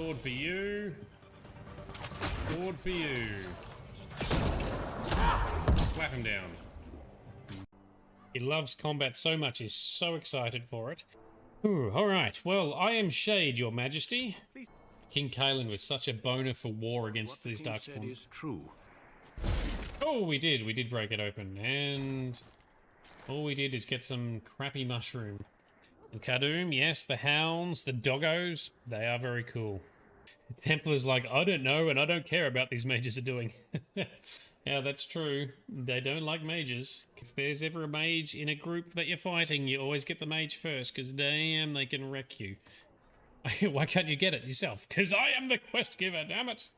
sword for you. Sword for you. Slap him down. He loves combat so much, he's so excited for it. Ooh, alright, well, I am Shade, your majesty. King Kalen was such a boner for war against these Darkspawn. Is true. Oh, we did break it open, and all we did is get some crappy mushroom. And Khadoom, yes, the hounds, the doggos, they are very cool. Templar's like, I don't know, and I don't care about these mages are doing. Yeah, that's true. They don't like mages. If there's ever a mage in a group that you're fighting, you always get the mage first, because damn, they can wreck you. Why can't you get it yourself? Because I am the quest giver, damn it!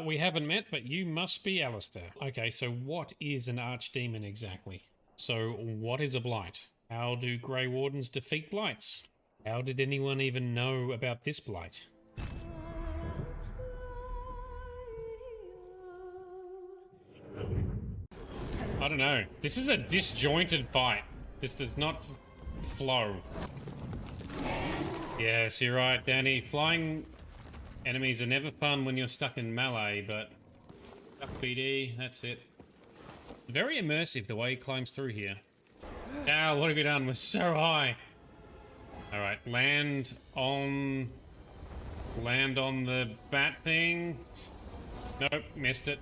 We haven't met, but you must be Alistair. Okay, so what is an archdemon exactly? So, what is a blight? How do Grey Wardens defeat blights? How did anyone even know about this blight? I don't know. This is a disjointed fight. This does not flow. Yes, you're right, Danny. Flying enemies are never fun when you're stuck in melee, but... Duck BD, that's it. Very immersive the way he climbs through here. Ow, what have you done? We're so high. Alright, land on the bat thing. Nope, missed it.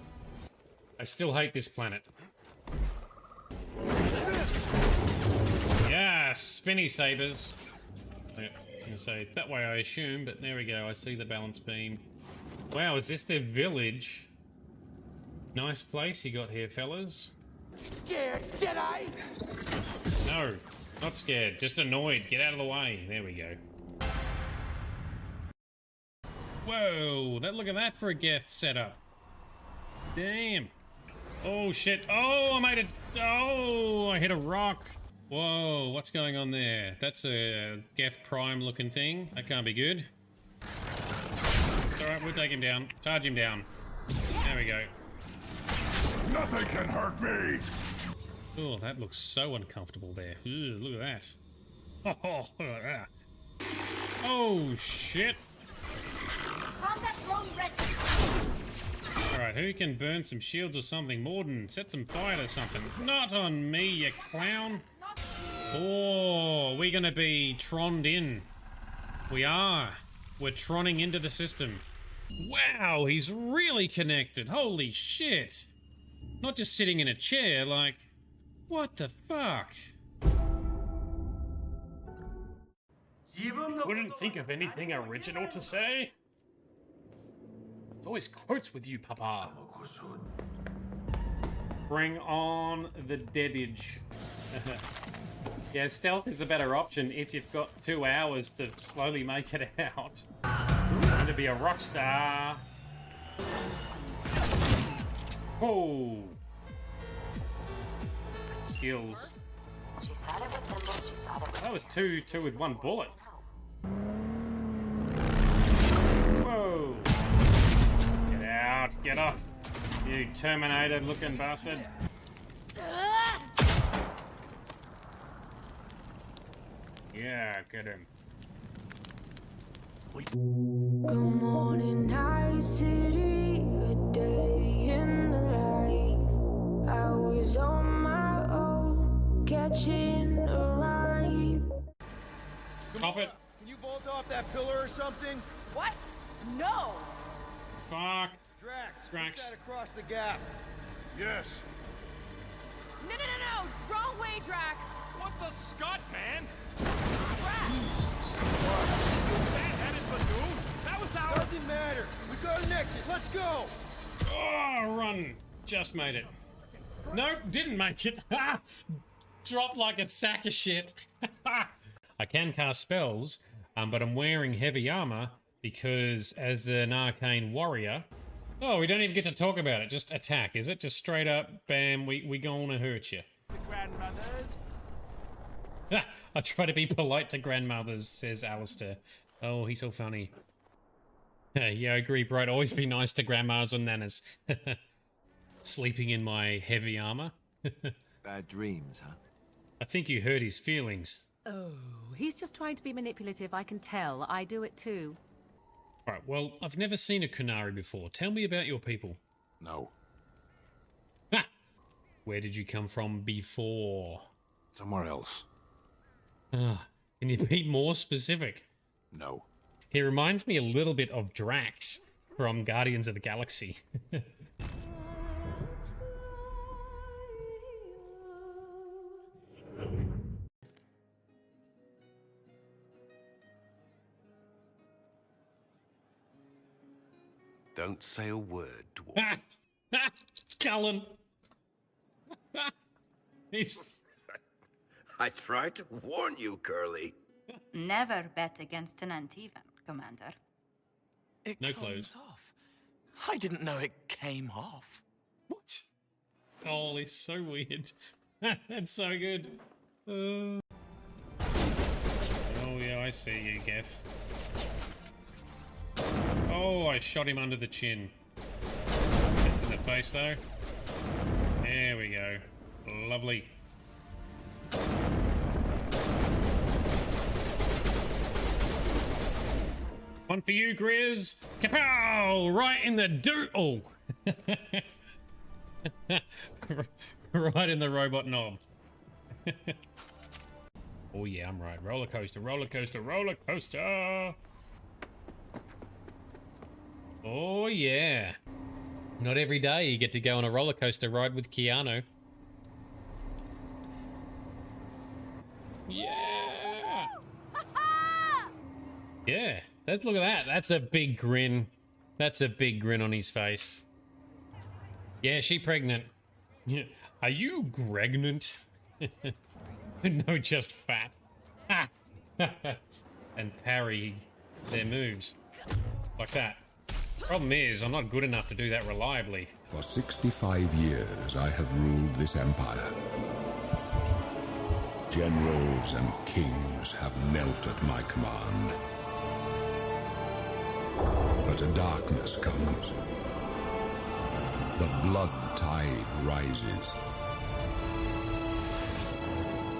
I still hate this planet. Yeah, spinny sabers. I was gonna say that way I assume, but there we go. I see the balance beam. Wow, is this their village? Nice place you got here, fellas. Scared, Jedi? No, not scared. Just annoyed. Get out of the way. There we go. Whoa! Look at that for a Geth setup. Damn. Oh shit! Oh, I made it! Oh, I hit a rock. Whoa, what's going on there? That's a Geth Prime looking thing. That can't be good. It's alright, we'll take him down. Charge him down. There we go. Nothing can hurt me! Oh, that looks so uncomfortable there. Ooh, look at that. Oh, look at that. Oh, shit. Alright, who can burn some shields or something? Morden, set some fire to something. Not on me, you clown. Oh, we're gonna be tronned in. We are. We're tronning into the system. Wow, he's really connected. Holy shit. Not just sitting in a chair, like... What the fuck? Couldn't think of anything original to say? Always quotes with you, Papa. Bring on the deadage. Yeah, stealth is a better option if you've got 2 hours to slowly make it out. I'm to be a rock star. Oh. Skills. That was two with 1 bullet. Whoa. Get out. Get off. You Terminator looking bastard. Yeah, get him. Good morning, night city, a day in the life. I was on my own, catching a ride. Stop it. Can you vault off that pillar or something? What? No! Fuck. Drax, Drax. push that across the gap. Yes. No! Wrong way, Drax! What the Scott, man? Drax! Bad-headed Badoon? That was our... Doesn't matter. We've got an exit. Let's go. Oh, run. Just made it. Nope, didn't make it. Dropped like a sack of shit. I can cast spells, but I'm wearing heavy armor because as an arcane warrior... Oh, we don't even get to talk about it. Just attack, is it? Just straight up, bam, we gonna hurt you. I try to be polite to grandmothers, says Alistair. Oh, he's so funny. Yeah, I agree, bro. I'd always be nice to grandmas or nanas. Sleeping in my heavy armor. Bad dreams, huh? I think you hurt his feelings. Oh, he's just trying to be manipulative, I can tell. I do it too. Right, well, I've never seen a Kunari before. Tell me about your people. No. Ha! Where did you come from before? Somewhere else. Ah, can you be more specific? No. He reminds me a little bit of Drax from Guardians of the Galaxy. Don't say a word, dwarf. Cullen. He's... I tried to warn you, Curly. Never bet against an Antivan, Commander. It No comes clothes. off. I didn't know it came off. What? Oh, he's so weird. That's so good. Oh yeah, I see you, Geth. Oh, I shot him under the chin. That's in the face, though. There we go. Lovely. One for you, Grizz. Kapow! Right in the Oh. Right in the robot knob. Oh yeah, I'm right. Roller coaster, roller coaster, roller coaster. Oh yeah. Not every day you get to go on a roller coaster ride with Keanu. Yeah. Yeah. Look at that. That's a big grin. That's a big grin on his face. Yeah, she pregnant. Are you pregnant? No, just fat. And parry their moves. Like that. Problem is, I'm not good enough to do that reliably. For 65 years, I have ruled this empire. Generals and kings have knelt at my command. But a darkness comes. The blood tide rises.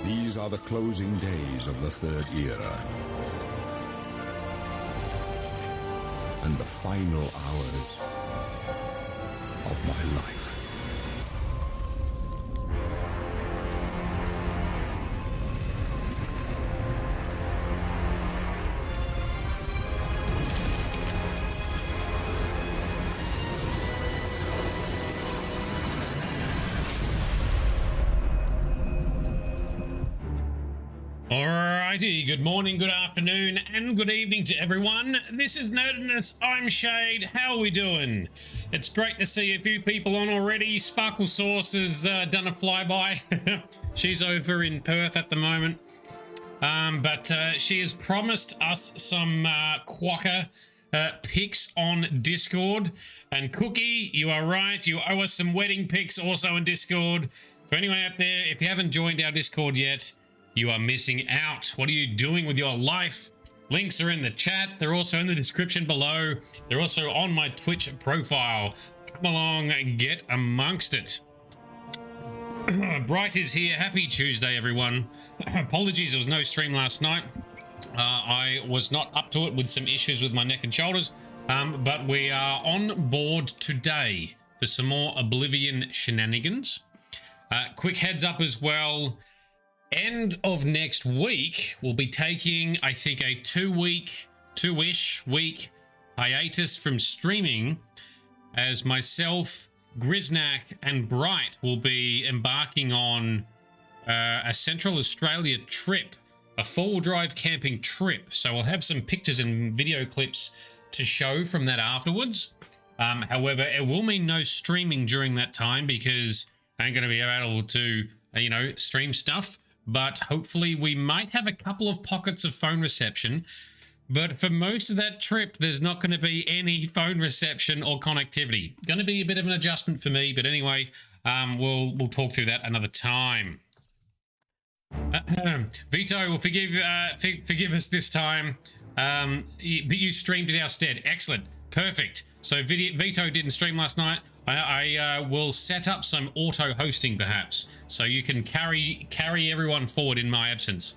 These are the closing days of the Third Era. And the final hours of my life. Alrighty, good morning, good afternoon, and good evening to everyone. This is Nerdedness, I'm Shade, how are we doing? It's great to see a few people on already. Sparkle Sauce has done a flyby. She's over in Perth at the moment. But she has promised us some quokka pics on Discord. And Cookie, you are right, you owe us some wedding pics also on Discord. For anyone out there, if you haven't joined our Discord yet, you are missing out. What are you doing with your life? Links are in the chat. They're also in the description below. They're also on my Twitch profile. Come along and get amongst it. Bright is here. Happy Tuesday, everyone. Apologies, there was no stream last night. I was not up to it with some issues with my neck and shoulders. But we are on board today for some more Oblivion shenanigans. Quick heads up as well. End of next week, we'll be taking, I think, a two-ish week hiatus from streaming, as myself, Griznak, and Bright will be embarking on a Central Australia trip, a four-wheel drive camping trip. So we'll have some pictures and video clips to show from that afterwards. However, it will mean no streaming during that time because I ain't going to be able to, you know, stream stuff. But hopefully we might have a couple of pockets of phone reception. But for most of that trip, there's not going to be any phone reception or connectivity. Going to be a bit of an adjustment for me. But anyway, we'll talk through that another time. Vito will forgive us this time. But you streamed in our stead. Excellent. Perfect. So Vito didn't stream last night. I will set up some auto hosting perhaps, so you can carry everyone forward in my absence.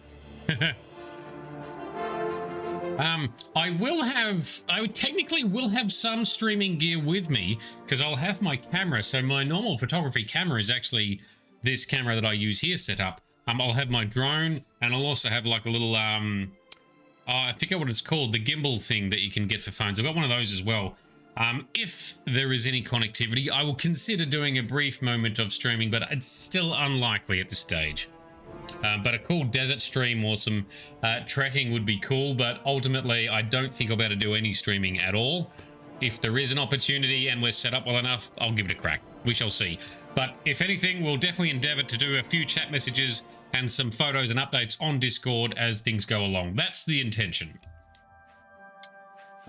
I technically will have some streaming gear with me because I'll have my camera. So my normal photography camera is actually this camera that I use here set up. I'll have my drone, and I'll also have like a little, I forget what it's called, the gimbal thing that you can get for phones. I've got one of those as well. If there is any connectivity, I will consider doing a brief moment of streaming, but it's still unlikely at this stage. But a cool desert stream or some trekking would be cool, but ultimately I don't think I'll be able to do any streaming at all. If there is an opportunity and we're set up well enough, I'll give it a crack. We shall see. But if anything, we'll definitely endeavor to do a few chat messages and some photos and updates on Discord as things go along. That's the intention.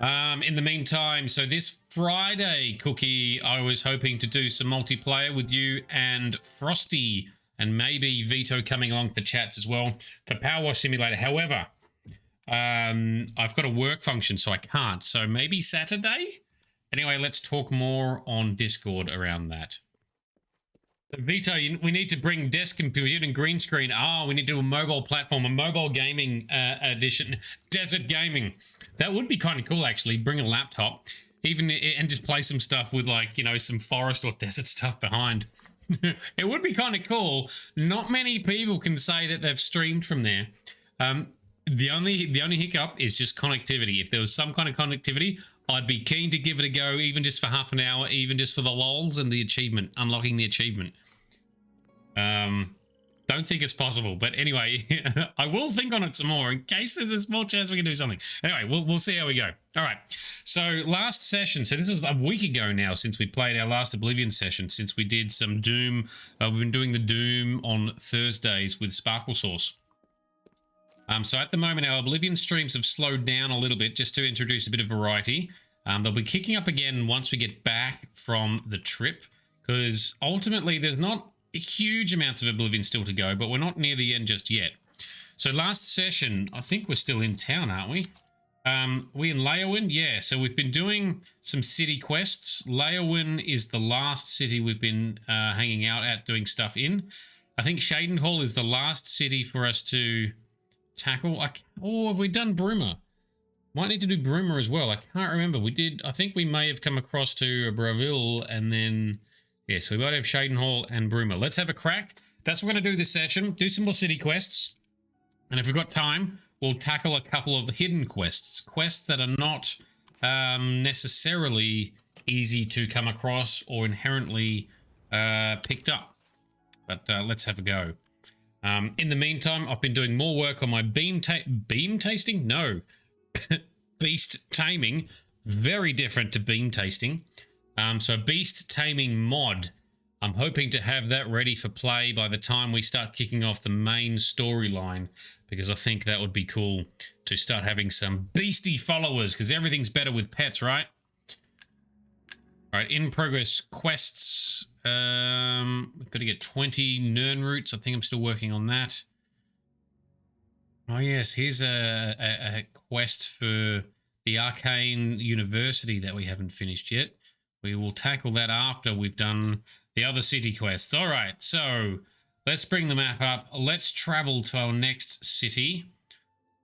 In the meantime, so this Friday, Cookie, I was hoping to do some multiplayer with you and Frosty, and maybe Vito coming along for chats as well for Power Wash Simulator. However, I've got a work function, so I can't. So maybe Saturday? Anyway, let's talk more on Discord around that. Vito, we need to bring desk computer and green screen. Oh, we need to do a mobile platform, a mobile gaming edition, desert gaming. That would be kind of cool, actually. Bring a laptop, even and just play some stuff with, like, you know, some forest or desert stuff behind. It would be kind of cool. Not many people can say that they've streamed from there. The only hiccup is just connectivity. If there was some kind of connectivity, I'd be keen to give it a go, even just for half an hour, even just for the lols and the achievement, unlocking the achievement. Don't think it's possible, but anyway, I will think on it some more in case there's a small chance we can do something. Anyway, we'll see how we go. All right. So last session, so this was a week ago now since we played our last Oblivion session, since we did some Doom. We've been doing the Doom on Thursdays with Sparkle Sauce. So at the moment, our Oblivion streams have slowed down a little bit just to introduce a bit of variety. They'll be kicking up again once we get back from the trip, because ultimately there's not huge amounts of Oblivion still to go, but we're not near the end just yet. So last session, I think we're still in town, aren't we? We in Leyawiin? Yeah, so we've been doing some city quests. Leyawiin is the last city we've been hanging out at, doing stuff in. I think Shadenhall is the last city for us to tackle. Oh, have we done Bruma? Might need to do Bruma as well. I can't remember. We did. I think we may have come across to Bravil and then... Yeah, so we might have Shadenhall and Bruma. Let's have a crack. That's what we're going to do this session. Do some more city quests. And if we've got time, we'll tackle a couple of the hidden quests. Quests that are not necessarily easy to come across or inherently picked up. But let's have a go. In the meantime, I've been doing more work on my beam tasting? No. Beast taming. Very different to beam tasting. So beast taming mod. I'm hoping to have that ready for play by the time we start kicking off the main storyline, because I think that would be cool to start having some beastie followers, because everything's better with pets, right? All right, in progress quests. We've got to get 20 Nern roots. I think I'm still working on that. Oh yes, here's a quest for the Arcane University that we haven't finished yet. We will tackle that after we've done the other city quests. All right, so let's bring the map up. Let's travel to our next city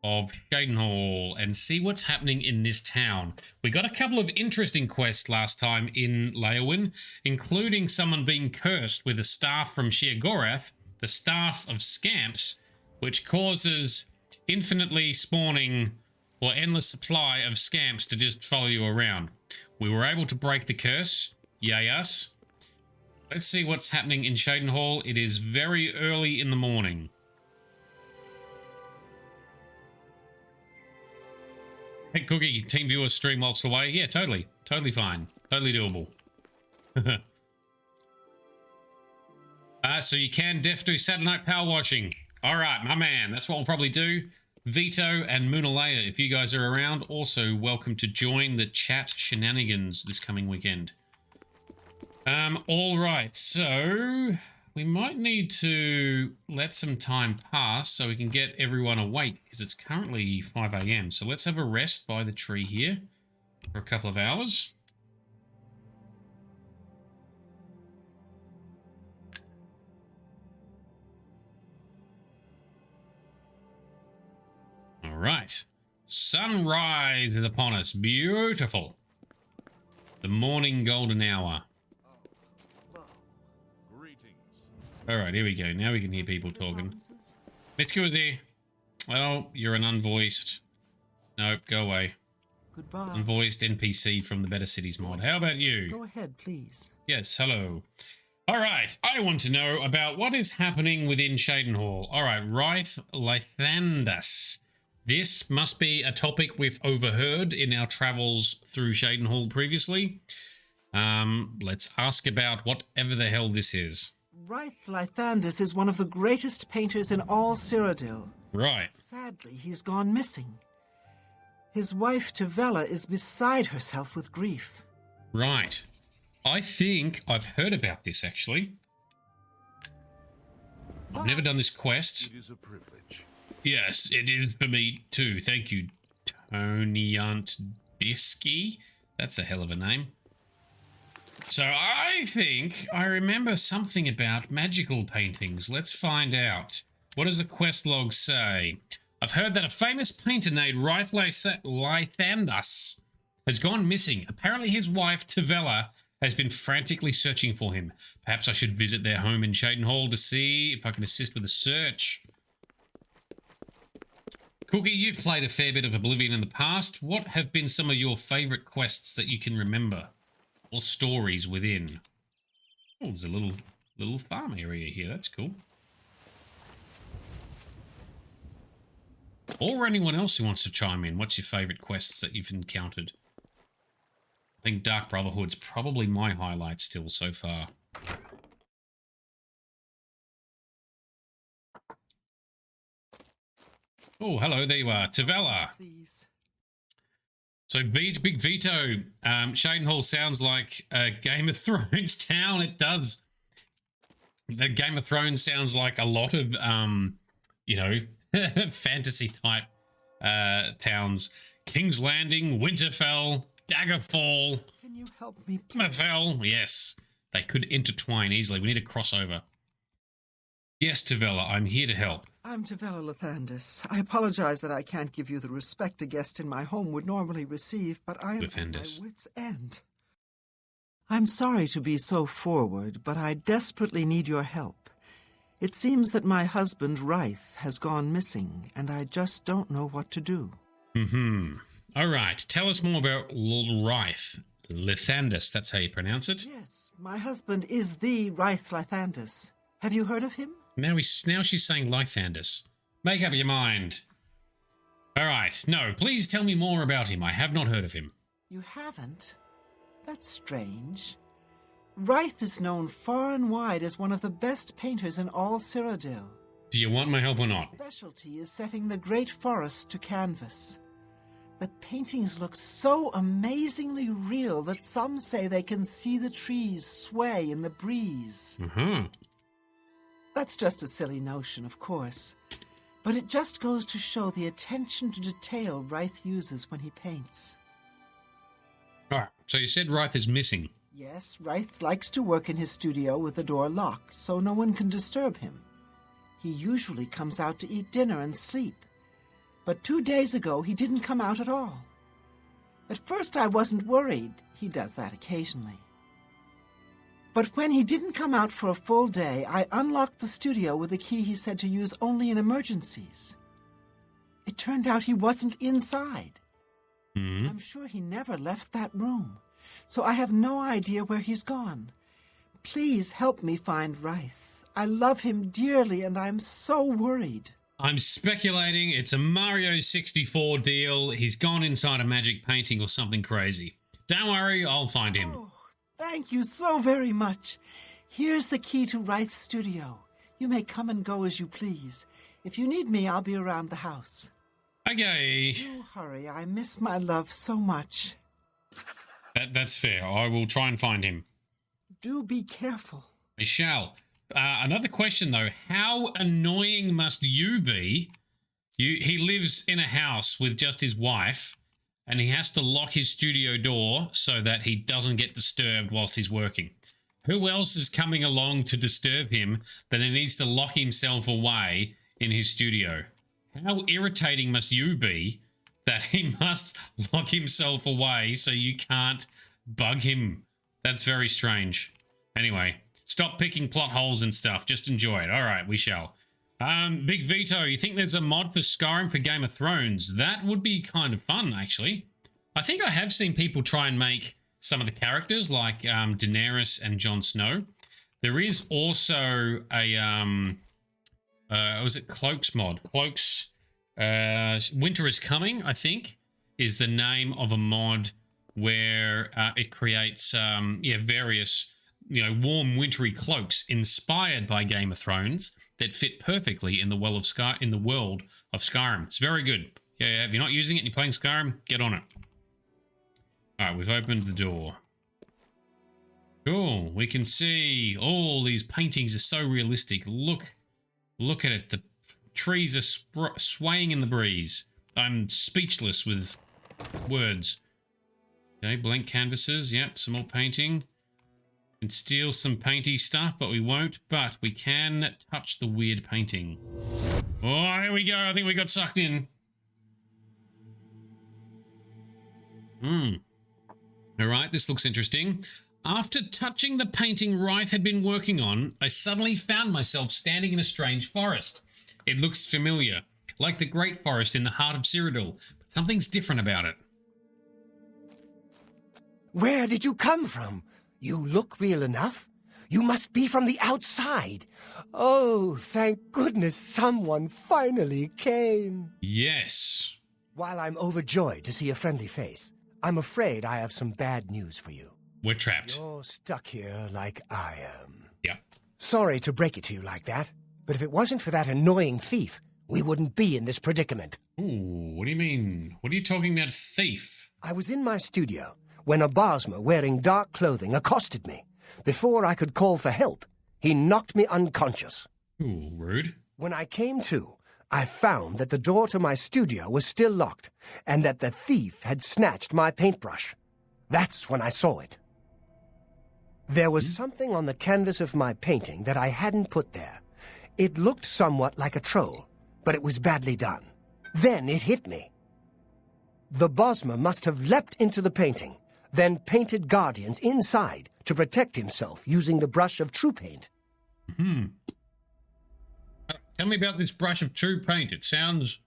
of Shadenhall and see what's happening in this town. We got a couple of interesting quests last time in Leyawiin, including someone being cursed with a staff from Sheogorath, the Staff of Scamps, which causes infinitely spawning or endless supply of scamps to just follow you around. We were able to break the curse. Yay us. Let's see what's happening in Shadenhall. It is very early in the morning. Hey, Cookie, team viewer stream whilst away. Yeah, totally. Totally fine. Totally doable. So you can do Saturday night power washing. All right, my man. That's what we'll probably do. Vito and Moonalea, if you guys are around, also welcome to join the chat shenanigans this coming weekend. All right, so we might need to let some time pass so we can get everyone awake, because it's currently 5 AM. So let's have a rest by the tree here for a couple of hours. All right. Sunrise is upon us. Beautiful. The morning golden hour. All right, here we go. Now we can hear people talking. Mitsukuzi. Well, you're an unvoiced. Nope, go away. Goodbye. Unvoiced NPC from the Better Cities mod. How about you? Go ahead, please. Yes, hello. All right, I want to know about what is happening within Shadenhall. All right, Wraith Lathandas. This must be a topic we've overheard in our travels through Shadenhall previously. Let's ask about whatever the hell this is. Wraith Lathandas is one of the greatest painters in all Cyrodiil. Right. Sadly, he's gone missing. His wife, Tavella, is beside herself with grief. Right. I think I've heard about this, actually. I've never done this quest. It is a privilege. Yes, it is for me too. Thank you, Tonyant Disky. That's a hell of a name. So I think I remember something about magical paintings. Let's find out. What does the quest log say? I've heard that a famous painter named Wraith Lathandas has gone missing. Apparently his wife, Tavella, has been frantically searching for him. Perhaps I should visit their home in Shadenhall to see if I can assist with the search. Cookie, you've played a fair bit of Oblivion in the past. What have been some of your favourite quests that you can remember? Or stories within? Oh, there's a little farm area here. That's cool. Or anyone else who wants to chime in. What's your favourite quests that you've encountered? I think Dark Brotherhood's probably my highlight still so far. Oh, hello, there you are. Tavella. Please. So, Big Vito, Shadenhall sounds like a Game of Thrones town. It does. The Game of Thrones sounds like a lot of, you know, fantasy type towns. King's Landing, Winterfell, Daggerfall. Can you help me, please? Hammerfell. Yes, they could intertwine easily. We need a crossover. Yes, Tavella, I'm here to help. I'm Tavella Lathandas. I apologize that I can't give you the respect a guest in my home would normally receive, but I am at my wit's end. I'm sorry to be so forward, but I desperately need your help. It seems that my husband, Wraith, has gone missing, and I just don't know what to do. All right, tell us more about Wraith. Lathandas, that's how you pronounce it? Yes, my husband is the Wraith Lathandas. Have you heard of him? Now she's saying Lathandas. Make up your mind. All right, no, please tell me more about him. I have not heard of him. You haven't? That's strange. Wraith is known far and wide as one of the best painters in all Cyrodiil. Do you want my help or not? His specialty is setting the great forest to canvas. The paintings look so amazingly real that some say they can see the trees sway in the breeze. That's just a silly notion, of course. But it just goes to show the attention to detail Wraith uses when he paints. All right, so you said Wraith is missing. Yes, Wraith likes to work in his studio with the door locked, so no one can disturb him. He usually comes out to eat dinner and sleep. But 2 days ago, he didn't come out at all. At first, I wasn't worried. He does that occasionally. But when he didn't come out for a full day, I unlocked the studio with a key he said to use only in emergencies. It turned out he wasn't inside. I'm sure he never left that room, so I have no idea where he's gone. Please help me find Wraith. I love him dearly, and I'm so worried. I'm speculating it's a Mario 64 deal. He's gone inside a magic painting or something crazy. Don't worry, I'll find him. Oh, thank you so very much. Here's the key to Wraith's studio. You may come and go as you please. If you need me, I'll be around the house. Okay. Do hurry. I miss my love so much. That's fair. I will try and find him. Do be careful. I shall. Another question, though. How annoying must you be? He lives in a house with just his wife, and he has to lock his studio door so that he doesn't get disturbed whilst he's working. Who else is coming along to disturb him that he needs to lock himself away in his studio? How irritating must you be that he must lock himself away so you can't bug him. That's very strange. Anyway, stop picking plot holes and stuff. Just enjoy it. All right, we shall. Big Vito, you think there's a mod for Skyrim for Game of Thrones? That would be kind of fun, actually. I think I have seen people try and make some of the characters like Daenerys and Jon Snow. There is also a, was it Cloaks mod? Cloaks, Winter is Coming, I think, is the name of a mod where it creates, various, warm wintry cloaks inspired by Game of Thrones that fit perfectly in the world of Skyrim. It's very good. Yeah, if you're not using it and you're playing Skyrim, get on it. All right, we've opened the door. Cool. We can see all these paintings are so realistic. Look at it. The trees are swaying in the breeze. I'm speechless with words. Okay, blank canvases. Yep, some more painting. And steal some painty stuff, but we won't. But we can touch the weird painting. Oh, here we go. I think we got sucked in. All right, this looks interesting. After touching the painting Wraith had been working on, I suddenly found myself standing in a strange forest. It looks familiar, like the Great Forest in the heart of Cyrodiil, but something's different about it. Where did you come from? You look real enough. You must be from the outside. Oh, thank goodness someone finally came. Yes. While I'm overjoyed to see a friendly face, I'm afraid I have some bad news for you. We're trapped. You're stuck here like I am. Yeah. Sorry to break it to you like that, but if it wasn't for that annoying thief, we wouldn't be in this predicament. Ooh, what do you mean? What are you talking about, thief? I was in my studio when a Bosmer wearing dark clothing accosted me. Before I could call for help, he knocked me unconscious. Ooh, rude. When I came to, I found that the door to my studio was still locked and that the thief had snatched my paintbrush. That's when I saw it. There was something on the canvas of my painting that I hadn't put there. It looked somewhat like a troll, but it was badly done. Then it hit me. The Bosmer must have leapt into the painting, then painted guardians inside to protect himself using the brush of true paint. Tell me about this brush of true paint. It sounds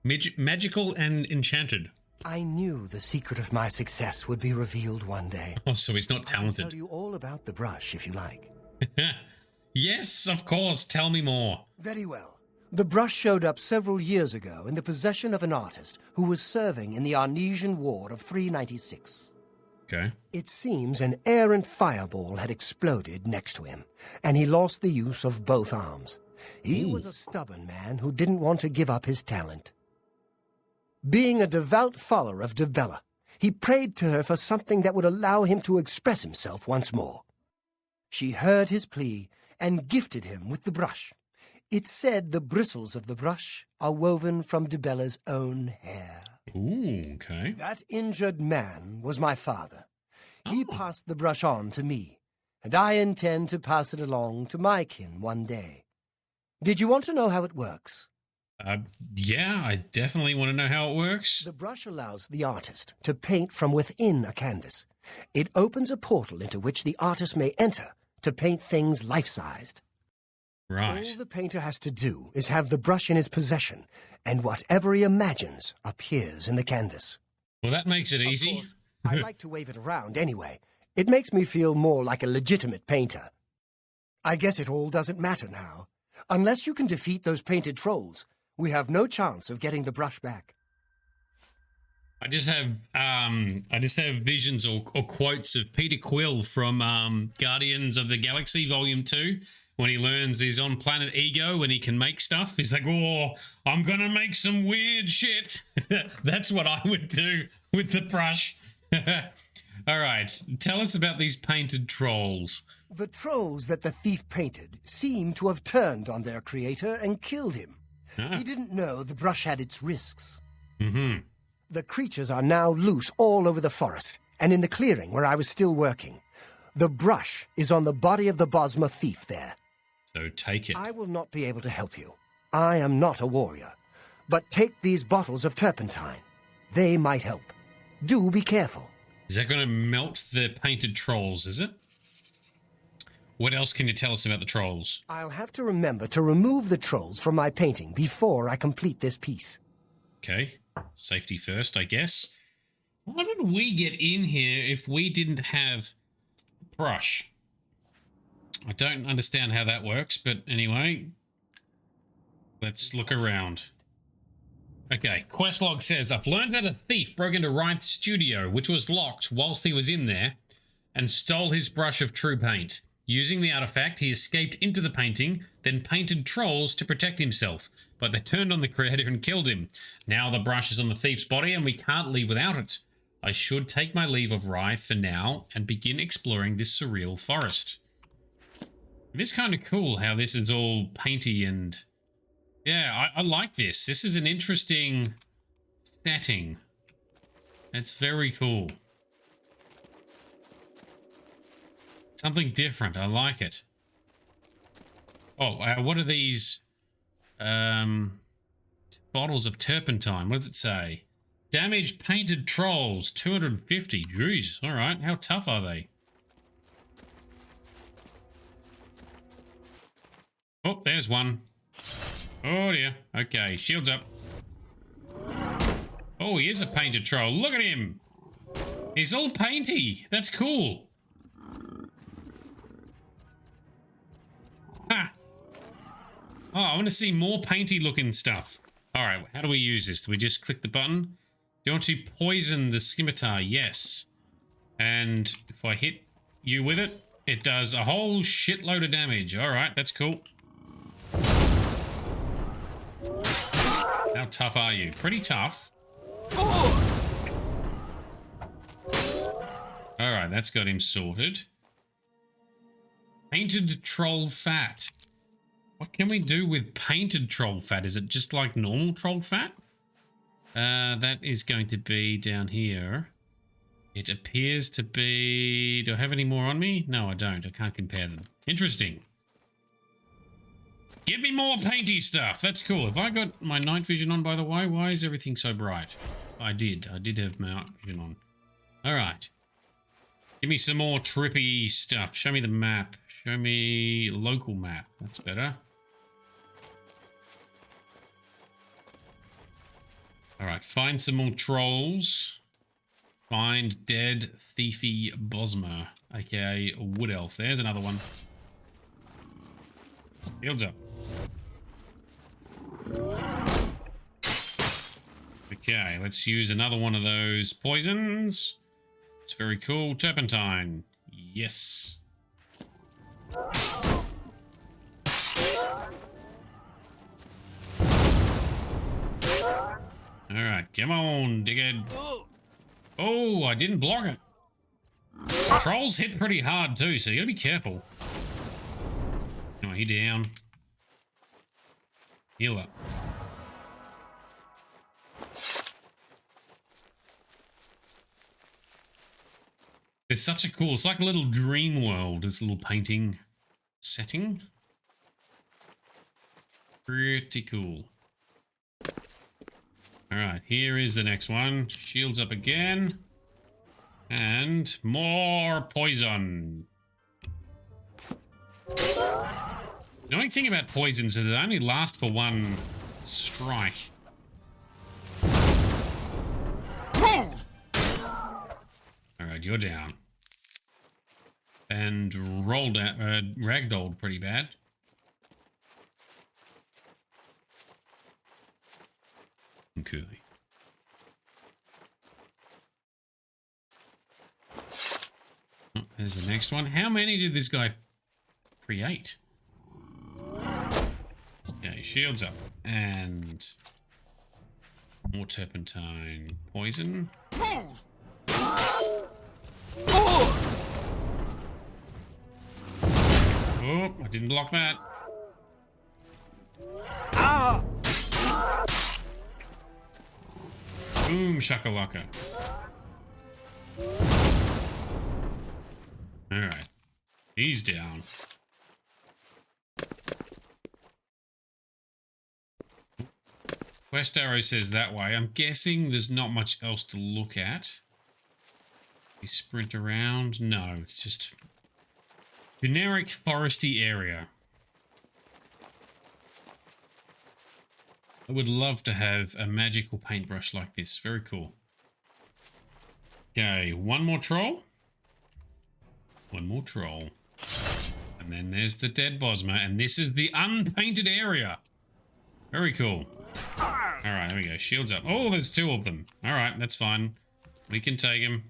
magical and enchanted. I knew the secret of my success would be revealed one day. Oh, so he's not talented. I'll tell you all about the brush if you like. Yes, of course. Tell me more. Very well. The brush showed up several years ago in the possession of an artist who was serving in the Arnesian War of 396. Okay. It seems an errant fireball had exploded next to him, and he lost the use of both arms. He was a stubborn man who didn't want to give up his talent. Being a devout follower of Dibella, he prayed to her for something that would allow him to express himself once more. She heard his plea and gifted him with the brush. It's said the bristles of the brush are woven from Dibella's own hair. Ooh, okay. That injured man was my father. He passed the brush on to me, and I intend to pass it along to my kin one day. Did you want to know how it works? Yeah, I definitely want to know how it works. The brush allows the artist to paint from within a canvas. It opens a portal into which the artist may enter to paint things life-sized. Right. All the painter has to do is have the brush in his possession, and whatever he imagines appears in the canvas. Well, that makes it easy. Of course, I like to wave it around anyway. It makes me feel more like a legitimate painter. I guess it all doesn't matter now. Unless you can defeat those painted trolls, we have no chance of getting the brush back. I just have visions or quotes of Peter Quill from Guardians of the Galaxy Volume 2 when he learns he's on planet Ego and he can make stuff. He's like, oh, I'm gonna make some weird shit. That's what I would do with the brush. All right, tell us about these painted trolls. The trolls that the thief painted seem to have turned on their creator and killed him. He didn't know the brush had its risks. The creatures are now loose all over the forest and in the clearing where I was still working. The brush is on the body of the Bosmer thief there. So take it. I will not be able to help you. I am not a warrior. But take these bottles of turpentine. They might help. Do be careful. Is that going to melt the painted trolls, is it? What else can you tell us about the trolls? I'll have to remember to remove the trolls from my painting before I complete this piece. Okay. Safety first, I guess. How did we get in here if we didn't have a brush? I don't understand how that works, but anyway. Let's look around. Okay, quest log says, I've learned that a thief broke into Wraith's studio, which was locked whilst he was in there, and stole his brush of true paint. Using the artifact, he escaped into the painting, then painted trolls to protect himself, but they turned on the creator and killed him. Now the brush is on the thief's body and we can't leave without it. I should take my leave of Wraith for now and begin exploring this surreal forest. It is kind of cool how this is all painty and... yeah, I like this. This is an interesting setting. It's very cool. Something different. I like it. Oh, what are these bottles of turpentine? What does it say? Damaged painted trolls, 250. Jeez. All right. How tough are they? Oh, there's one. Oh dear. Okay, shields up. Oh, he is a painted troll. Look at him. He's all painty. That's cool. Ha. Oh, I want to see more painty looking stuff. All right, how do we use this? Do we just click the button? Do you want to poison the scimitar? Yes. And if I hit you with it, it does a whole shitload of damage. All right, that's cool. How tough are you? Pretty tough. Alright, that's got him sorted. Painted troll fat. What can we do with painted troll fat? Is it just like normal troll fat? That is going to be down here. It appears to be... do I have any more on me? No, I don't. I can't compare them. Interesting. Give me more painty stuff. That's cool. Have I got my night vision on, by the way? Why is everything so bright? I did have my night vision on. All right. Give me some more trippy stuff. Show me the map. Show me local map. That's better. All right. Find some more trolls. Find dead thiefy Bosmer, aka Wood Elf. There's another one. Shields up. Okay, let's use another one of those poisons. It's very cool. Turpentine. Yes. Alright, come on, dickhead. Oh, I didn't block it. Trolls hit pretty hard too, so you gotta be careful. No, he down. Heal up. It's such a cool, it's like a little dream world, this little painting setting. Pretty cool. Alright, here is the next one. Shields up again. And more poison. The only thing about poisons is they only last for one strike. Alright, you're down. And rolled out, ragdolled pretty bad. Okay. Oh, there's the next one. How many did this guy create? Okay, shields up. And more turpentine poison. Oh, I didn't block that. Ah! Boom, shakalaka. Alright. He's down. Quest arrow says that way. I'm guessing there's not much else to look at. We sprint around. No, it's just generic foresty area. I would love to have a magical paintbrush like this. Very cool. Okay, one more troll. One more troll. And then there's the dead Bosma. And this is the unpainted area. Very cool. Alright, there we go. Shields up. Oh, there's two of them. Alright, that's fine. We can take him.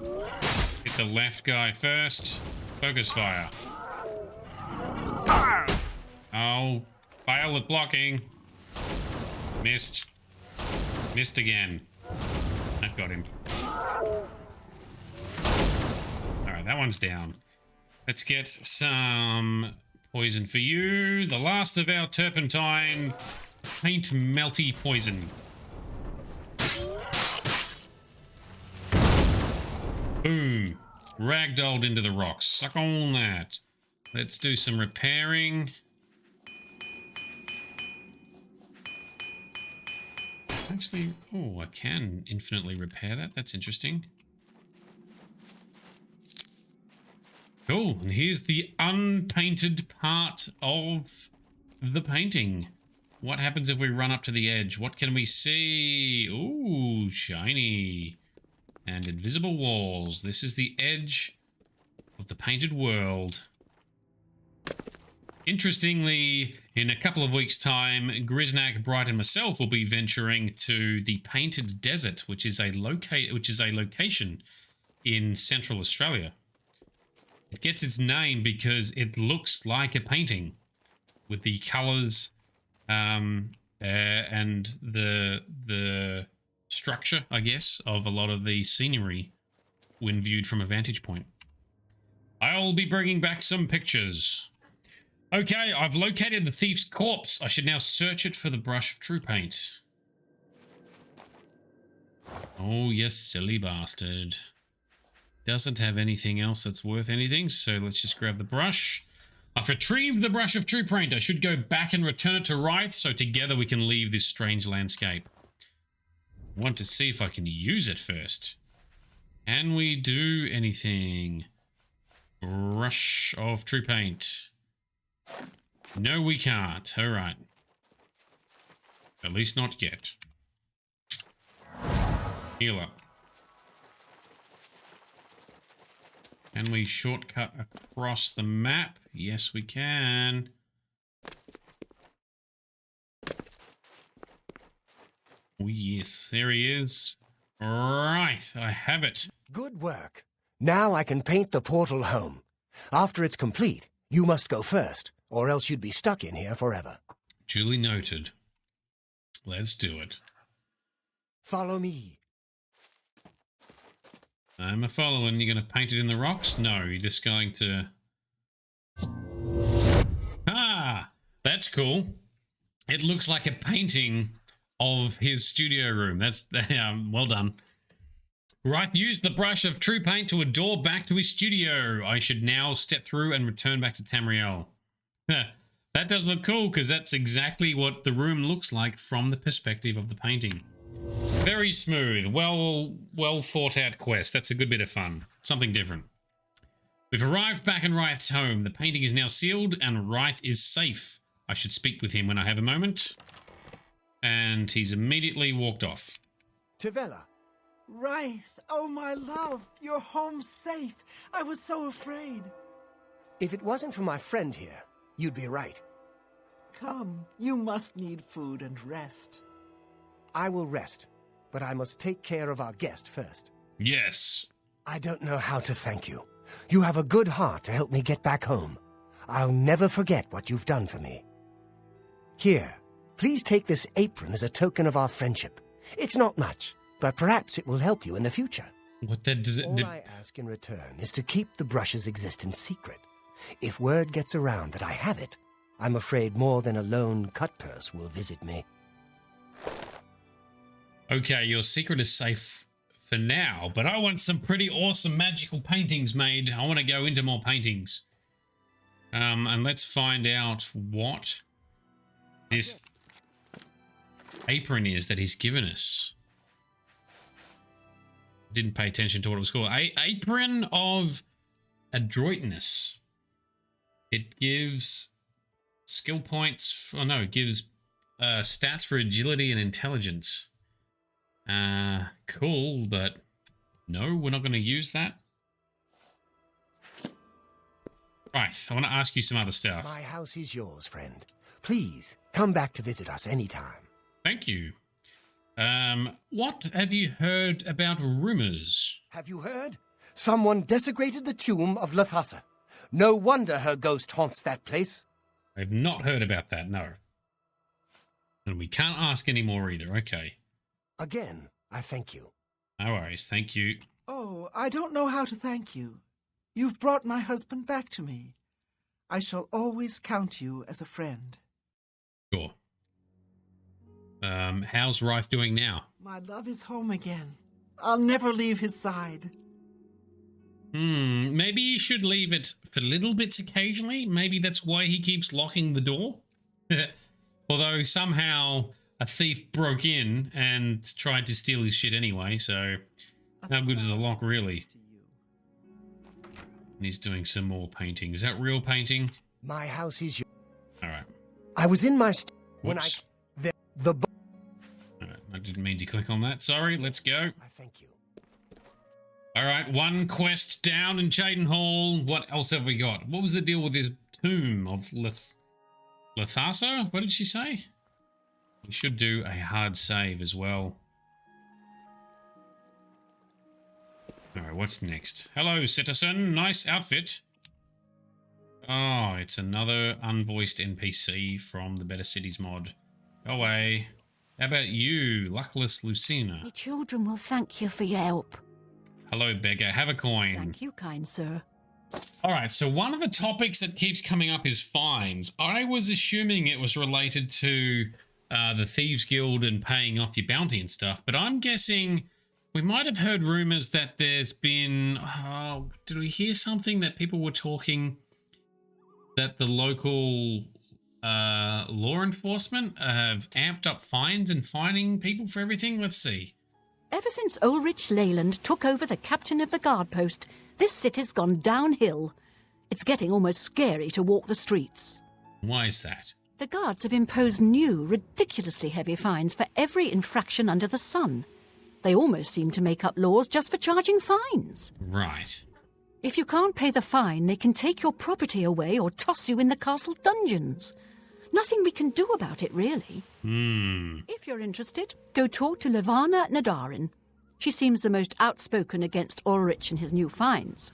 Hit the left guy first. Focus fire. Oh, fail at blocking. Missed. Missed again. That got him. Alright, that one's down. Let's get some poison for you. The last of our turpentine paint melty poison. Boom. Ragdolled into the rocks. Suck on that. Let's do some repairing. Actually, oh, I can infinitely repair that. That's interesting. Cool. And here's the unpainted part of the painting. What happens if we run up to the edge? What can we see? Ooh, shiny. And invisible walls. This is the edge of the painted world. Interestingly, in a couple of weeks' time, Grisnak, Bright, and myself will be venturing to the Painted Desert, which is a location in Central Australia. It gets its name because it looks like a painting, with the colours and the structure, I guess, of a lot of the scenery when viewed from a vantage point. I'll be bringing back some pictures. Okay, I've located the thief's corpse. I should now search it for the brush of true paint. Oh, yes, silly bastard. Doesn't have anything else that's worth anything, so let's just grab the brush. I've retrieved the brush of true paint. I should go back and return it to Rythe, so together we can leave this strange landscape. I want to see if I can use it first. Can we do anything? Brush of true paint. No, we can't. All right. At least not yet. Heal up. Can we shortcut across the map? Yes, we can. Oh, yes. There he is. Right. I have it. Good work. Now I can paint the portal home. After it's complete, you must go first, or else you'd be stuck in here forever. Duly noted. Let's do it. Follow me. I'm a following. You're going to paint it in the rocks? No, you're just going to... Ah! That's cool. It looks like a painting of his studio room. That's well done. Rythe used the brush of true paint to a door back to his studio. I should now step through and return back to Tamriel. That does look cool, because that's exactly what the room looks like from the perspective of the painting. Very smooth, well thought out quest. That's a good bit of fun. Something different. We've arrived back in Rythe's home. The painting is now sealed and Rythe is safe. I should speak with him when I have a moment. And he's immediately walked off. Tavella. Rythe, oh my love, you're home safe. I was so afraid. If it wasn't for my friend here, you'd be right. Come, you must need food and rest. I will rest, but I must take care of our guest first. Yes. I don't know how to thank you. You have a good heart to help me get back home. I'll never forget what you've done for me. Here, please take this apron as a token of our friendship. It's not much, but perhaps it will help you in the future. What does it do? All I ask in return is to keep the brush's existence secret. If word gets around that I have it, I'm afraid more than a lone cutpurse will visit me. Okay, your secret is safe for now, but I want some pretty awesome magical paintings made. I want to go into more paintings. And let's find out what this apron is that he's given us. Didn't pay attention to what it was called. Apron of adroitness. It gives skill points. Oh no, it gives stats for agility and intelligence. Cool, but no, we're not going to use that. Right, I want to ask you some other stuff. My house is yours, friend. Please, come back to visit us anytime. Thank you. What have you heard about rumors? Have you heard? Someone desecrated the tomb of Lathasa. No wonder her ghost haunts that place. I've not heard about that, no. And we can't ask any more either, okay. Again, I thank you. No worries, thank you. Oh, I don't know how to thank you. You've brought my husband back to me. I shall always count you as a friend. Sure. How's Rife doing now? My love is home again. I'll never leave his side. Maybe you should leave it for little bits occasionally. Maybe that's why he keeps locking the door. Although somehow a thief broke in and tried to steal his shit anyway, so how good is the lock really? And he's doing some more painting. Is that real painting? My house is yours. All right. I was in my when Whoops. the All right. I didn't mean to click on that. Sorry. Let's go. I thank you. All right. One quest down in Cyrodiil. What else have we got? What was the deal with this tomb of Lathasa? What did she say? We should do a hard save as well. All right, what's next? Hello, citizen. Nice outfit. Oh, it's another unvoiced NPC from the Better Cities mod. Go away. How about you, luckless Lucina? My children will thank you for your help. Hello, beggar. Have a coin. Thank you, kind sir. All right, so one of the topics that keeps coming up is fines. I was assuming it was related to the Thieves Guild and paying off your bounty and stuff, but I'm guessing we might have heard rumors that there's been... did we hear something that people were talking that the local law enforcement have amped up fines and fining people for everything? Let's see. Ever since Ulrich Leyland took over the captain of the guard post, this city's gone downhill. It's getting almost scary to walk the streets. Why is that? The guards have imposed new, ridiculously heavy fines for every infraction under the sun. They almost seem to make up laws just for charging fines. Right. If you can't pay the fine, they can take your property away or toss you in the castle dungeons. Nothing we can do about it, really. If you're interested, go talk to Levana Nadarin. She seems the most outspoken against Ulrich and his new fines.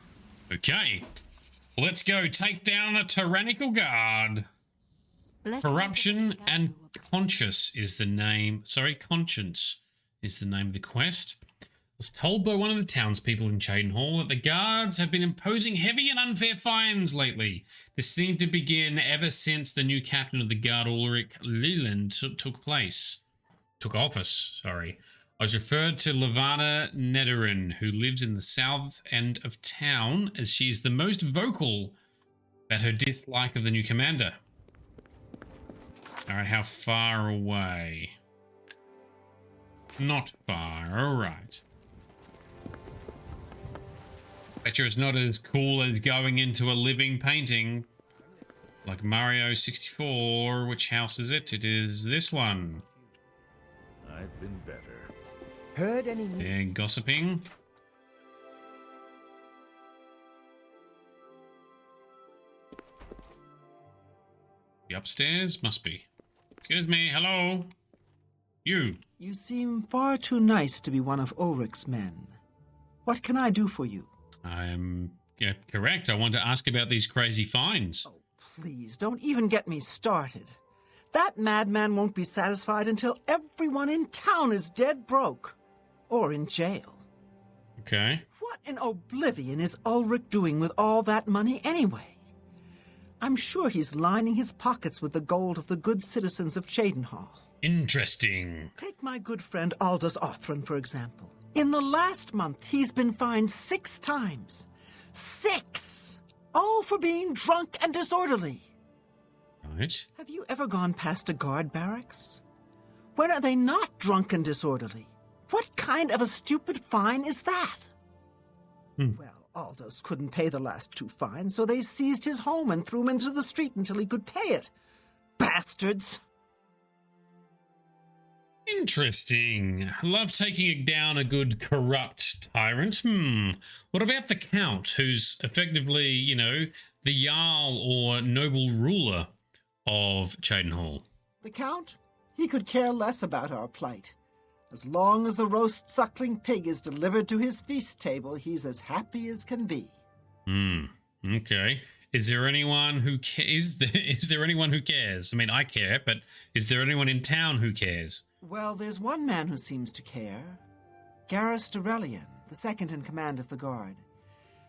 Okay. Let's go take down a tyrannical guard. Corruption and Conscience is the name. Sorry, Conscience is the name of the quest. I was told by one of the townspeople in Cyrodiil that the guards have been imposing heavy and unfair fines lately. This seemed to begin ever since the new captain of the guard, Ulrich Leland, took office. I was referred to Levana Nederin, who lives in the south end of town, as she's the most vocal about her dislike of the new commander. All right, how far away? Not far, all right. Betcha it's not as cool as going into a living painting like Mario 64. Which house is it? It is this one. I've been better. Heard any news? They're gossiping. The upstairs? Must be. Excuse me, hello? You. You seem far too nice to be one of Ulrich's men. What can I do for you? Yeah, correct. I want to ask about these crazy fines. Oh, please, don't even get me started. That madman won't be satisfied until everyone in town is dead broke. Or in jail. Okay. What in Oblivion is Ulrich doing with all that money anyway? I'm sure he's lining his pockets with the gold of the good citizens of Cyrodiil. Interesting. Take my good friend Aldous Othran, for example. In the last month, he's been fined 6 times. 6! Oh, for being drunk and disorderly. Right. Have you ever gone past a guard barracks? When are they not drunk and disorderly? What kind of a stupid fine is that? Well, Aldous couldn't pay the last 2 fines, so they seized his home and threw him into the street until he could pay it. Bastards! Interesting. Love taking down a good corrupt tyrant. What about the Count, who's effectively, you know, the Jarl or noble ruler of Cheydinhal? The Count? He could care less about our plight. As long as the roast suckling pig is delivered to his feast table, he's as happy as can be. Okay. Is there anyone who is there anyone who cares? I mean, I care, but is there anyone in town who cares? Well, there's one man who seems to care. Garrus Durelian, the second in command of the guard.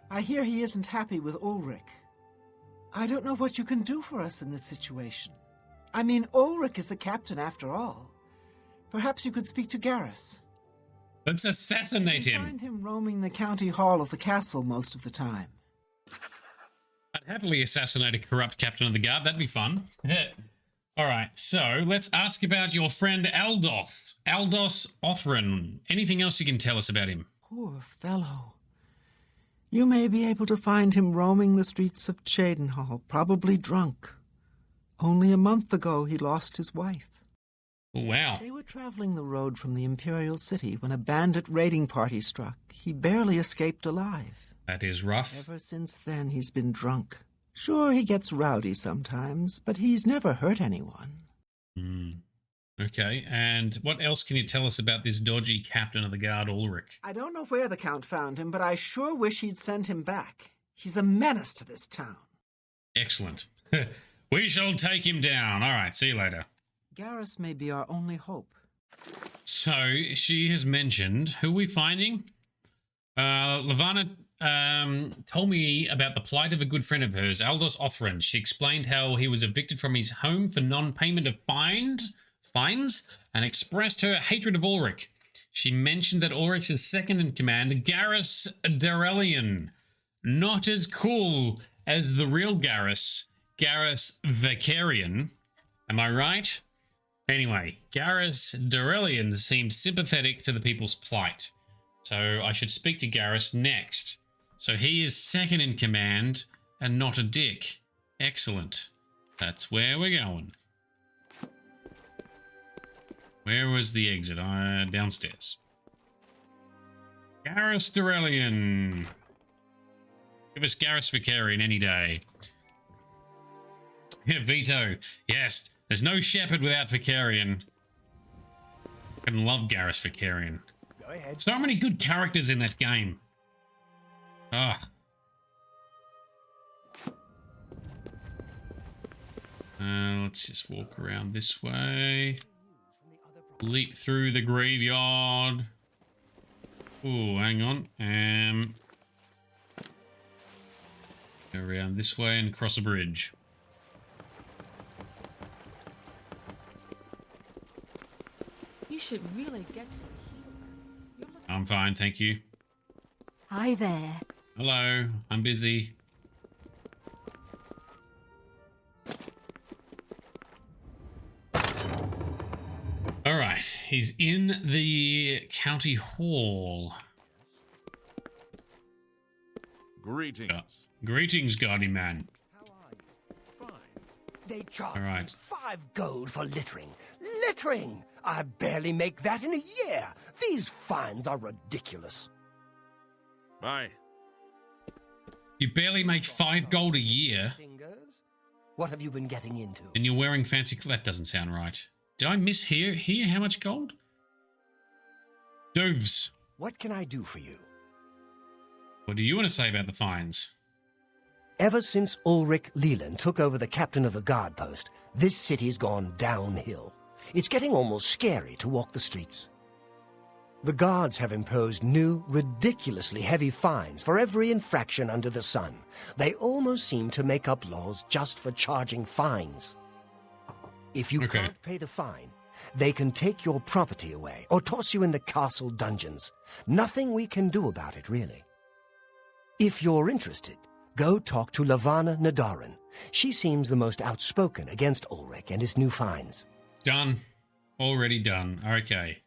I hear he isn't happy with Ulrich. I don't know what you can do for us in this situation. I mean, Ulrich is the captain after all. Perhaps you could speak to Garrus. Let's assassinate him. Find him roaming the county hall of the castle most of the time. I'd happily assassinate a corrupt captain of the guard. That'd be fun. All right, so let's ask about your friend Aldos Othran. Anything else you can tell us about him? Poor fellow. You may be able to find him roaming the streets of Cheydinhal, probably drunk. Only a month ago he lost his wife. Oh, wow. They were traveling the road from the Imperial City when a bandit raiding party struck. He barely escaped alive. That is rough. Ever since then, he's been drunk. Sure, he gets rowdy sometimes, but he's never hurt anyone. Okay, and what else can you tell us about this dodgy captain of the guard, Ulrich? I don't know where the Count found him, but I sure wish he'd send him back. He's a menace to this town. Excellent. We shall take him down. All right, see you later. Garrus may be our only hope. So, she has mentioned, who are we finding? Levana told me about the plight of a good friend of hers, Aldos Othran. She explained how he was evicted from his home for non-payment of fines and expressed her hatred of Ulrich. She mentioned that Ulrich's second in command, Garrus Durelian, not as cool as the real Garrus Vakarian. Am I right? Anyway, Garrus Durelian seemed sympathetic to the people's plight. So I should speak to Garrus next. So he is second in command and not a dick. Excellent. That's where we're going. Where was the exit? Downstairs. Garrus Durelian. Give us Garrus Vakarian any day. Veto. Yes. There's no shepherd without Vakarian. I love Garrus Vakarian. Go ahead. So many good characters in that game. Ah. Let's just walk around this way. Leap through the graveyard. Oh, hang on. Go around this way and cross a bridge. You should really get to the healer. I'm fine, thank you. Hi there. Hello, I'm busy. All right, he's in the county hall. Greetings. Greetings, guardian man. They charge All right. me 5 gold for littering. Littering! I barely make that in a year. These fines are ridiculous. Bye. You barely make 5 gold a year, Fingers? What have you been getting into? and you're wearing fancy. That doesn't sound right. Did I mishear how much gold? Doves. What can I do for you? What do you want to say about the fines? Ever since Ulrich Leland took over the captain of the guard post, this city's gone downhill. It's getting almost scary to walk the streets. The guards have imposed new, ridiculously heavy fines for every infraction under the sun. They almost seem to make up laws just for charging fines. If you can't pay the fine, they can take your property away or toss you in the castle dungeons. Nothing we can do about it, really. If you're interested, Go talk to Lavanna Nadarin. She seems the most outspoken against Ulrich and his new finds. Done. Already done. Okay.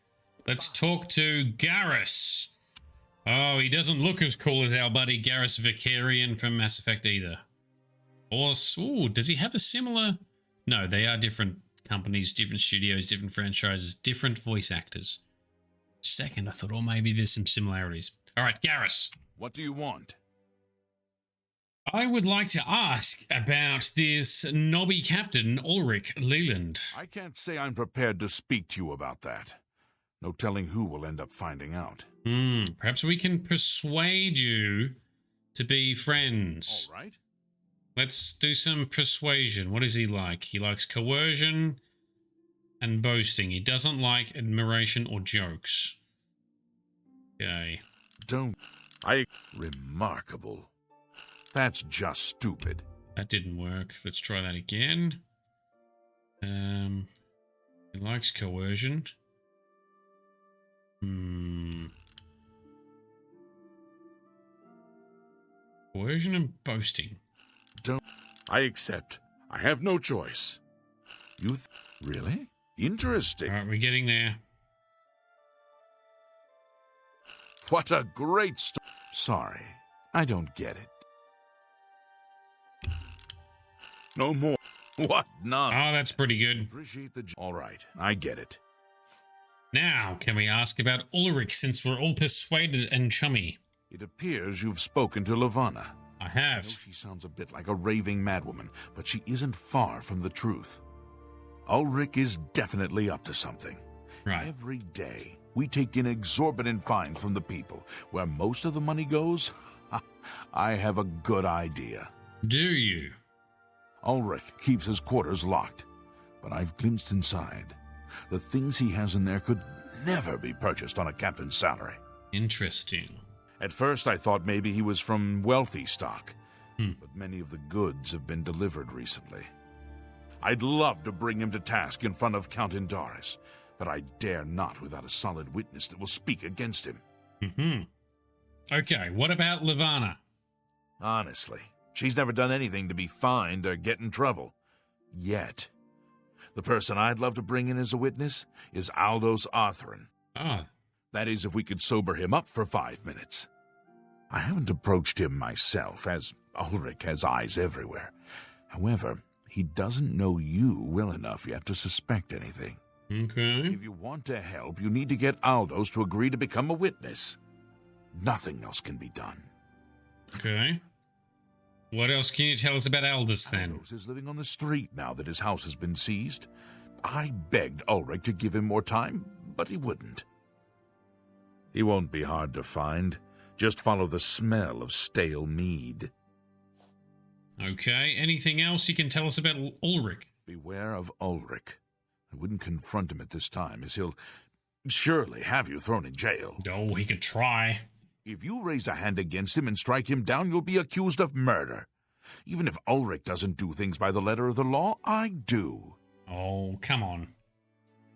Let's talk to Garrus. Oh, he doesn't look as cool as our buddy Garrus Vicarian from Mass Effect either. Or, ooh, does he have a similar... No, they are different companies, different studios, different franchises, different voice actors. Second, I thought, oh, maybe there's some similarities. All right, Garrus. What do you want? I would like to ask about this knobby captain, Ulrich Leland. I can't say I'm prepared to speak to you about that. No telling who will end up finding out. Perhaps we can persuade you to be friends. All right. Let's do some persuasion. What is he like? He likes coercion and boasting. He doesn't like admiration or jokes. Okay. Remarkable. That's just stupid. That didn't work. Let's try that again. He likes coercion. Coercion and boasting. I accept. I have no choice. Really? Interesting. All right, we're getting there. What a great story. Sorry, I don't get it. No more. What nonsense. Oh, that's pretty good. Appreciate the... All right, I get it. Now, can we ask about Ulrich, since we're all persuaded and chummy? It appears you've spoken to Lavanna. I have. I know she sounds a bit like a raving madwoman, but she isn't far from the truth. Ulrich is definitely up to something. Right. Every day, we take in exorbitant fines from the people. Where most of the money goes, I have a good idea. Do you? Ulrich keeps his quarters locked, but I've glimpsed inside. The things he has in there could never be purchased on a captain's salary. Interesting. At first, I thought maybe he was from wealthy stock, but many of the goods have been delivered recently. I'd love to bring him to task in front of Count Indaris, but I dare not without a solid witness that will speak against him. Okay, what about Lavanna? Honestly, she's never done anything to be fined or get in trouble. Yet. The person I'd love to bring in as a witness is Aldous Arthurn. Ah. That is, if we could sober him up for 5 minutes. I haven't approached him myself, as Ulrich has eyes everywhere. However, he doesn't know you well enough yet to suspect anything. Okay. If you want to help, you need to get Aldous to agree to become a witness. Nothing else can be done. Okay. What else can you tell us about Aldous, then? Aldous is living on the street now that his house has been seized. I begged Ulrich to give him more time, but he wouldn't. He won't be hard to find. Just follow the smell of stale mead. Okay. Anything else you can tell us about Ulrich? Beware of Ulrich. I wouldn't confront him at this time, as he'll surely have you thrown in jail. Oh, he could try. If you raise a hand against him and strike him down, you'll be accused of murder. Even if Ulrich doesn't do things by the letter of the law, I do. Oh, come on.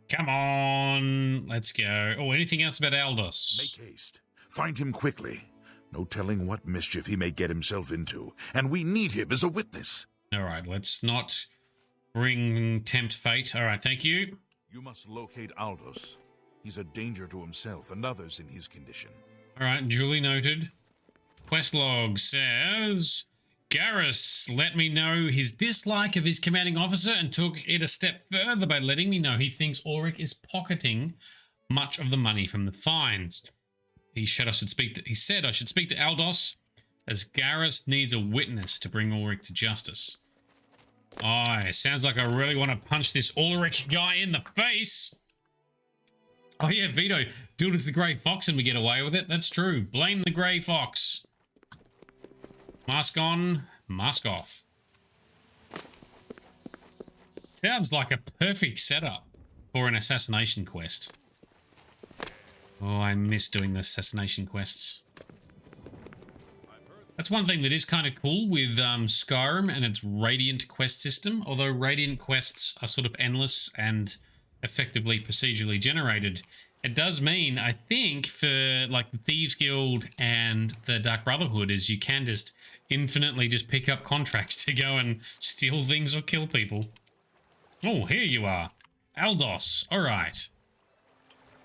Come on. Let's go. Oh, anything else about Aldous? Make haste. Find him quickly. No telling what mischief he may get himself into, and we need him as a witness. All right, let's not tempt fate. All right, thank you. You must locate Aldous. He's a danger to himself and others in his condition. All right, duly noted. Quest log says, Garrus let me know his dislike of his commanding officer and took it a step further by letting me know he thinks Ulrich is pocketing much of the money from the fines. He said I should speak to Aldous, as Garrus needs a witness to bring Ulrich to justice. Oh, sounds like I really want to punch this Ulrich guy in the face. Oh yeah, Vito, do it as the Grey Fox and we get away with it. That's true. Blame the Grey Fox. Mask on, mask off. Sounds like a perfect setup for an assassination quest. Oh, I miss doing the assassination quests. That's one thing that is kind of cool with Skyrim and its Radiant quest system. Although Radiant quests are sort of endless and effectively procedurally generated. It does mean, I think, for like the Thieves Guild and the Dark Brotherhood, is you can just infinitely just pick up contracts to go and steal things or kill people. Oh, here you are. Aldos. All right.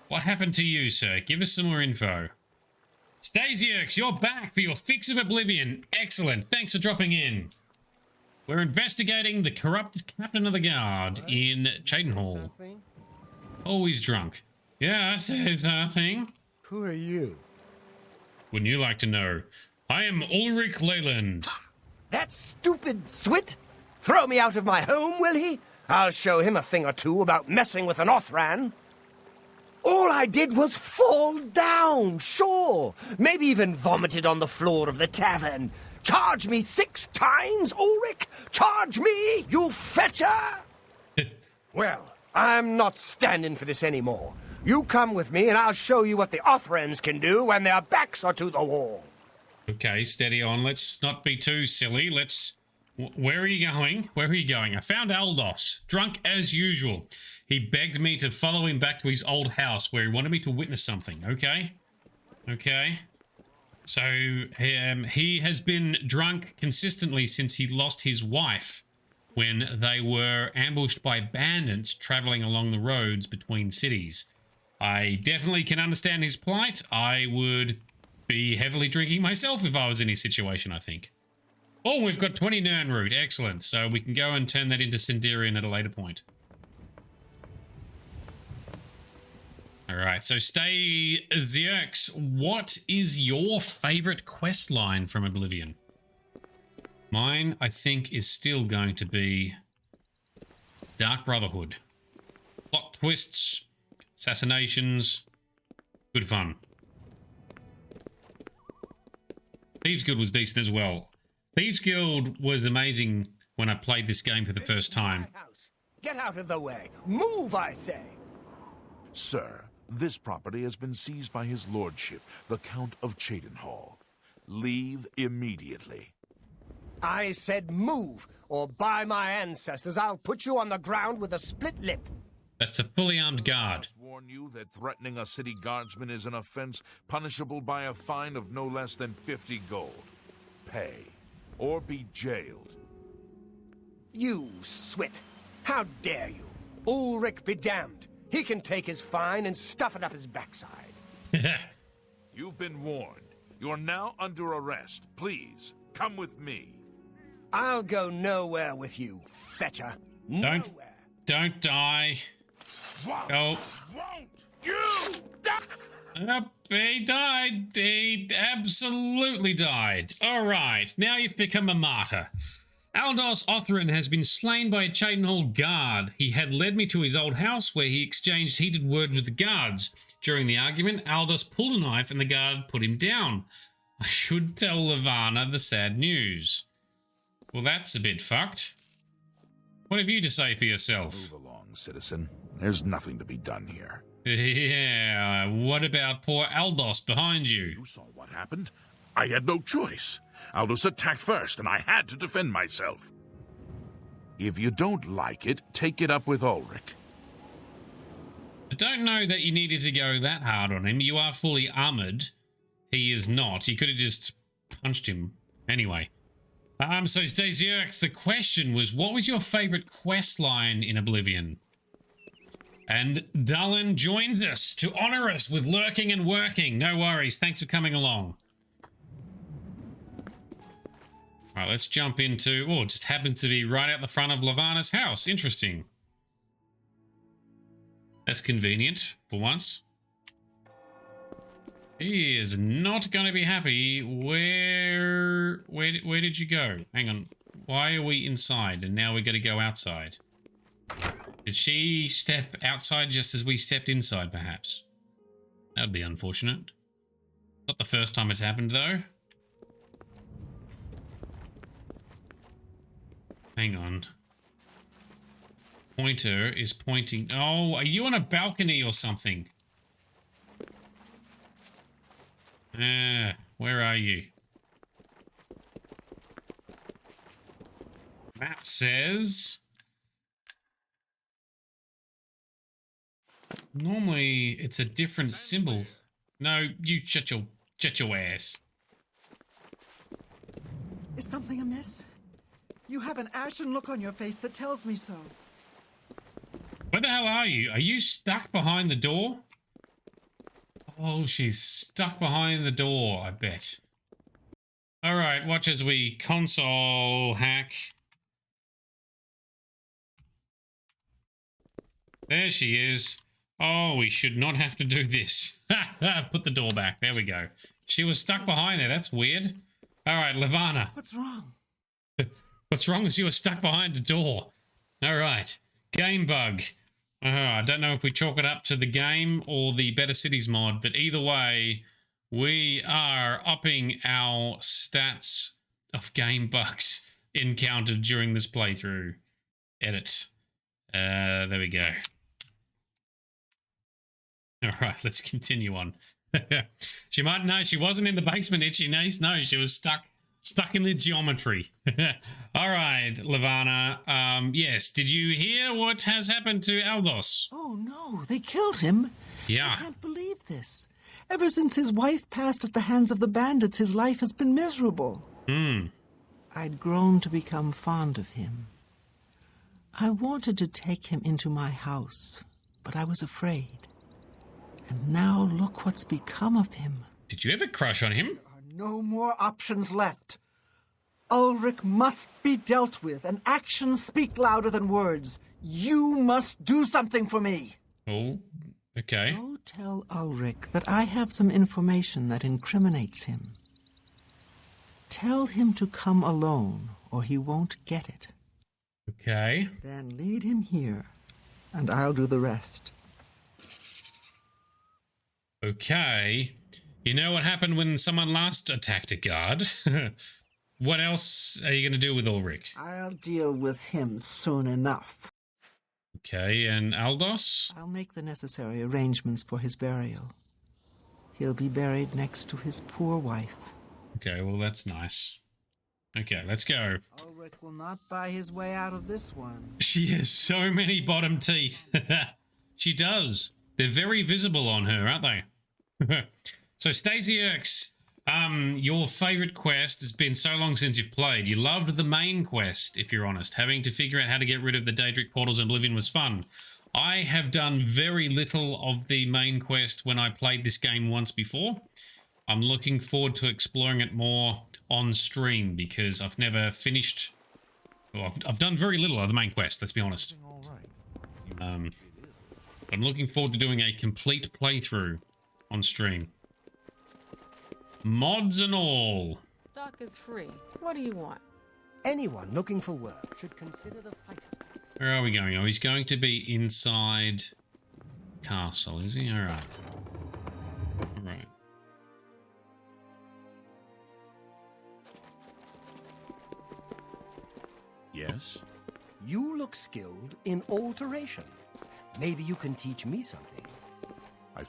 What happened to you, sir? Give us some more info. Stasiux, you're back for your fix of Oblivion. Excellent. Thanks for dropping in. We're investigating the corrupted captain of the guard in Cheydinhall. Always drunk. Yeah, says thing. Who are you? Wouldn't you like to know? I am Ulrich Leyland. That stupid Swit? Throw me out of my home, will he? I'll show him a thing or two about messing with an Othran. All I did was fall down, sure. Maybe even vomited on the floor of the tavern. Charge me 6 times, Ulrich? Charge me, you fetcher! Well, I'm not standing for this anymore. You come with me and I'll show you what the Othrans can do when their backs are to the wall. Okay, steady on. Let's not be too silly. Where are you going? Where are you going? I found Aldos, drunk as usual. He begged me to follow him back to his old house where he wanted me to witness something. Okay? Okay. So, he has been drunk consistently since he lost his wife when they were ambushed by bandits traveling along the roads between cities. I definitely can understand his plight. I would be heavily drinking myself if I was in his situation, I think. Oh, we've got 20 Nernroot. Excellent. So we can go and turn that into Sendirian at a later point. Alright, so stay Xerx, what is your favorite quest line from Oblivion? Mine, I think, is still going to be Dark Brotherhood. Plot twists, assassinations, good fun. Thieves Guild was decent as well. Thieves Guild was amazing when I played this game for the first time. Get out of the way. Move, I say. Sir, this property has been seized by his lordship, the Count of Cheydinhall. Leave immediately. I said move, or by my ancestors, I'll put you on the ground with a split lip. That's a fully armed guard. I must warn you that threatening a city guardsman is an offense punishable by a fine of no less than 50 gold. Pay, or be jailed. You Swit! How dare you? Ulrich be damned. He can take his fine and stuff it up his backside. You've been warned. You're now under arrest. Please, come with me. I'll go nowhere with you, fetcher. Nowhere. Don't die. Oh. Won't you die? He died. He absolutely died. All right, now you've become a martyr. Aldos Othran has been slain by a Cheydinhall guard. He had led me to his old house where he exchanged heated words with the guards. During the argument, Aldos pulled a knife and the guard put him down. I should tell Levana the sad news. Well, that's a bit fucked. What have you to say for yourself? Move along, citizen. There's nothing to be done here. Yeah, what about poor Aldos behind you? You saw what happened. I had no choice. Aldos attacked first, and I had to defend myself. If you don't like it, take it up with Ulrich. I don't know that you needed to go that hard on him. You are fully armored. He is not. You could have just punched him. Anyway. So Stasiux, the question was, what was your favorite quest line in Oblivion? And Dallin joins us to honor us with lurking and working. No worries. Thanks for coming along. All right, let's jump into... Oh, it just happens to be right out the front of Levana's house. Interesting. That's convenient, for once. He is not going to be happy. Where did you go? Hang on. Why are we inside and now we're going to go outside? Did she step outside just as we stepped inside, perhaps? That would be unfortunate. Not the first time it's happened, though. Hang on. Pointer is pointing... Oh, are you on a balcony or something? Where are you? Map says... Normally, it's a different symbol. No, you shut your ass. Is something amiss? You have an ashen look on your face that tells me so. Where the hell are you? Are you stuck behind the door? Oh, she's stuck behind the door, I bet. Alright, watch as we console hack. There she is. Oh, we should not have to do this. Put the door back. There we go. She was stuck behind there. That's weird. Alright, Levana. What's wrong? What's wrong is you were stuck behind a door. Alright. Game bug. I don't know if we chalk it up to the game or the Better Cities mod, but either way, we are upping our stats of game bugs encountered during this playthrough. Edit. There we go. Alright, let's continue on. She might know she wasn't in the basement, itchy niece. No, she was stuck in the geometry. All right, Levana. Yes, did you hear what has happened to Aldos? Oh no, they killed him. Yeah. I can't believe this. Ever since his wife passed at the hands of the bandits, his life has been miserable. I'd grown to become fond of him. I wanted to take him into my house, but I was afraid. And now look what's become of him. Did you ever crush on him? There are no more options left. Ulrich must be dealt with, and actions speak louder than words. You must do something for me. Oh, okay. Go tell Ulrich that I have some information that incriminates him. Tell him to come alone, or he won't get it. Okay. Then lead him here, and I'll do the rest. Okay. You know what happened when someone last attacked a guard? What else are you going to do with Ulrich? I'll deal with him soon enough. Okay, and Aldos? I'll make the necessary arrangements for his burial. He'll be buried next to his poor wife. Okay, well, that's nice. Okay, let's go. Ulrich will not buy his way out of this one. She has so many bottom teeth. She does. They're very visible on her, aren't they? So, Stacey Erks, your favorite quest has been so long since you've played. You loved the main quest, if you're honest. Having to figure out how to get rid of the Daedric portals in Oblivion was fun. I have done very little of the main quest when I played this game once before. I'm looking forward to exploring it more on stream because I've never finished... Well, I've done very little of the main quest, let's be honest. I'm looking forward to doing a complete playthrough on stream. Mods and all. Stock is free. What do you want? Anyone looking for work should consider the fighters. Where are we going? Oh, he's going to be inside castle, is he? Alright. Alright. Yes? You look skilled in alteration. Maybe you can teach me something.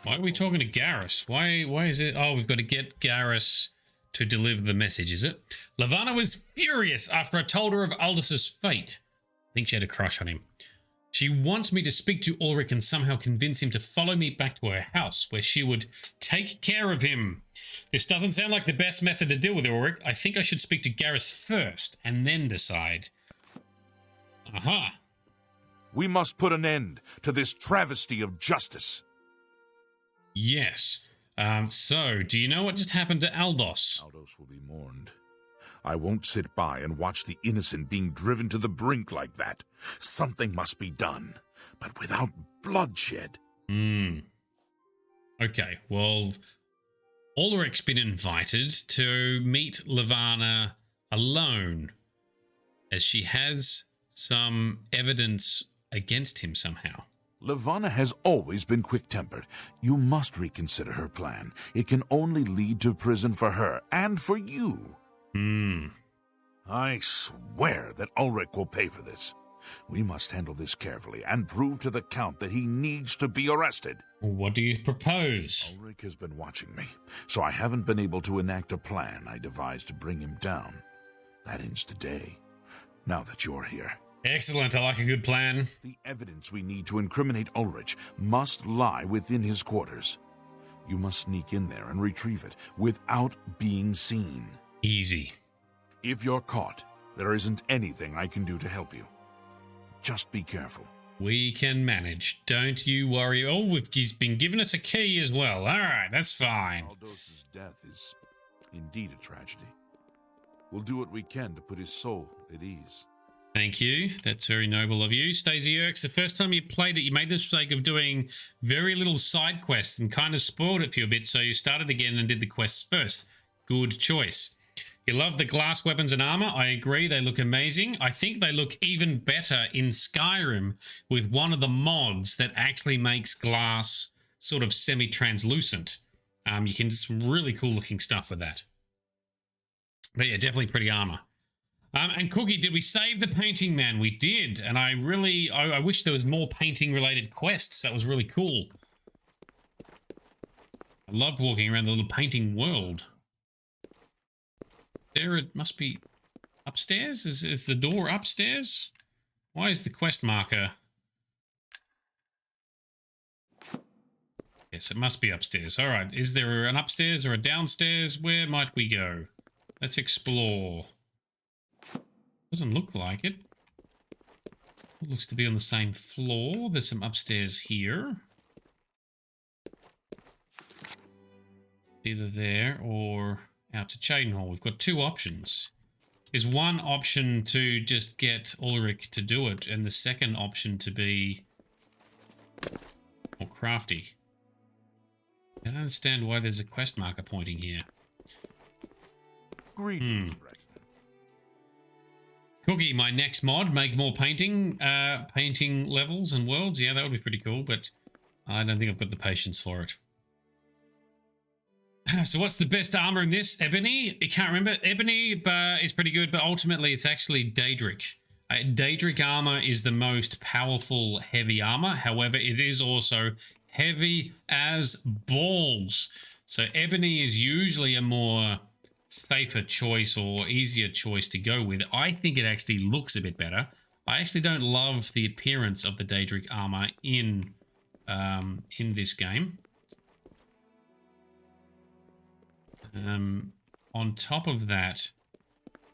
Why are we talking to Garrus? Why is it... Oh, we've got to get Garrus to deliver the message, is it? Levana was furious after I told her of Aldous' fate. I think she had a crush on him. She wants me to speak to Ulrich and somehow convince him to follow me back to her house, where she would take care of him. This doesn't sound like the best method to deal with Ulrich. I think I should speak to Garrus first, and then decide. Aha. We must put an end to this travesty of justice. Yes. So, do you know what just happened to Aldos? Aldos will be mourned. I won't sit by and watch the innocent being driven to the brink like that. Something must be done, but without bloodshed. Okay, well, Ulrich's been invited to meet Levana alone, as she has some evidence against him somehow. Levana has always been quick-tempered. You must reconsider her plan. It can only lead to prison for her and for you. I swear that Ulrich will pay for this. We must handle this carefully and prove to the Count that he needs to be arrested. What do you propose? Ulrich has been watching me, so I haven't been able to enact a plan I devised to bring him down. That ends today, now that you're here. Excellent. I like a good plan. The evidence we need to incriminate Ulrich must lie within his quarters. You must sneak in there and retrieve it without being seen. Easy. If you're caught, there isn't anything I can do to help you. Just be careful. We can manage. Don't you worry. Oh, he's been giving us a key as well. All right, that's fine. Aldous' death is indeed a tragedy. We'll do what we can to put his soul at ease. Thank you. That's very noble of you. Stacey Erks, the first time you played it, you made the mistake of doing very little side quests and kind of spoiled it for you a bit, so you started again and did the quests first. Good choice. You love the glass weapons and armor. I agree, they look amazing. I think they look even better in Skyrim with one of the mods that actually makes glass sort of semi-translucent. You can do some really cool looking stuff with that. But yeah, definitely pretty armor. And Cookie, did we save the painting man? We did, and I wish there was more painting related quests. That was really cool. I loved walking around the little painting world. There it must be upstairs? Is the door upstairs? Why is the quest marker? Yes, it must be upstairs. All right, is there an upstairs or a downstairs? Where might we go? Let's explore. Doesn't look like it. It looks to be on the same floor. There's some upstairs here. Either there or out to Chadenhall. We've got two options. Is one option to just get Ulrich to do it, and the second option to be more crafty? I don't understand why there's a quest marker pointing here. Greetings, Cookie, my next mod, make more painting levels and worlds. Yeah, that would be pretty cool, but I don't think I've got the patience for it. So what's the best armor in this? Ebony? I can't remember. Ebony is pretty good, but ultimately it's actually Daedric. Daedric armor is the most powerful heavy armor. However, it is also heavy as balls. So Ebony is usually a more safer choice or easier choice to go with. I think it actually looks a bit better. I actually don't love the appearance of the Daedric armor in this game. On top of that,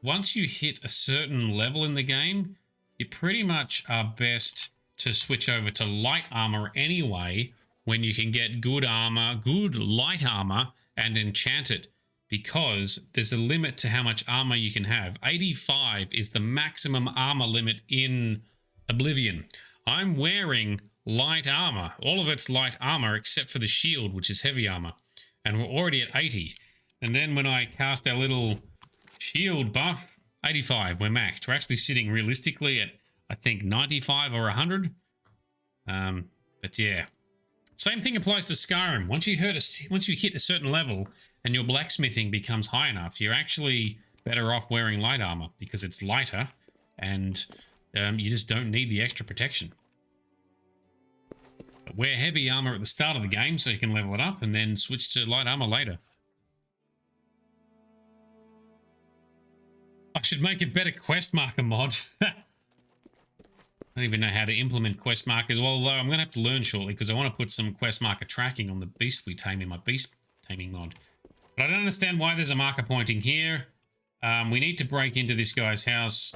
once you hit a certain level in the game, you pretty much are best to switch over to light armor anyway, when you can get good armor, good light armor, and enchant it, because there's a limit to how much armor you can have. 85 is the maximum armor limit in Oblivion. I'm wearing light armor. All of it's light armor except for the shield, which is heavy armor. And we're already at 80. And then when I cast our little shield buff, 85, we're maxed. We're actually sitting realistically at, I think, 95 or 100. But yeah. Same thing applies to Skyrim. Once you hit a certain level and your blacksmithing becomes high enough, you're actually better off wearing light armor because it's lighter and you just don't need the extra protection. But wear heavy armor at the start of the game so you can level it up and then switch to light armor later. I should make a better quest marker mod. I don't even know how to implement quest markers. Well, although I'm going to have to learn shortly because I want to put some quest marker tracking on the beast we tame in my beast taming mod. But I don't understand why there's a marker pointing here. We need to break into this guy's house.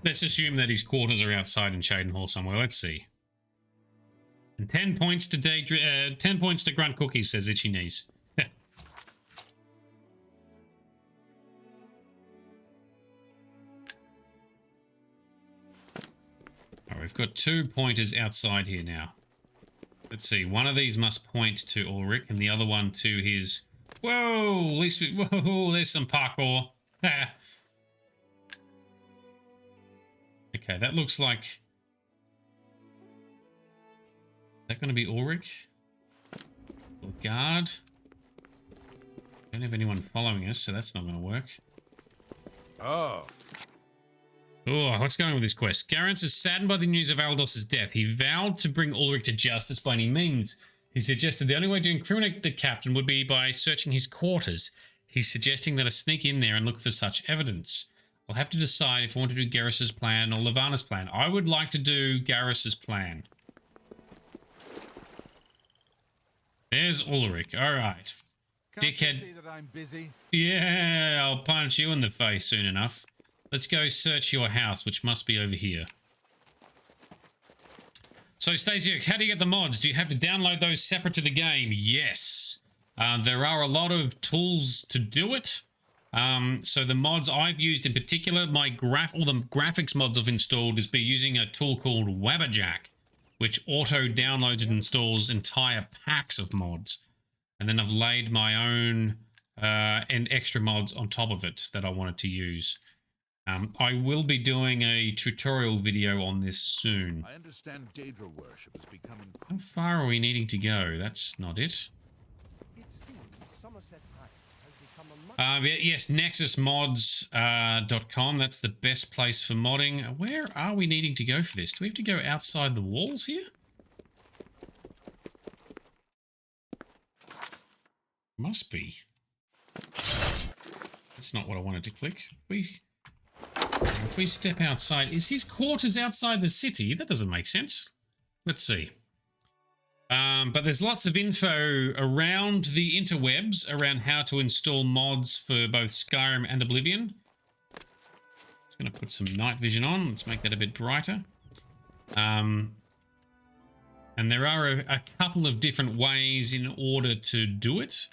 Let's assume that his quarters are outside in Chadenhall somewhere. Let's see. And 10 points to 10 points to Grunt Cookies, says Itchy Knees. Alright, we've got 2 pointers outside here now. Let's see. One of these must point to Ulrich, and the other one to his. Whoa! At least whoa! There's some parkour. Okay, that looks like. Is that going to be Ulrich? Or guard? Don't have anyone following us, so that's not going to work. Oh. Oh, what's going on with this quest? Garance is saddened by the news of Aldos's death. He vowed to bring Ulrich to justice by any means. He suggested the only way to incriminate the captain would be by searching his quarters. He's suggesting that I sneak in there and look for such evidence. I'll have to decide if I want to do Garrus's plan or Levana's plan. I would like to do Garrus's plan. There's Ulrich. All right. Dickhead. See that I'm busy? Yeah, I'll punch you in the face soon enough. Let's go search your house, which must be over here. So, Stacey, how do you get the mods? Do you have to download those separate to the game? Yes. There are a lot of tools to do it. So the mods I've used in particular, all the graphics mods I've installed is by using a tool called Wabberjack, which auto downloads and installs entire packs of mods. And then I've laid my own and extra mods on top of it that I wanted to use. I will be doing a tutorial video on this soon. I understand Daedra worship is becoming... How far are we needing to go? That's not it. Yes, nexusmods.com. That's the best place for modding. Where are we needing to go for this? Do we have to go outside the walls here? Must be. That's not what I wanted to click. If we step outside, is his quarters outside the city? That doesn't make sense. Let's see. But there's lots of info around the interwebs around how to install mods for both Skyrim and Oblivion. Just going to put some night vision on. Let's make that a bit brighter. And there are a couple of different ways in order to do it,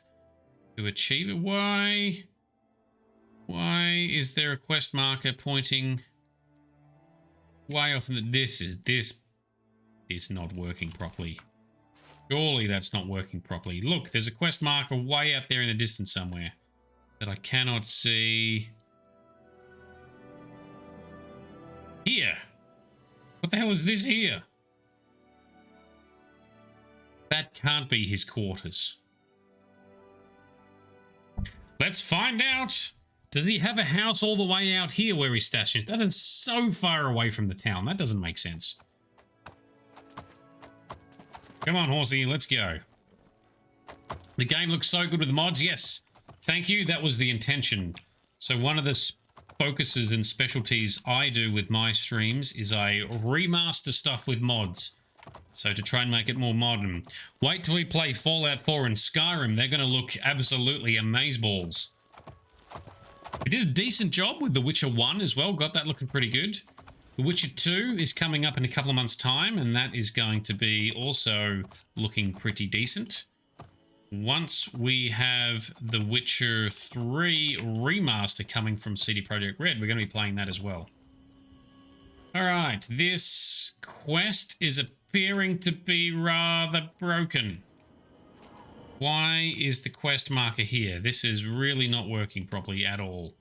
to achieve it. Why is there a quest marker pointing way off in the... This is not working properly. Surely that's not working properly. Look, there's a quest marker way out there in the distance somewhere that I cannot see. Here. What the hell is this here? That can't be his quarters. Let's find out. Does he have a house all the way out here where he's stationed? That is so far away from the town. That doesn't make sense. Come on, horsey, let's go. The game looks so good with the mods. Yes, thank you. That was the intention. So one of the focuses and specialties I do with my streams is I remaster stuff with mods. So to try and make it more modern. Wait till we play Fallout 4 and Skyrim. They're going to look absolutely amazeballs. We did a decent job with The Witcher 1 as well. Got that looking pretty good. The Witcher 2 is coming up in a couple of months' time, and that is going to be also looking pretty decent. Once we have The Witcher 3 remaster coming from CD Projekt Red, we're going to be playing that as well. Alright, this quest is appearing to be rather broken. Why is the quest marker here? This is really not working properly at all.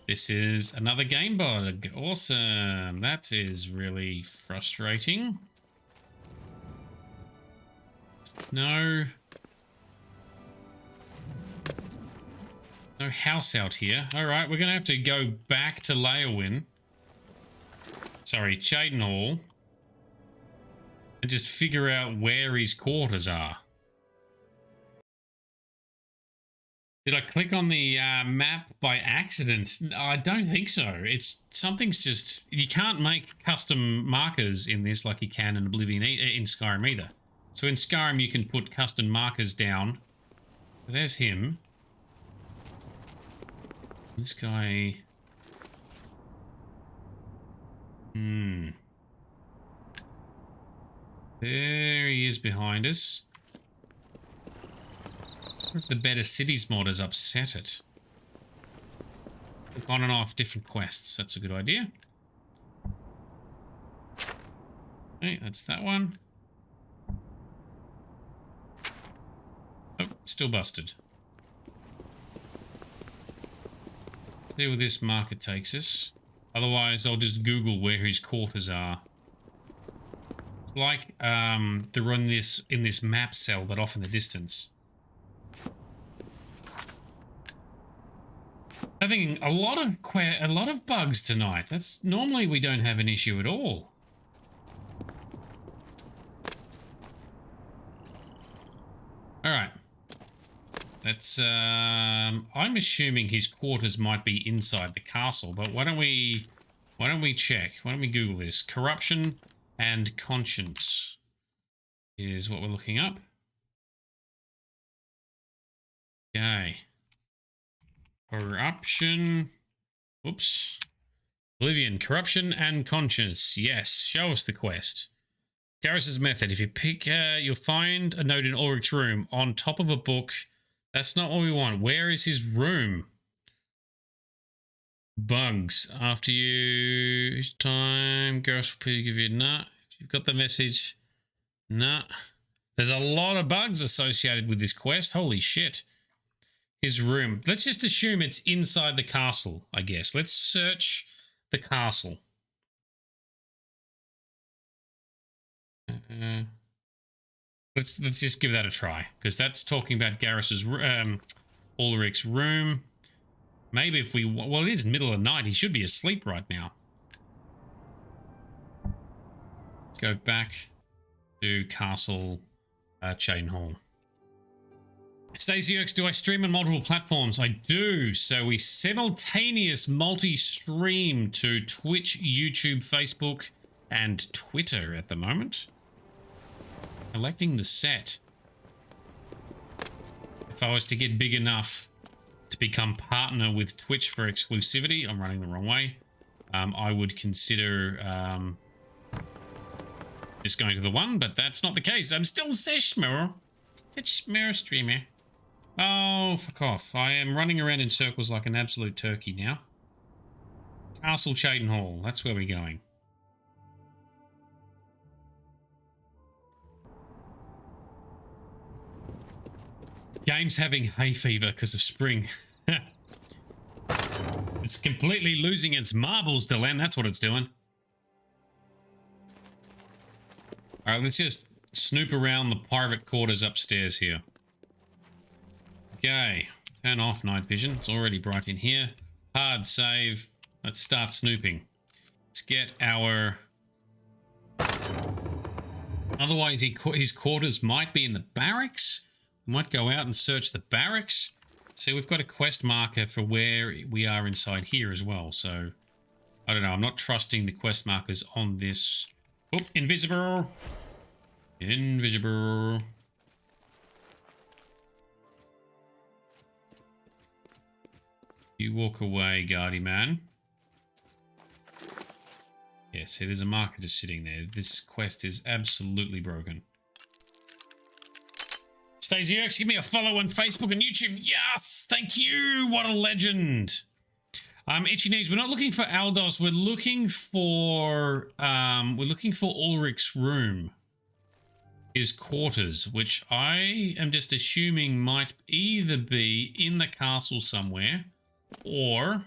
This is another game bug. Awesome. That is really frustrating. No house out here. Alright, we're going to have to go back to Leowyn. Sorry, Cheydinhal. And just figure out where his quarters are. Did I click on the map by accident? I don't think so. Something's just... You can't make custom markers in this like you can in Oblivion, in Skyrim either. So in Skyrim you can put custom markers down. There's him. This guy... There he is behind us. What if the Better Cities mod has upset it? Click on and off different quests. That's a good idea. Okay, that's that one. Oh, still busted. Let's see where this marker takes us. Otherwise, I'll just Google where his quarters are. It's like they're in this map cell, but off in the distance. Having a lot of bugs tonight. That's normally we don't have an issue at all. All right. That's I'm assuming his quarters might be inside the castle, but why don't we check? Why don't we Google this? Corruption and conscience is what we're looking up. Okay. Corruption. Whoops. Oblivion, corruption and conscience. Yes, show us the quest. Garrus's method. If you pick, you'll find a note in Ulrich's room on top of a book. That's not what we want. Where is his room? Bugs. After you time, Garrus will give you nah. If you've got the message, nah. There's a lot of bugs associated with this quest. Holy shit. His room. Let's just assume it's inside the castle, I guess. Let's search the castle. Let's just give that a try, because that's talking about Garrus's Ulrich's room. Maybe if we, well, it is middle of the night. He should be asleep right now. Let's go back to Castle Cyrodiil. Stacey Oaks, do I stream on multiple platforms? I do. So we simultaneous multi-stream to Twitch, YouTube, Facebook, and Twitter at the moment. Electing the set. If I was to get big enough to become partner with Twitch for exclusivity, I'm running the wrong way. I would consider just going to the one, but that's not the case. I'm still Seshmer streamer. Oh, fuck off. I am running around in circles like an absolute turkey now. Castle Cyrodiil, that's where we're going. Game's having hay fever because of spring. It's completely losing its marbles, Delenn. That's what it's doing. Alright, let's just snoop around the private quarters upstairs here. Okay. Turn off night vision. It's already bright in here. Hard save. Let's start snooping. Let's get our... Otherwise, his quarters might be in the barracks. We might go out and search the barracks. See, we've got a quest marker for where we are inside here as well. So, I don't know. I'm not trusting the quest markers on this. Oh, invisible. Invisible. You walk away, Guardy man. Yeah, see, there's a marker just sitting there. This quest is absolutely broken. Stacey Oaks, give me a follow on Facebook and YouTube. Yes, thank you. What a legend. Itchy Knees, we're not looking for Aldos. We're looking for Ulrich's room, his quarters, which I am just assuming might either be in the castle somewhere, or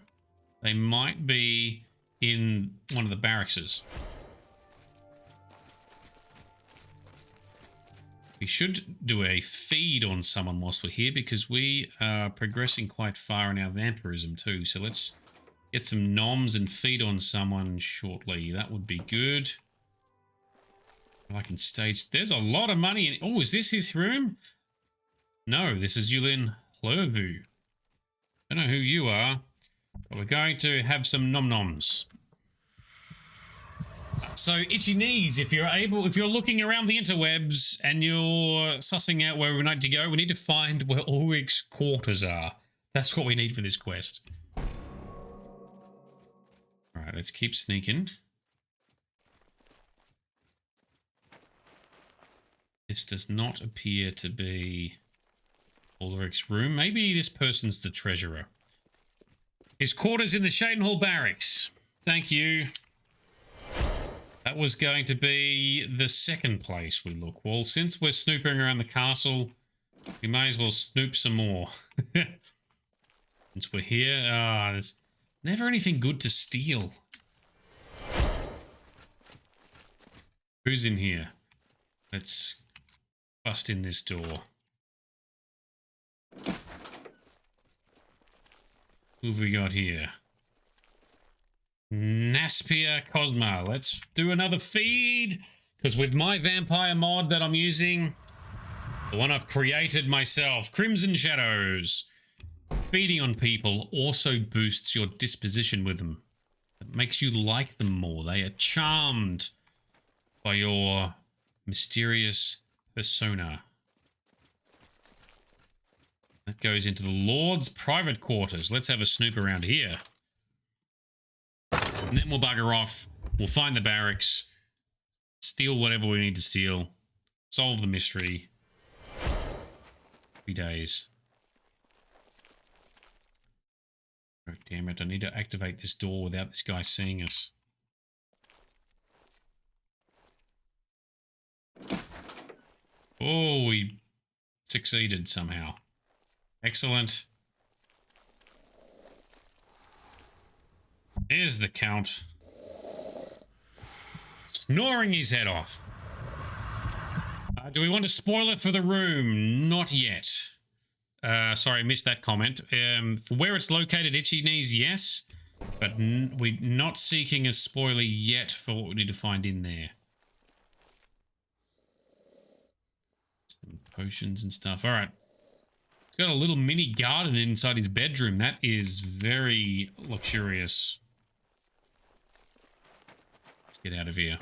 they might be in one of the barracks. We should do a feed on someone whilst we're here, because we are progressing quite far in our vampirism too. So let's get some noms and feed on someone shortly. That would be good. If I can stage... There's a lot of money in... Oh, is this his room? No, this is Yulin Clervu. I don't know who you are, but we're going to have some nom-noms. So, Itchy Knees, if you're looking around the interwebs and you're sussing out where we need to go, we need to find where Ulrich's quarters are. That's what we need for this quest. Alright, let's keep sneaking. This does not appear to be Ulrich's room. Maybe this person's the treasurer. His quarters in the Cyrodiil barracks. Thank you. That was going to be the second place we look. Well, since we're snooping around the castle, we may as well snoop some more. Since we're here, there's never anything good to steal. Who's in here? Let's bust in this door. Who have we got here? Naspia Cosma. Let's do another feed, because with my vampire mod that I'm using, The one I've created myself. Crimson Shadows. Feeding on people also boosts your disposition with them. It makes you like them more. They are charmed by your mysterious persona. That goes into the Lord's private quarters. Let's have a snoop around here. And then we'll bugger off. We'll find the barracks. Steal whatever we need to steal. Solve the mystery. 3 days. Oh, damn it. I need to activate this door without this guy seeing us. Oh, we succeeded somehow. Excellent. There's the Count. Snoring his head off. Do we want to spoil it for the room? Not yet. Sorry, I missed that comment. For where it's located, Itchy Knees, yes. But we're not seeking a spoiler yet for what we need to find in there. Some potions and stuff. All right. He's got a little mini garden inside his bedroom. That is very luxurious. Let's get out of here.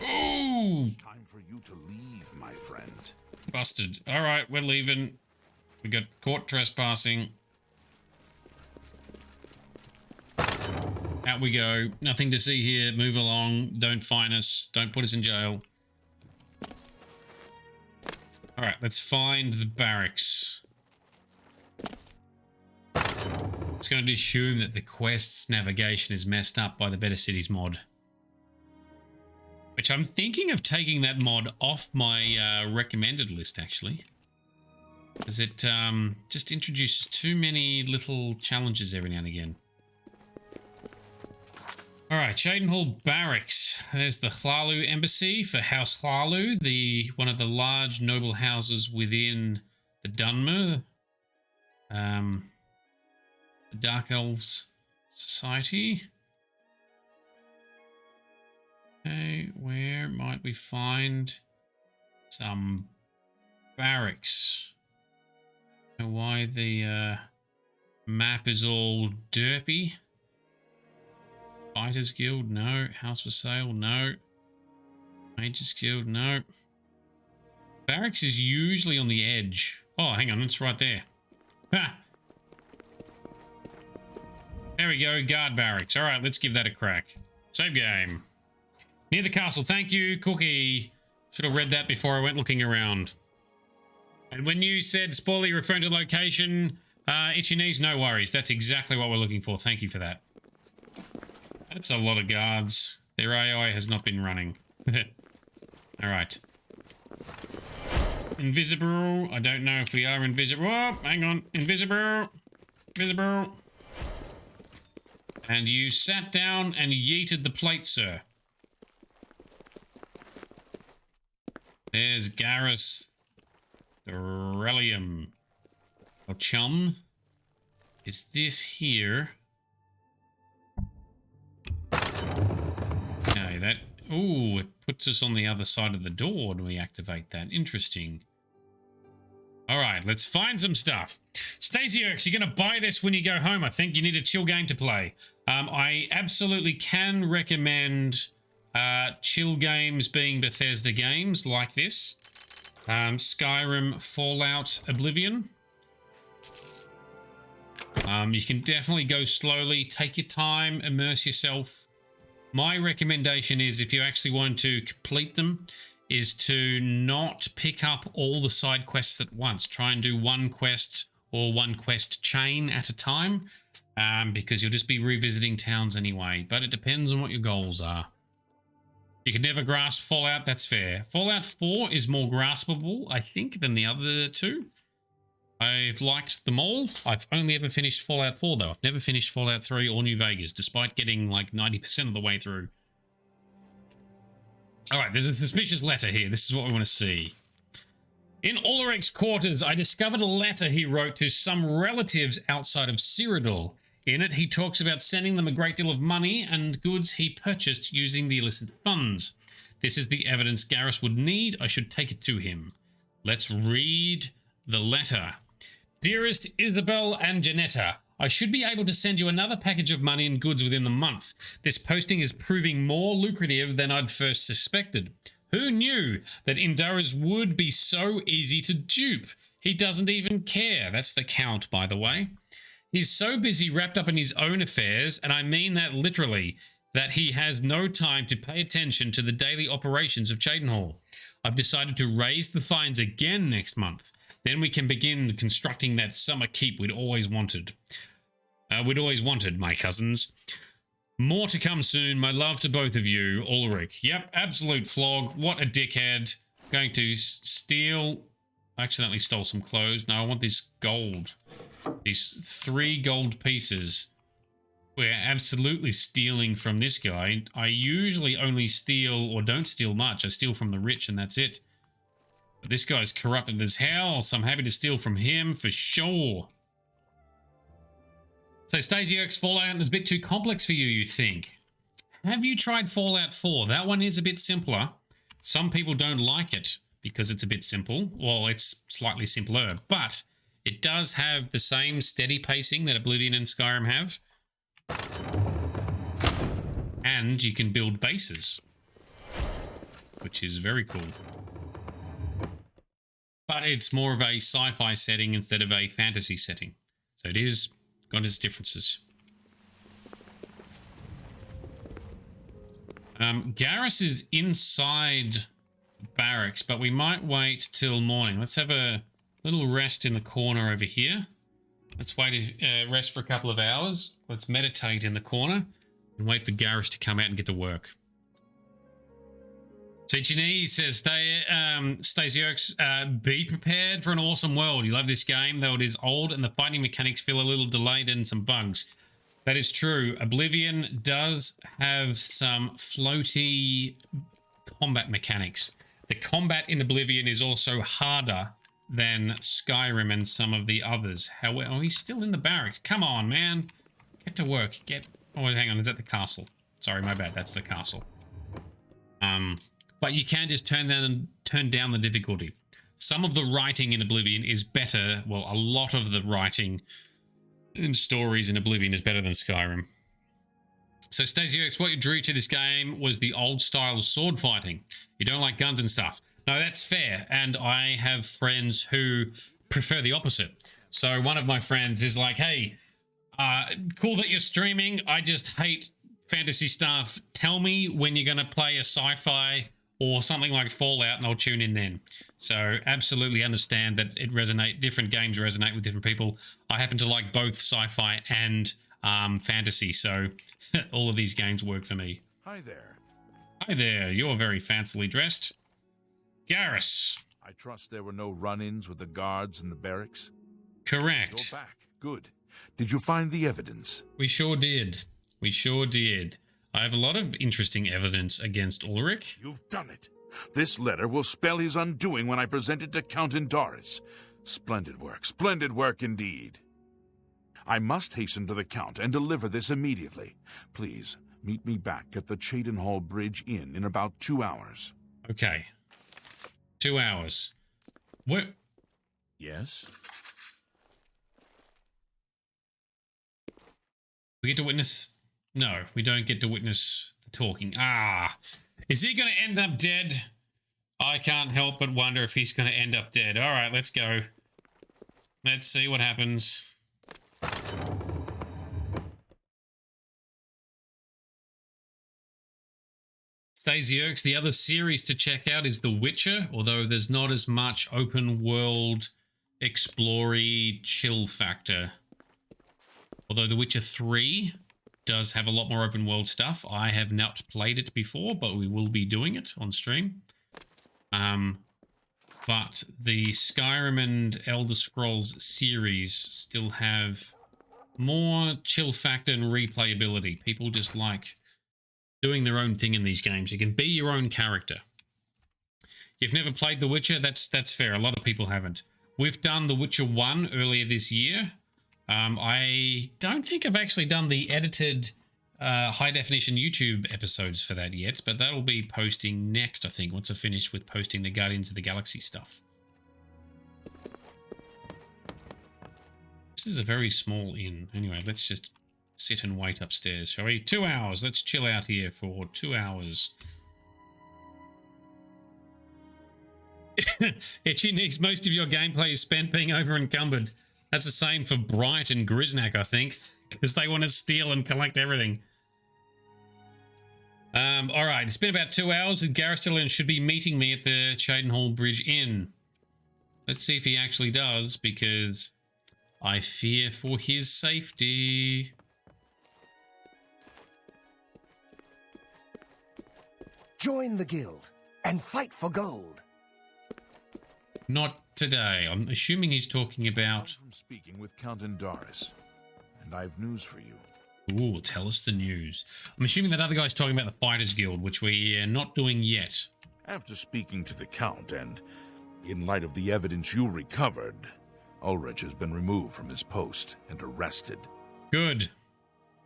Oh! Time for you to leave, my friend. Busted. All right, we're leaving. We got caught trespassing. Out we go. Nothing to see here. Move along. Don't fine us. Don't put us in jail. All right, let's find the barracks. It's going to assume that the quest's navigation is messed up by the Better Cities mod. Which I'm thinking of taking that mod off my recommended list, actually. Because it just introduces too many little challenges every now and again. Alright, Shadenhall Barracks. There's the Hlalu Embassy for House Hlalu, one of the large noble houses within the Dunmer. The Dark Elves Society. Okay, where might we find some barracks? And why the map is all derpy? Fighters Guild, no. House for Sale, no. Mages Guild, no. Barracks is usually on the edge. Oh, hang on, it's right there. Ha! There we go, guard barracks. All right, let's give that a crack. Save game. Near the castle. Thank you, Cookie. Should have read that before I went looking around. And when you said spoiler, you're referring to location, Itchy Knees, no worries. That's exactly what we're looking for. Thank you for that. That's a lot of guards. Their AI has not been running. All right. Invisible. I don't know if we are invisible. Oh, hang on. Invisible. Invisible. And you sat down and yeeted the plate, sir. There's Garrus Threlium. Or Chum. Is this here? Okay, that... Ooh, it puts us on the other side of the door when we activate that. Interesting. Alright, let's find some stuff. Stacey Erks, you're going to buy this when you go home. I think you need a chill game to play. I absolutely can recommend... chill games being Bethesda games like this. Skyrim, Fallout, Oblivion. You can definitely go slowly, take your time, immerse yourself. My recommendation is, if you actually want to complete them, is to not pick up all the side quests at once. Try and do one quest or one quest chain at a time, because you'll just be revisiting towns anyway. But it depends on what your goals are. You can never grasp Fallout, that's fair. Fallout 4 is more graspable, I think, than the other two. I've liked them all. I've only ever finished Fallout 4, though. I've never finished Fallout 3 or New Vegas, despite getting like 90% of the way through. Alright, there's a suspicious letter here. This is what we want to see. In Ulrich's quarters, I discovered a letter he wrote to some relatives outside of Cyrodiil. In it, he talks about sending them a great deal of money and goods he purchased using the illicit funds. This is the evidence Garrus would need. I should take it to him. Let's read the letter. Dearest Isabel and Janetta, I should be able to send you another package of money and goods within the month. This posting is proving more lucrative than I'd first suspected. Who knew that Indurus would be so easy to dupe? He doesn't even care. That's the Count, by the way. He's so busy wrapped up in his own affairs, and I mean that literally, that he has no time to pay attention to the daily operations of Cheydinhal. I've decided to raise the fines again next month. Then we can begin constructing that summer keep we'd always wanted. My cousins. More to come soon. My love to both of you. Ulrich. Yep, absolute flog. What a dickhead. Going to steal... I accidentally stole some clothes. No, I want this gold. These 3 gold pieces. We're absolutely stealing from this guy. I usually only steal, or don't steal much. I steal from the rich and that's it. But this guy's corrupted as hell, so I'm happy to steal from him for sure. So Stasiok's Fallout is a bit too complex for you, you think? Have you tried Fallout 4? That one is a bit simpler. Some people don't like it because it's a bit simple. Well, it's slightly simpler, but it does have the same steady pacing that Oblivion and Skyrim have. And you can build bases, which is very cool. But it's more of a sci-fi setting instead of a fantasy setting. So it is got its differences. Garrus is inside barracks, but we might wait till morning. Let's have a little rest in the corner over here. Let's wait, rest for a couple of hours. Let's meditate in the corner and wait for Garrus to come out and get to work. So Chinese says, Stasiok's, be prepared for an awesome world. You love this game, though it is old and the fighting mechanics feel a little delayed and some bugs. That is true. Oblivion does have some floaty combat mechanics. The combat in Oblivion is also harder than Skyrim and some of the others. However, oh, he's still in the barracks. Come on, man. Get to work. Oh, hang on. Is that the castle? Sorry, my bad. That's the castle. But you can just turn down the difficulty. Some of the writing in Oblivion is better. Well, a lot of the writing in stories in Oblivion is better than Skyrim. So Stasiok's, what you drew to this game was the old style of sword fighting. You don't like guns and stuff. No, that's fair. And I have friends who prefer the opposite. So one of my friends is like, hey, cool that you're streaming. I just hate fantasy stuff. Tell me when you're going to play a sci-fi or something like Fallout and I'll tune in then. So absolutely understand that different games resonate with different people. I happen to like both sci-fi and fantasy, so all of these games work for me. Hi there. Hi there. You're very fancily dressed. Garrus. I trust there were no run-ins with the guards in the barracks? Correct. Go back. Good. Did you find the evidence? We sure did. We sure did. I have a lot of interesting evidence against Ulrich. You've done it. This letter will spell his undoing when I present it to Count Indaris. Splendid work indeed. I must hasten to the Count and deliver this immediately. Please, meet me back at the Cheydinhal Bridge Inn in about 2 hours. Okay. 2 hours. What? Yes? We get to witness... No, we don't get to witness the talking. Ah! Is he going to end up dead? I can't help but wonder if he's going to end up dead. All right, let's go. Let's see what happens. Stasiok's, the other series to check out is The Witcher, although there's not as much open world explory chill factor. Although The Witcher 3 does have a lot more open world stuff. I have not played it before, but we will be doing it on stream. But the Skyrim and Elder Scrolls series still have more chill factor and replayability. People just like doing their own thing in these games. You can be your own character. You've never played The Witcher? That's fair. A lot of people haven't. We've done The Witcher 1 earlier this year. I don't think I've actually done the edited high-definition YouTube episodes for that yet, but that'll be posting next, I think, once I finish with posting the Guardians of the Galaxy stuff. This is a very small inn. Anyway, let's just sit and wait upstairs, shall we? 2 hours. Let's chill out here for 2 hours. Itchy needs most of your gameplay is spent being over-encumbered. That's the same for Bright and Grisnak, I think, because they want to steal and collect everything. All right, it's been about 2 hours, and Garristillion should be meeting me at the Cheydinhall Bridge Inn. Let's see if he actually does, because I fear for his safety. Join the guild and fight for gold. Not today. I'm assuming he's talking about... I'm speaking with Count Indaris, and I have news for you. Ooh, tell us the news. I'm assuming that other guy's talking about the Fighters Guild, which we're not doing yet. After speaking to the Count, and in light of the evidence you recovered, Ulrich has been removed from his post and arrested. Good.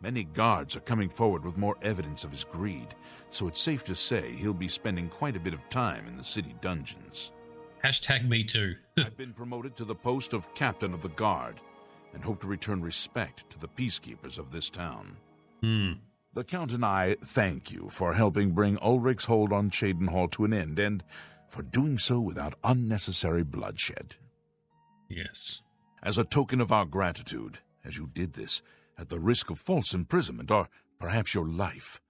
Many guards are coming forward with more evidence of his greed, so it's safe to say he'll be spending quite a bit of time in the city dungeons. Hashtag me too. I've been promoted to the post of Captain of the Guard, and hope to return respect to the peacekeepers of this town. The Count and I thank you for helping bring Ulrich's hold on Cheydinhall to an end, and for doing so without unnecessary bloodshed. Yes. As a token of our gratitude, as you did this at the risk of false imprisonment or perhaps your life,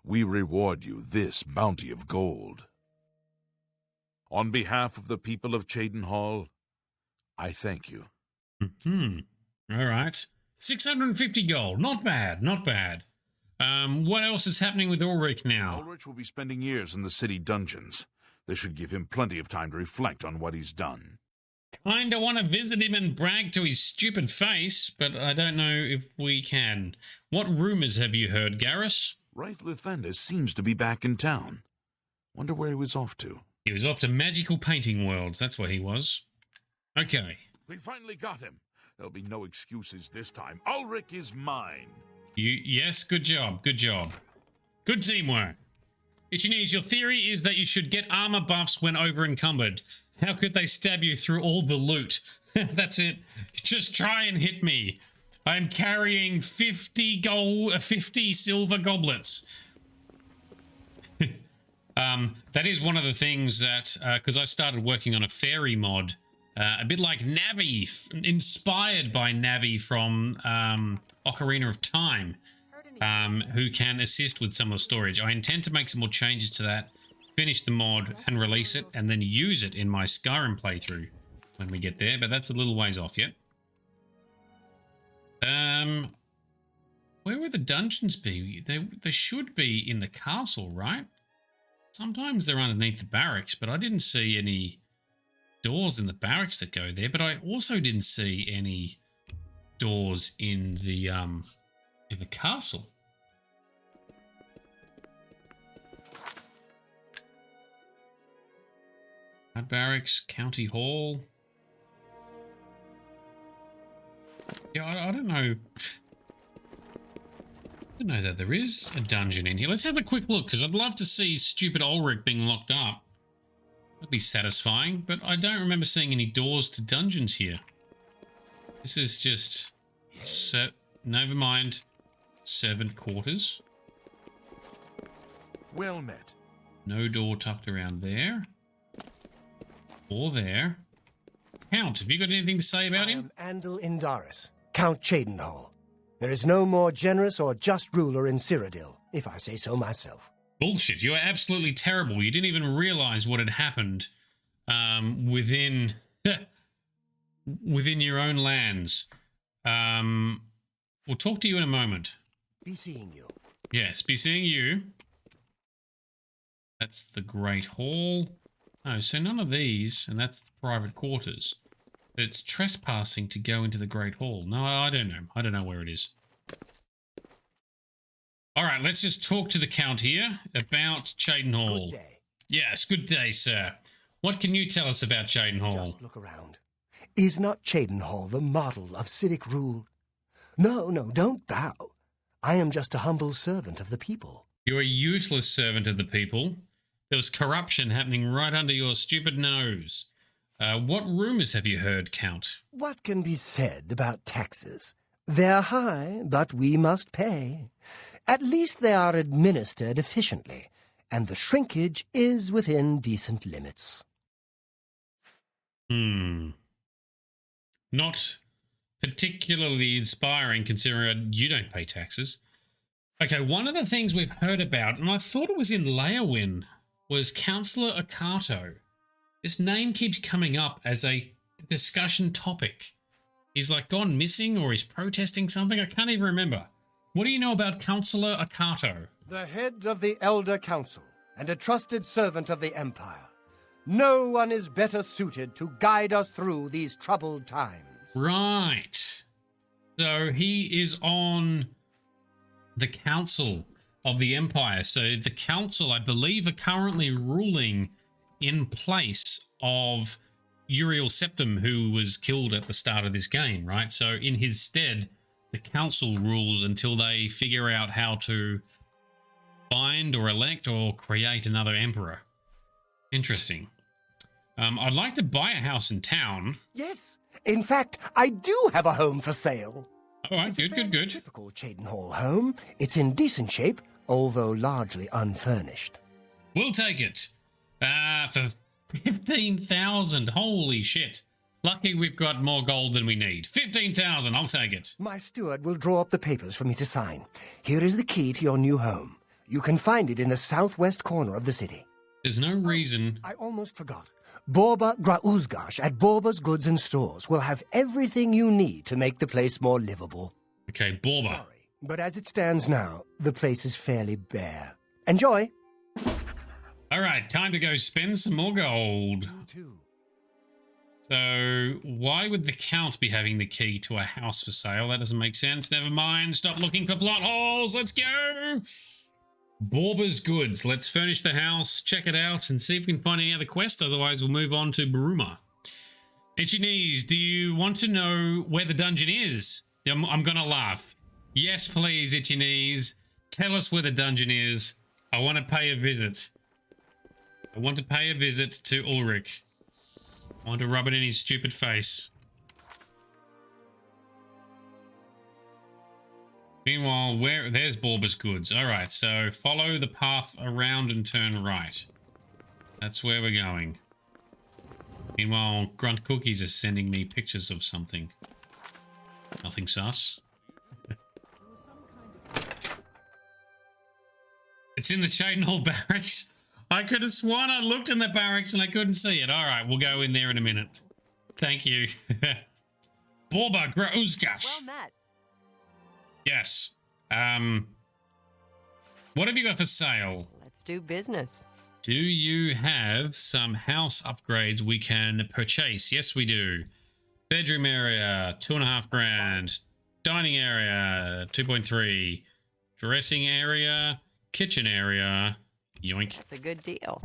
we reward you this bounty of gold. On behalf of the people of Cheydinhall, I thank you. All right. 650 gold. Not bad, not bad. What else is happening with Ulrich now? Ulrich will be spending years in the city dungeons. This should give him plenty of time to reflect on what he's done. Kinda want to visit him and brag to his stupid face, but I don't know if we can. What rumors have you heard, Garrus? Raith Lithander seems to be back in town. Wonder where he was off to. He was off to Magical Painting Worlds, that's where he was. Okay. We finally got him. There'll be no excuses this time. Ulrich is mine. Yes, good job, good job. Good teamwork. Itchinese, your theory is that you should get armor buffs when over encumbered. How could they stab you through all the loot? That's it. Just try and hit me. I'm carrying 50 silver goblets. That is one of the things that, because I started working on a fairy mod, a bit like Navi, inspired by Navi from Ocarina of Time, who can assist with some of the storage. I intend to make some more changes to that, finish the mod and release it, and then use it in my Skyrim playthrough when we get there, but that's a little ways off yet. Where would the dungeons be? They should be in the castle, right? Sometimes they're underneath the barracks, but I didn't see any doors in the barracks that go there, but I also didn't see any doors in the castle. Guard barracks, county hall. Yeah, I don't know. I don't know that there is a dungeon in here. Let's have a quick look, because I'd love to see stupid Ulrich being locked up. That'd be satisfying, but I don't remember seeing any doors to dungeons here. This is just... never mind. Servant quarters. Well met. No door tucked around there. Or there. Count, have you got anything to say about him? I am Andal Indaris, Count Cheydinhall. There is no more generous or just ruler in Cyrodiil, if I say so myself. Bullshit, you are absolutely terrible. You didn't even realize what had happened within within your own lands. We'll talk to you in a moment. Be seeing you. Yes, be seeing you. That's the Great Hall. Oh, so none of these, and that's the private quarters. It's trespassing to go into the Great Hall. No, I don't know. I don't know where it is. All right, let's just talk to the Count here about Cheydinhall. Good day. Yes, good day, sir. What can you tell us about Cheydinhall? Just look around. Is not Cheydinhal the model of civic rule? No, don't bow. I am just a humble servant of the people. You're a useless servant of the people. There was corruption happening right under your stupid nose. What rumors have you heard, Count? What can be said about taxes? They're high, but we must pay. At least they are administered efficiently, and the shrinkage is within decent limits. Not particularly inspiring considering you don't pay taxes. Okay, one of the things we've heard about, and I thought it was in Leowin, was Councillor Akato. This name keeps coming up as a discussion topic. He's like gone missing or he's protesting something. I can't even remember. What do you know about Councillor Akato? The head of the Elder Council and a trusted servant of the Empire. No one is better suited to guide us through these troubled times. Right. So he is on the Council of the Empire. So the Council, I believe, are currently ruling in place of Uriel Septim, who was killed at the start of this game, right? So in his stead, the Council rules until they figure out how to find or elect or create another emperor. Interesting. I'd like to buy a house in town. Yes. In fact, I do have a home for sale. All right, good. Typical Cheydinhal home. It's in decent shape, although largely unfurnished. We'll take it. For 15,000. Holy shit. Lucky we've got more gold than we need. 15,000, I'll take it. My steward will draw up the papers for me to sign. Here is the key to your new home. You can find it in the southwest corner of the city. There's no reason... I almost forgot. Borba Grauzgash at Borba's Goods and Stores will have everything you need to make the place more livable. Okay, Borba. Sorry, but as it stands now, the place is fairly bare. Enjoy. All right, time to go spend some more gold. You too. So, why would the Count be having the key to a house for sale? That doesn't make sense. Never mind. Stop looking for plot holes. Let's go. Borba's Goods. Let's furnish the house, check it out, and see if we can find any other quest. Otherwise, we'll move on to Bruma. Itchy Knees, do you want to know where the dungeon is? I'm going to laugh. Yes, please, Itchy Knees. Tell us where the dungeon is. I want to pay a visit. I want to pay a visit to Ulrich. I want to rub it in his stupid face. Meanwhile, there's Borba's Goods. All right, so follow the path around and turn right. That's where we're going. Meanwhile, Grunt Cookies is sending me pictures of something. Nothing sus. It's in the Cheydinhal barracks. I could have sworn I looked in the barracks and I couldn't see it. All right, we'll go in there in a minute. Thank you. Borba Grauzgash. Well met. Yes. What have you got for sale? Let's do business. Do you have some house upgrades we can purchase? Yes, we do. Bedroom area, 2.5 grand. Dining area, 2.3. Dressing area, kitchen area. Yoink. That's a good deal.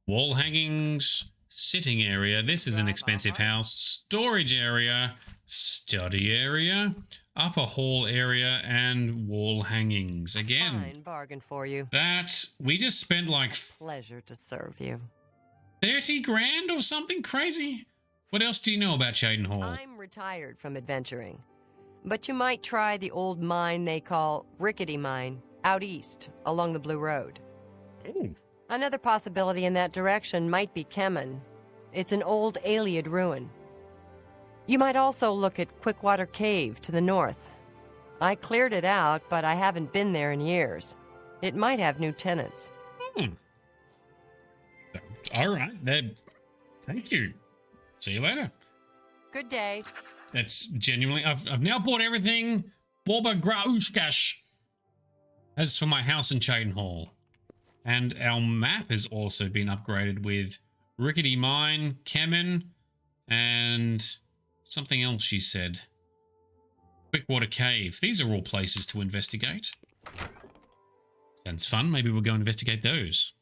Wall hangings, sitting area. This is an expensive house. Storage area, study area, upper hall area, and wall hangings. Again, Fine bargain for you. that we just spent like Pleasure to serve you. 30 grand or something crazy. What else do you know about Cheydinhal? I'm retired from adventuring, but you might try the old mine they call Rickety Mine out east along the Blue Road. Ooh. Another possibility in that direction might be Kemen. It's an old Aliad ruin. You might also look at Quickwater Cave to the north. I cleared it out, but I haven't been there in years. It might have new tenants. All right. Thank you. See you later. Good day. That's genuinely... I've now bought everything Borba Grauzgash has for my house in Cheydinhal. And our map has also been upgraded with Rickety Mine, Kemen, and something else she said. Quickwater Cave. These are all places to investigate. Sounds fun. Maybe we'll go investigate those.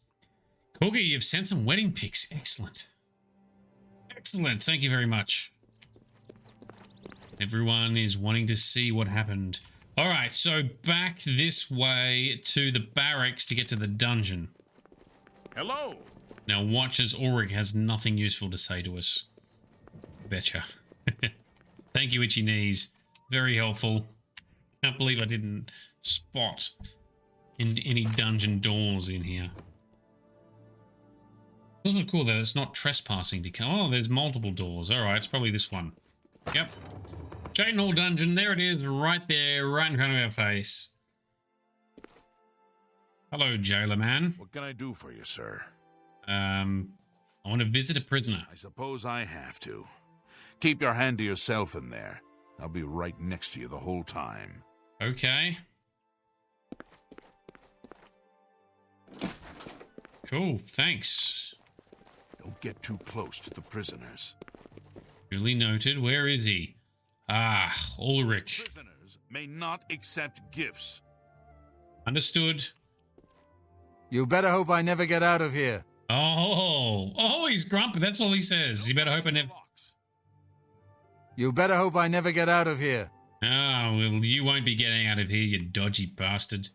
Cookie, you've sent some wedding pics. Excellent. Excellent. Thank you very much. Everyone is wanting to see what happened. All right, so back this way to the barracks to get to the dungeon. Hello. Now watch as Ulrich has nothing useful to say to us. Betcha. Thank you, Itchy Knees. Very helpful. Can't believe I didn't spot any dungeon doors in here. Also cool that it's not trespassing to come. Oh, there's multiple doors. All right, it's probably this one. Yep. Chain Hall Dungeon. There it is, right there, right in front of our face. Hello, jailer man. What can I do for you, sir? I want to visit a prisoner. I suppose I have to. Keep your hand to yourself in there. I'll be right next to you the whole time. Okay. Cool, thanks. Don't get too close to the prisoners. Duly noted. Where is he? Ah, Ulrich. Prisoners may not accept gifts. Understood. You better hope I never get out of here. Oh, he's grumpy. That's all he says. You better hope I never... You better hope I never get out of here. Ah, well, you won't be getting out of here, you dodgy bastard.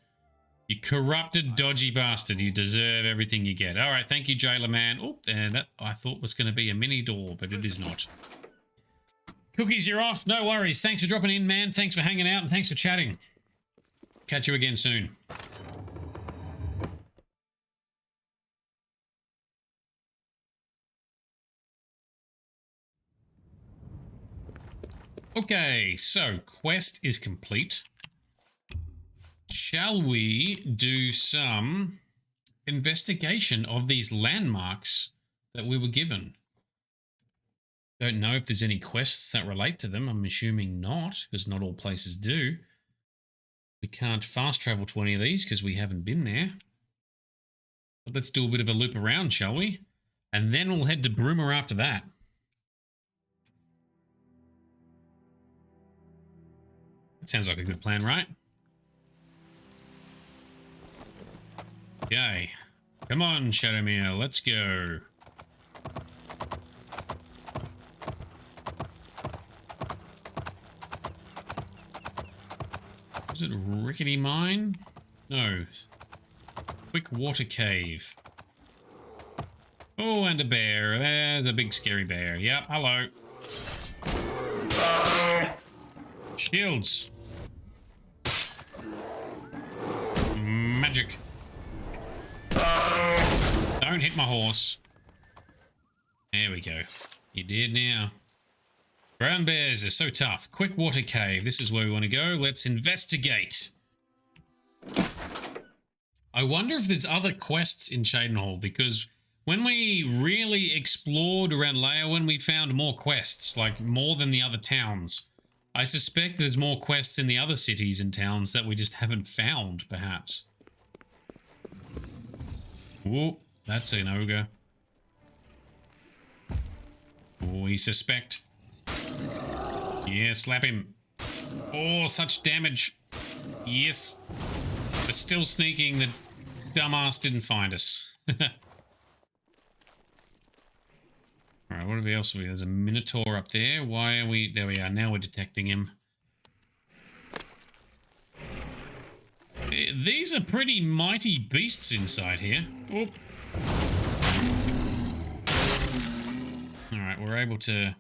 You corrupted, dodgy bastard. You deserve everything you get. All right, thank you, jailer man. Oh, and that I thought was going to be a mini door, but it is not. Cookies, you're off. No worries. Thanks for dropping in, man. Thanks for hanging out, and thanks for chatting. Catch you again soon. Okay, so quest is complete. Shall we do some investigation of these landmarks that we were given? Don't know if there's any quests that relate to them. I'm assuming not, because not all places do. We can't fast travel to any of these because we haven't been there. But let's do a bit of a loop around, shall we? And then we'll head to Broomer after that. That sounds like a good plan, right? Okay. Come on, Shadowmere, let's go. Is it Rickety Mine? No. Quick Water Cave. Oh, and a bear. There's a big scary bear. Yep, hello. Shields. Magic. Don't hit my horse. There we go. You did now. Brown bears are so tough. Quick water cave. This is where we want to go. Let's investigate. I wonder if there's other quests in Cheydinhall, because when we really explored around Leyawen, we found more quests, like more than the other towns. I suspect there's more quests in the other cities and towns that we just haven't found, perhaps. Whoa, that's an ogre. Oh, we suspect. Yeah, slap him. Oh, such damage. Yes. But still sneaking, the dumbass didn't find us. Alright, what else have we? There's a Minotaur up there. Why are we... There we are. Now we're detecting him. These are pretty mighty beasts inside here. Oh. Alright, we're able to...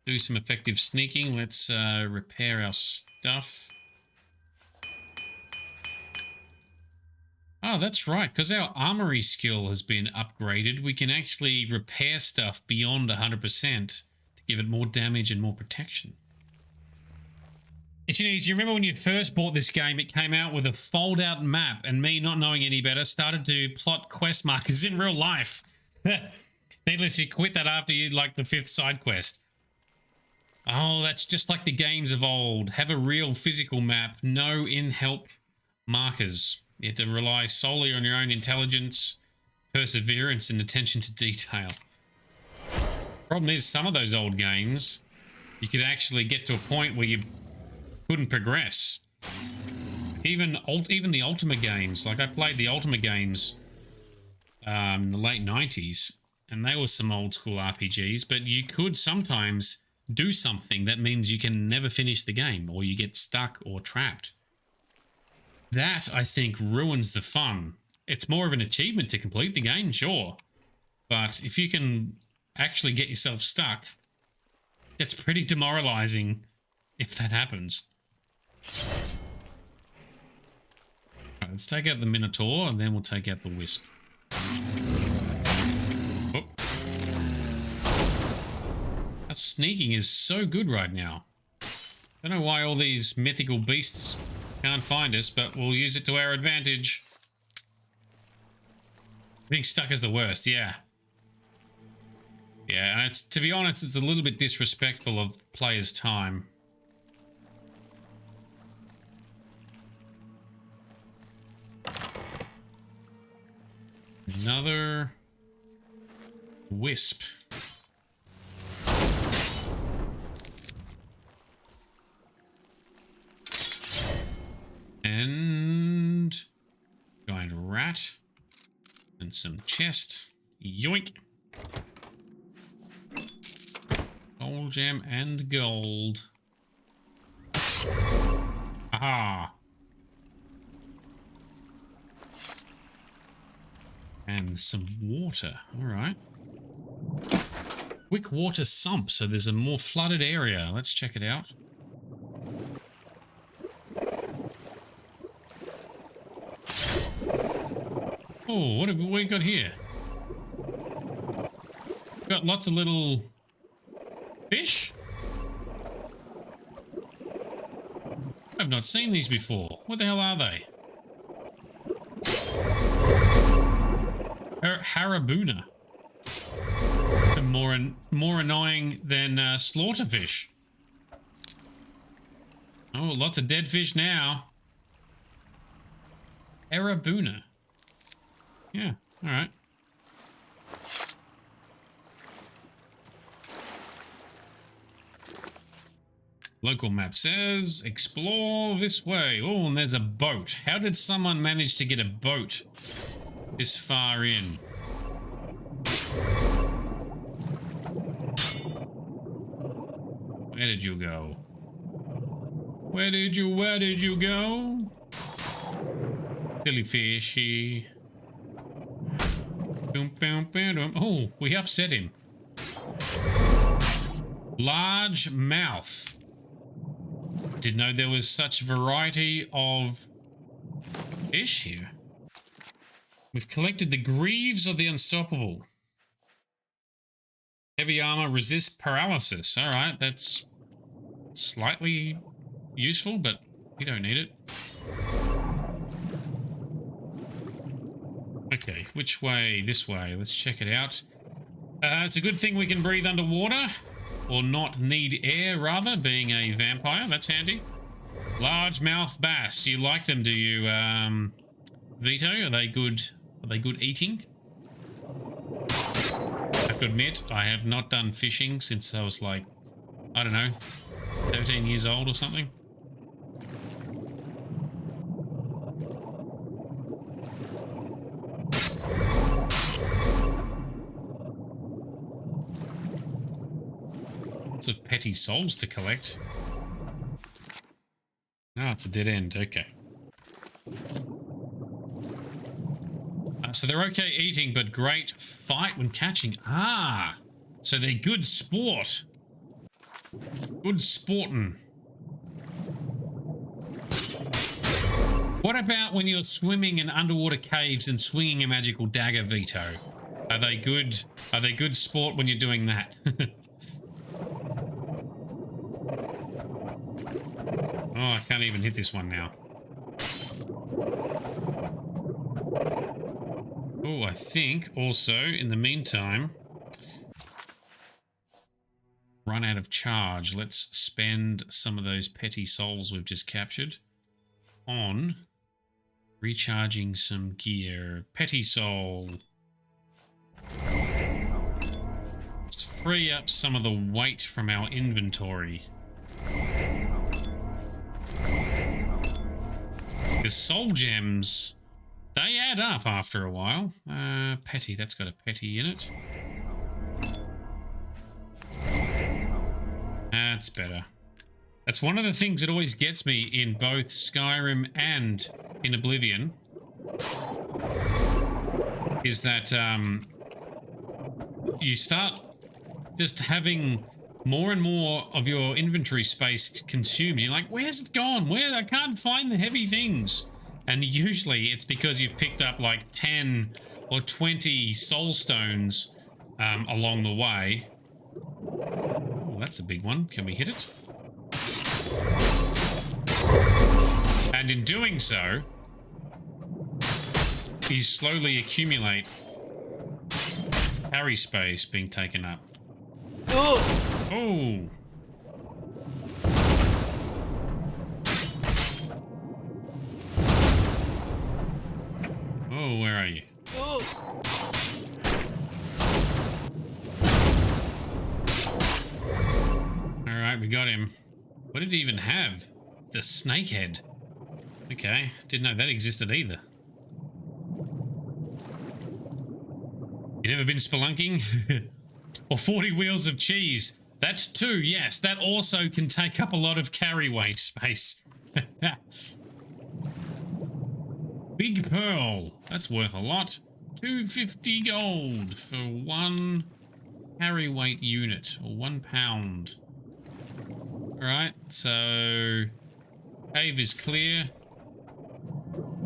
do some effective sneaking. Let's repair our stuff. Oh, that's right. Because our armory skill has been upgraded, we can actually repair stuff beyond 100% to give it more damage and more protection. It's easy. You remember when you first bought this game, it came out with a fold-out map, and me, not knowing any better, started to plot quest markers in real life. Needless, you quit that after you like the 5th side quest. Oh, that's just like the games of old. Have a real physical map, no in-help markers. You have to rely solely on your own intelligence, perseverance, and attention to detail. Problem is, some of those old games, you could actually get to a point where you couldn't progress. Even the Ultima games, like I played the Ultima games in the late 90s, and they were some old school RPGs, but you could sometimes do something that means you can never finish the game, or you get stuck or trapped. That, I think, ruins the fun. It's more of an achievement to complete the game, sure. But if you can actually get yourself stuck, that's pretty demoralizing if that happens. Right, let's take out the Minotaur, and then we'll take out the Wisp. Oh. That sneaking is so good right now. Don't know why all these mythical beasts can't find us, but we'll use it to our advantage. Being stuck is the worst, yeah. Yeah, and it's, to be honest, it's a little bit disrespectful of players' time. Another Wisp. And giant rat. And some chest. Yoink. Gold gem and gold. Aha. And some water. All right. Quick water sump. So there's a more flooded area. Let's check it out. Oh, what have we got here? Got lots of little fish. I've not seen these before. What the hell are they? Harabuna. More annoying than slaughterfish. Oh, lots of dead fish now. Harabuna. Yeah, all right. Local map says, explore this way. Oh, and there's a boat. How did someone manage to get a boat this far in? Where did you go? Where did you go? Silly fishy. Oh, we upset him. Large mouth. Didn't know there was such variety of fish here. We've collected the Greaves of the Unstoppable. Heavy armor resists paralysis. All right, that's slightly useful, but we don't need it. Okay, which way? This way. Let's check it out. It's a good thing we can breathe underwater. Or not need air, rather, being a vampire. That's handy. Largemouth bass. You like them, do you, Vito? Are they good? Are they good eating? I have to admit, I have not done fishing since I was like, I don't know, 13 years old or something. Lots of petty souls to collect. Ah, it's a dead end. Okay. So they're okay eating, but great fight when catching. Ah, so they're good sport. Good sporting. What about when you're swimming in underwater caves and swinging a magical dagger, Vito? Are they good? Are they good sport when you're doing that? Oh, I can't even hit this one now. Oh, I think also, in the meantime, run out of charge. Let's spend some of those petty souls we've just captured on recharging some gear. Petty soul. Let's free up some of the weight from our inventory. Because soul gems, they add up after a while. Petty, that's got a petty in it. That's better. That's one of the things that always gets me in both Skyrim and in Oblivion. Is that you start just having more and more of your inventory space consumed. You're like, where's it gone? Where? I can't find the heavy things. And usually it's because you've picked up like 10 or 20 soul stones along the way. Oh, that's a big one. Can we hit it? And in doing so, you slowly accumulate carry space being taken up. Oh! Oh! Oh, where are you? Oh! Alright, we got him. What did he even have? The snake head. Okay, didn't know that existed either. You never been spelunking? Or 40 wheels of cheese. That's 2, yes. That also can take up a lot of carry weight space. Big pearl. That's worth a lot. 250 gold for 1 carry weight unit, or 1 pound. Alright, so... Cave is clear.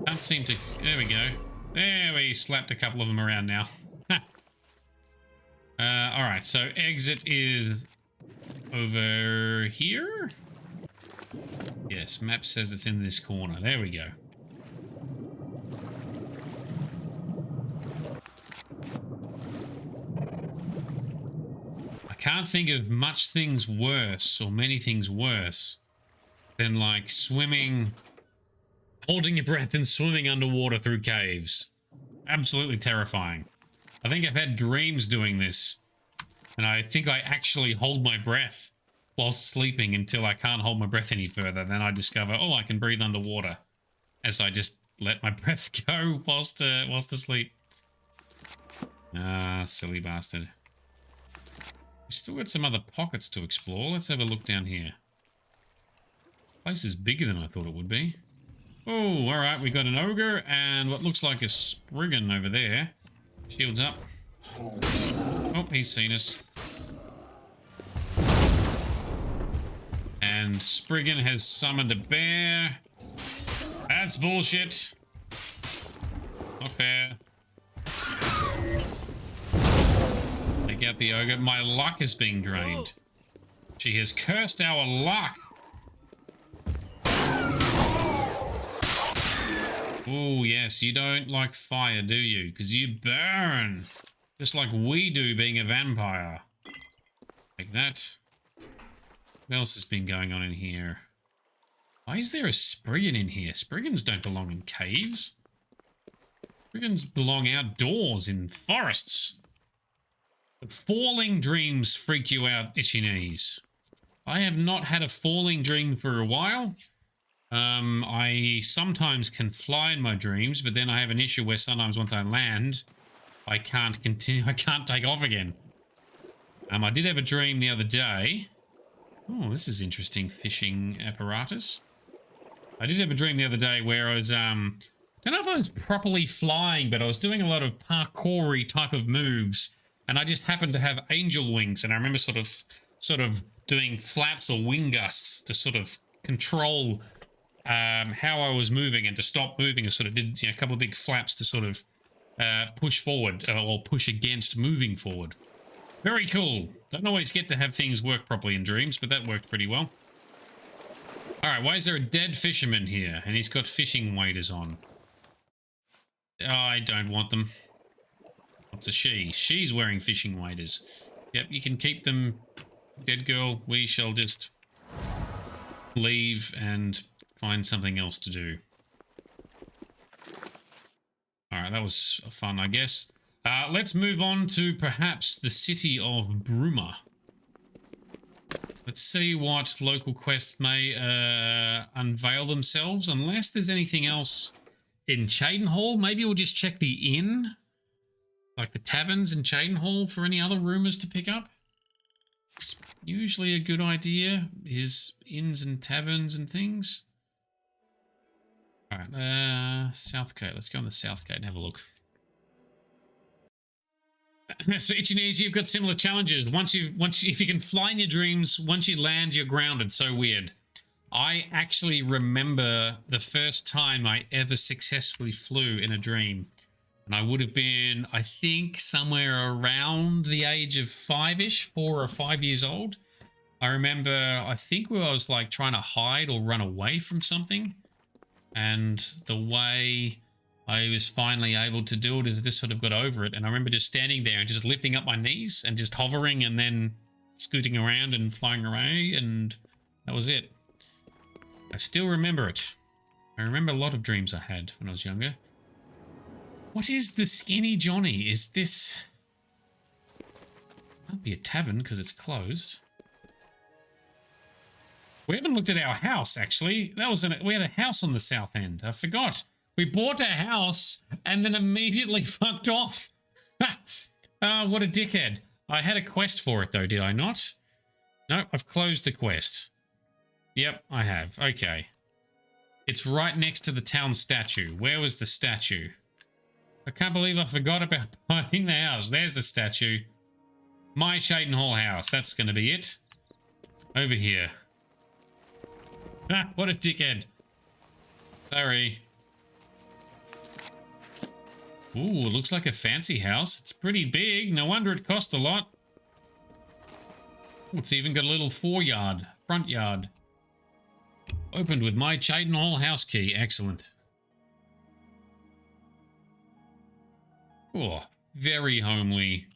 Can't seem to... There we go. There, we slapped a couple of them around now. Alright, so exit is over here? Yes, map says it's in this corner. There we go. I can't think of much things worse, or many things worse, than like swimming, holding your breath and swimming underwater through caves. Absolutely terrifying. I think I've had dreams doing this, and I think I actually hold my breath whilst sleeping until I can't hold my breath any further. Then I discover, oh, I can breathe underwater, as I just let my breath go whilst asleep. Ah, silly bastard. We still got some other pockets to explore. Let's have a look down here. This place is bigger than I thought it would be. Oh, alright, we got an ogre and what looks like a spriggan over there. Shields up. Oh, he's seen us. And Spriggan has summoned a bear. That's bullshit. Not fair. Take out the ogre. My luck is being drained. She has cursed our luck. Oh, yes, you don't like fire, do you? Because you burn. Just like we do being a vampire. Like that. What else has been going on in here? Why is there a Spriggan in here? Spriggans don't belong in caves. Spriggans belong outdoors in forests. The falling dreams freak you out, itchy knees. I have not had a falling dream for a while. I sometimes can fly in my dreams, but then I have an issue where sometimes once I land, I can't continue. I can't take off again. I did have a dream the other day. Oh, this is interesting fishing apparatus. I did have a dream the other day where I was, don't know if I was properly flying, but I was doing a lot of parkour-y type of moves, and I just happened to have angel wings, and I remember sort of doing flaps or wing gusts to sort of control how I was moving, and to stop moving I sort of did, you know, a couple of big flaps to sort of push forward or push against moving forward. Very cool. Don't always get to have things work properly in dreams, but that worked pretty well. Alright, why is there a dead fisherman here? And he's got fishing waders on. Oh, I don't want them. What's a she? She's wearing fishing waders. Yep, you can keep them, dead girl. We shall just leave and find something else to do. Alright, that was fun, I guess. Let's move on to perhaps the city of Bruma. Let's see what local quests may unveil themselves, unless there's anything else in Cheydinhall. Maybe we'll just check the inn, like the taverns in Cheydinhall, for any other rumors to pick up. usually a good idea, is inns and taverns and things. Alright, South Gate. Let's go on the South Gate and have a look. So Itchy Knees, you've got similar challenges. If you can fly in your dreams, once you land, you're grounded. So weird. I actually remember the first time I ever successfully flew in a dream. And I would have been, I think, somewhere around the age of 5-ish, 4 or 5 years old. I remember, I think I was like trying to hide or run away from something. And the way I was finally able to do it is I just sort of got over it. And I remember just standing there and just lifting up my knees and just hovering and then scooting around and flying away. And that was it. I still remember it. I remember a lot of dreams I had when I was younger. What is the Skinny Johnny? Is this... Can't be a tavern because it's closed. We haven't looked at our house, actually. We had a house on the south end. I forgot. We bought a house and then immediately fucked off. What a dickhead. I had a quest for it, though, did I not? No, I've closed the quest. Yep, I have. Okay. It's right next to the town statue. Where was the statue? I can't believe I forgot about buying the house. There's the statue. My Shaden Hall house. That's going to be it. Over here. What a dickhead. Sorry. Ooh, it looks like a fancy house. It's pretty big. No wonder it cost a lot. It's even got a little front yard. Opened with my Shaden Hall house key. Excellent. Oh, very homely.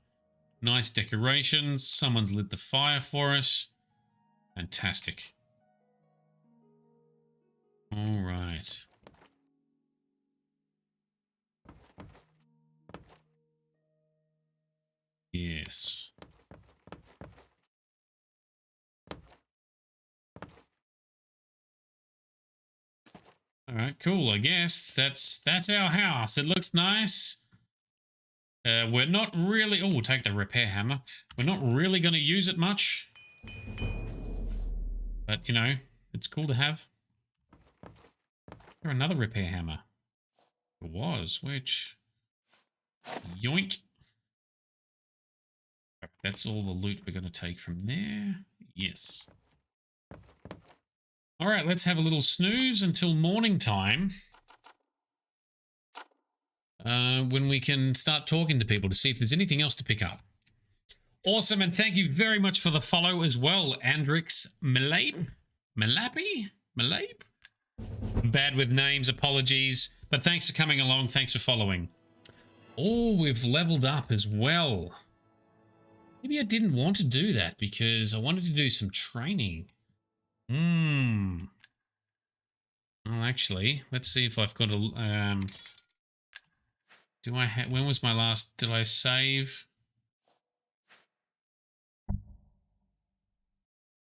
Nice decorations. Someone's lit the fire for us. Fantastic. All right. Yes. All right, cool. I guess that's our house. It looks nice. We're not really... Oh, we'll take the repair hammer. We're not really going to use it much. But, you know, it's cool to have. There's another repair hammer. It was, which... Yoink. That's all the loot we're going to take from there. Yes. All right, let's have a little snooze until morning time. When we can start talking to people to see if there's anything else to pick up. Awesome, and thank you very much for the follow as well, Andrix Malape? Malape? Bad with names, apologies. But thanks for coming along, thanks for following. Oh, we've leveled up as well. Maybe I didn't want to do that because I wanted to do some training. Well, actually, let's see if I've got a... Do I have... When was my last... Did I save?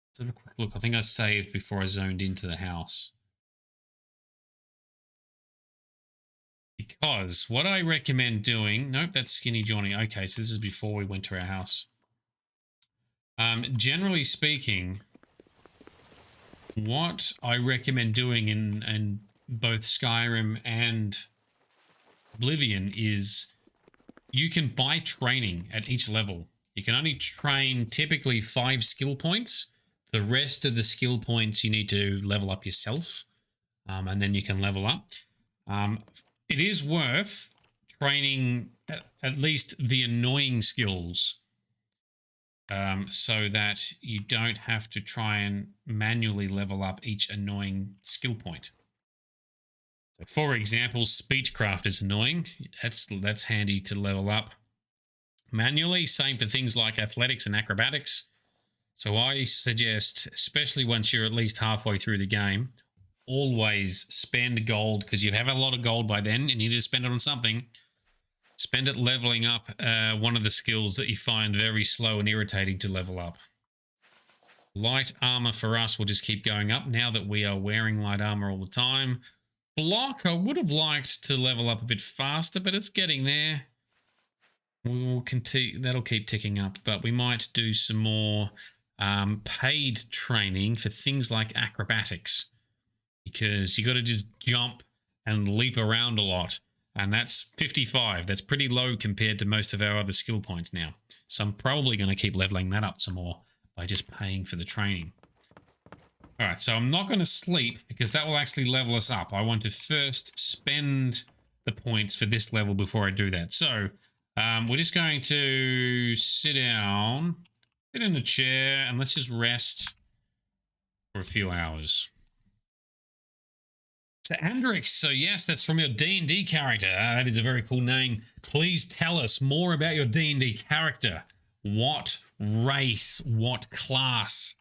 Let's have a quick look. I think I saved before I zoned into the house. Because what I recommend doing... Nope, that's Skinny Johnny. Okay, so this is before we went to our house. Generally speaking, what I recommend doing in both Skyrim and Oblivion is you can buy training at each level. You can only train typically 5 skill points. The rest of the skill points you need to level up yourself, and then you can level up. It is worth training at least the annoying skills, so that you don't have to try and manually level up each annoying skill point. So for example, speechcraft is annoying. That's handy to level up manually. Same for things like athletics and acrobatics. So I suggest, especially once you're at least halfway through the game, always spend gold, because you have a lot of gold by then. You need to spend it on something. Spend it leveling up one of the skills that you find very slow and irritating to level up. Light armor for us will just keep going up now that we are wearing light armor all the time. Block, I would have liked to level up a bit faster, but it's getting there. We will continue, that'll keep ticking up, but we might do some more paid training for things like acrobatics, because you got to just jump and leap around a lot, and that's 55. That's pretty low compared to most of our other skill points now. So I'm probably going to keep leveling that up some more by just paying for the training. All right, so I'm not going to sleep because that will actually level us up. I want to first spend the points for this level before I do that. So we're just going to sit down, sit in a chair, and let's just rest for a few hours. So Andrix, so yes, that's from your D&D character. That is a very cool name. Please tell us more about your D&D character. What race, what class?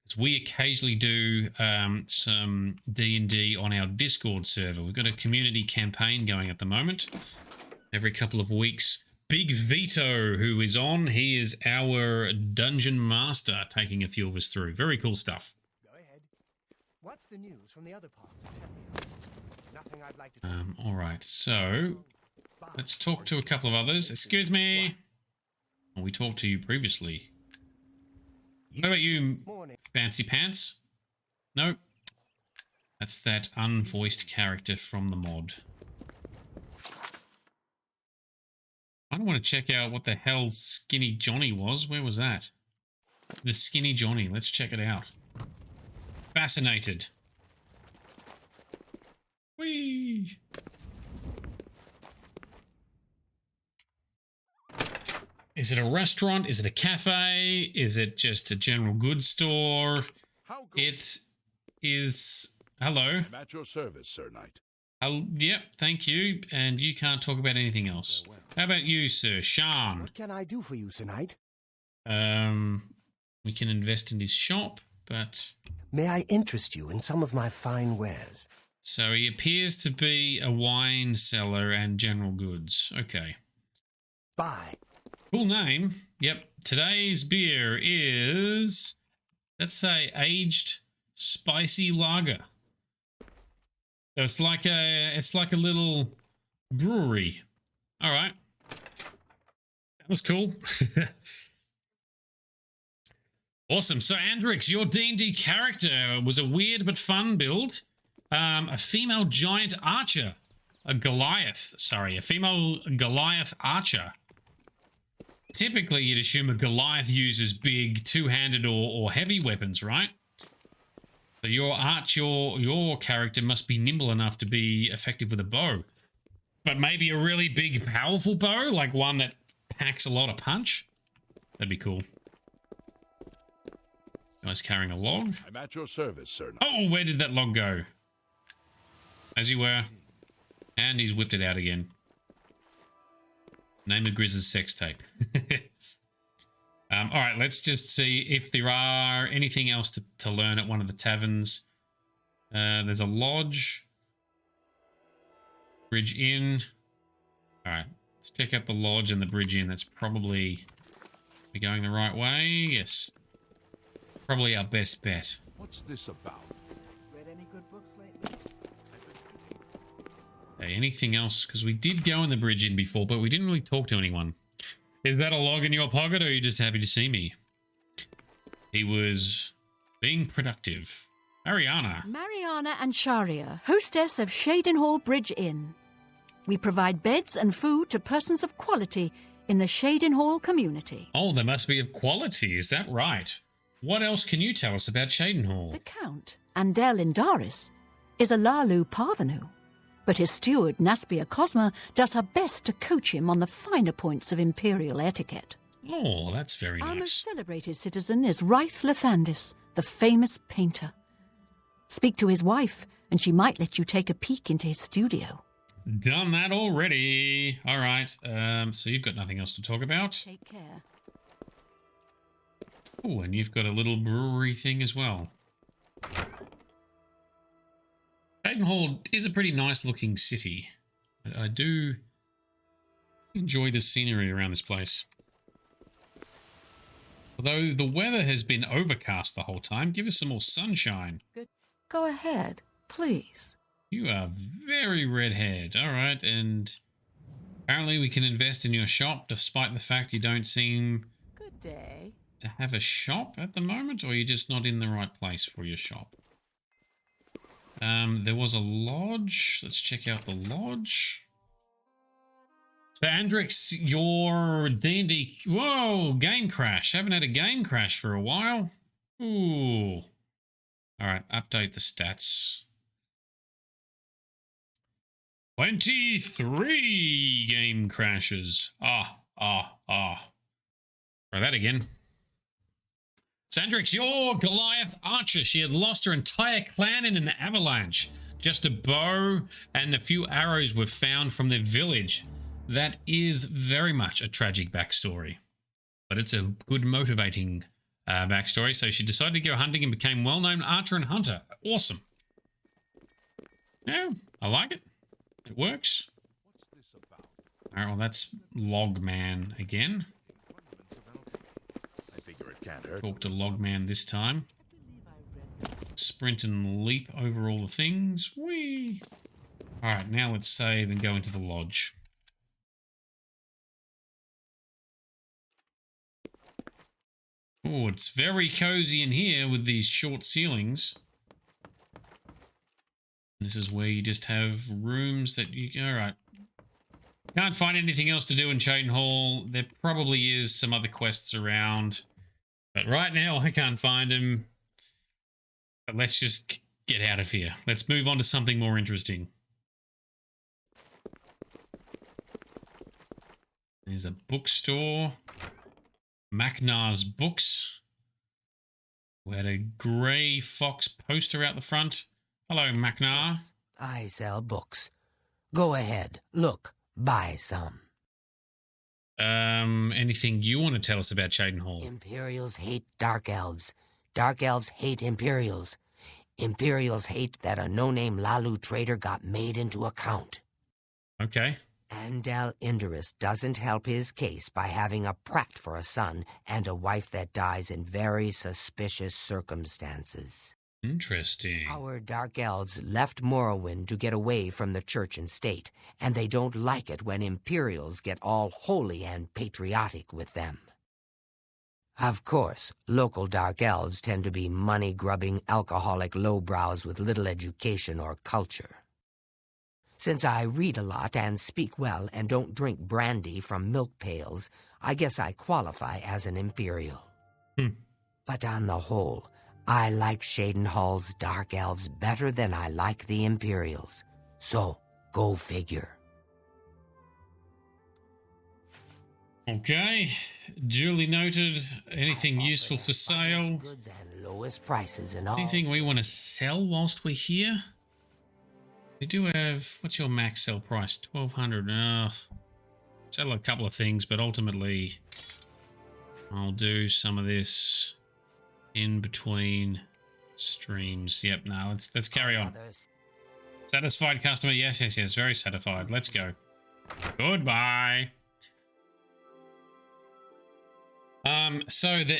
Because we occasionally do some D&D on our Discord server. We've got a community campaign going at the moment. Every couple of weeks. Big Vito, who is on, he is our dungeon master, taking a few of us through. Very cool stuff. Go ahead. What's the news from the other parts of Tempe? Nothing I'd like to All right, so let's talk to a couple of others. Excuse me. Well, we talked to you previously. What about you, Fancy Pants? Nope. That's that unvoiced character from the mod. I don't want to check out what the hell Skinny Johnny was. Where was that? The Skinny Johnny. Let's check it out. Fascinated. Whee! Is it a restaurant? Is it a cafe? Is it just a general goods store? It is... Hello. I'm at your service, Sir Knight. Yep, thank you. And you can't talk about anything else. How about you, Sir Sean? What can I do for you, Sir Knight? We can invest in his shop, but... May I interest you in some of my fine wares? So he appears to be a wine cellar and general goods. Okay. Buy. Cool name. Yep. Today's beer is, let's say, aged spicy lager. So it's like a little brewery. All right. That was cool. Awesome. So Andrix, your D&D character was a weird but fun build. A female giant archer. A female Goliath archer. Typically, you'd assume a Goliath uses big two-handed or heavy weapons, right? So your character must be nimble enough to be effective with a bow. But maybe a really big, powerful bow, like one that packs a lot of punch. That'd be cool. Guy's carrying a log. I'm at your service, sir. Oh, where did that log go? As you were. And he's whipped it out again. Name of Grizz's sex tape. All right, let's just see if there are anything else to learn at one of the taverns. There's a lodge. Bridge Inn. All right, let's check out the lodge and the bridge inn. That's probably... We're going the right way? Yes. Probably our best bet. What's this about? Read any good books lately? Okay, anything else? Because we did go in the bridge inn before, but we didn't really talk to anyone. Is that a log in your pocket, or are you just happy to see me? He was being productive. Mariana. Mariana and Sharia, hostess of Shadenhall Bridge Inn. We provide beds and food to persons of quality in the Shadenhall community. Oh, they must be of quality, is that right? What else can you tell us about Shadenhall? The Count, Andel Indaris, is a Lalu parvenu, but his steward, Naspia Cosma, does her best to coach him on the finer points of imperial etiquette. Oh, that's very nice. Our most celebrated citizen is Ryth Lathandis, the famous painter. Speak to his wife, and she might let you take a peek into his studio. Done that already. All right. So you've got nothing else to talk about. Take care. Oh, and you've got a little brewery thing as well. Shadenhall is a pretty nice looking city. I do enjoy the scenery around this place. Although the weather has been overcast the whole time, give us some more sunshine. Good. Go ahead, please. You are very red-haired. All right, and apparently we can invest in your shop despite the fact you don't seem... Good day. to have a shop at the moment, or you're just not in the right place for your shop? There was a lodge. Let's check out the lodge. So Andrix, your D&D... Whoa, game crash. Haven't had a game crash for a while. Ooh. All right, update the stats. 23 game crashes. Try that again. Sandrix, your Goliath archer. She had lost her entire clan in an avalanche. Just a bow and a few arrows were found from their village. That is very much a tragic backstory, but it's a good motivating backstory. So she decided to go hunting and became well-known archer and hunter. Awesome. Yeah, I like it. It works. All right, well, that's Logman again. Talk to Logman this time. Sprint and leap over all the things. Whee! All right, now let's save and go into the lodge. Oh, it's very cozy in here with these short ceilings. This is where you just have rooms that you... All right. Can't find anything else to do in Chaden Hall. There probably is some other quests around. But right now, I can't find them. But let's just get out of here. Let's move on to something more interesting. There's a bookstore. Macnar's Books. We had a grey fox poster out the front. Hello, Macnar. I sell books. Go ahead. Look. Buy some. Anything you want to tell us about Chaden Hall? Imperials hate Dark Elves. Dark Elves hate Imperials. Imperials hate that a no-name Lalu trader got made into a count. Okay. Andal Indorus doesn't help his case by having a prat for a son and a wife that dies in very suspicious circumstances. Interesting. Our Dark Elves left Morrowind to get away from the church and state, and they don't like it when Imperials get all holy and patriotic with them. Of course, local Dark Elves tend to be money-grubbing, alcoholic lowbrows with little education or culture. Since I read a lot and speak well and don't drink brandy from milk pails, I guess I qualify as an Imperial. But on the whole, I like Chaden Hall's Dark Elves better than I like the Imperials. So, go figure. Okay. Duly noted. Anything useful for sale? Goods and lowest prices and all. Anything we want to sell whilst we're here? We do have... What's your max sell price? 1,200. Sell a couple of things, but ultimately I'll do some of this in between streams. Yep, no, let's carry on. Satisfied customer, yes, very satisfied. Let's go. Goodbye. So the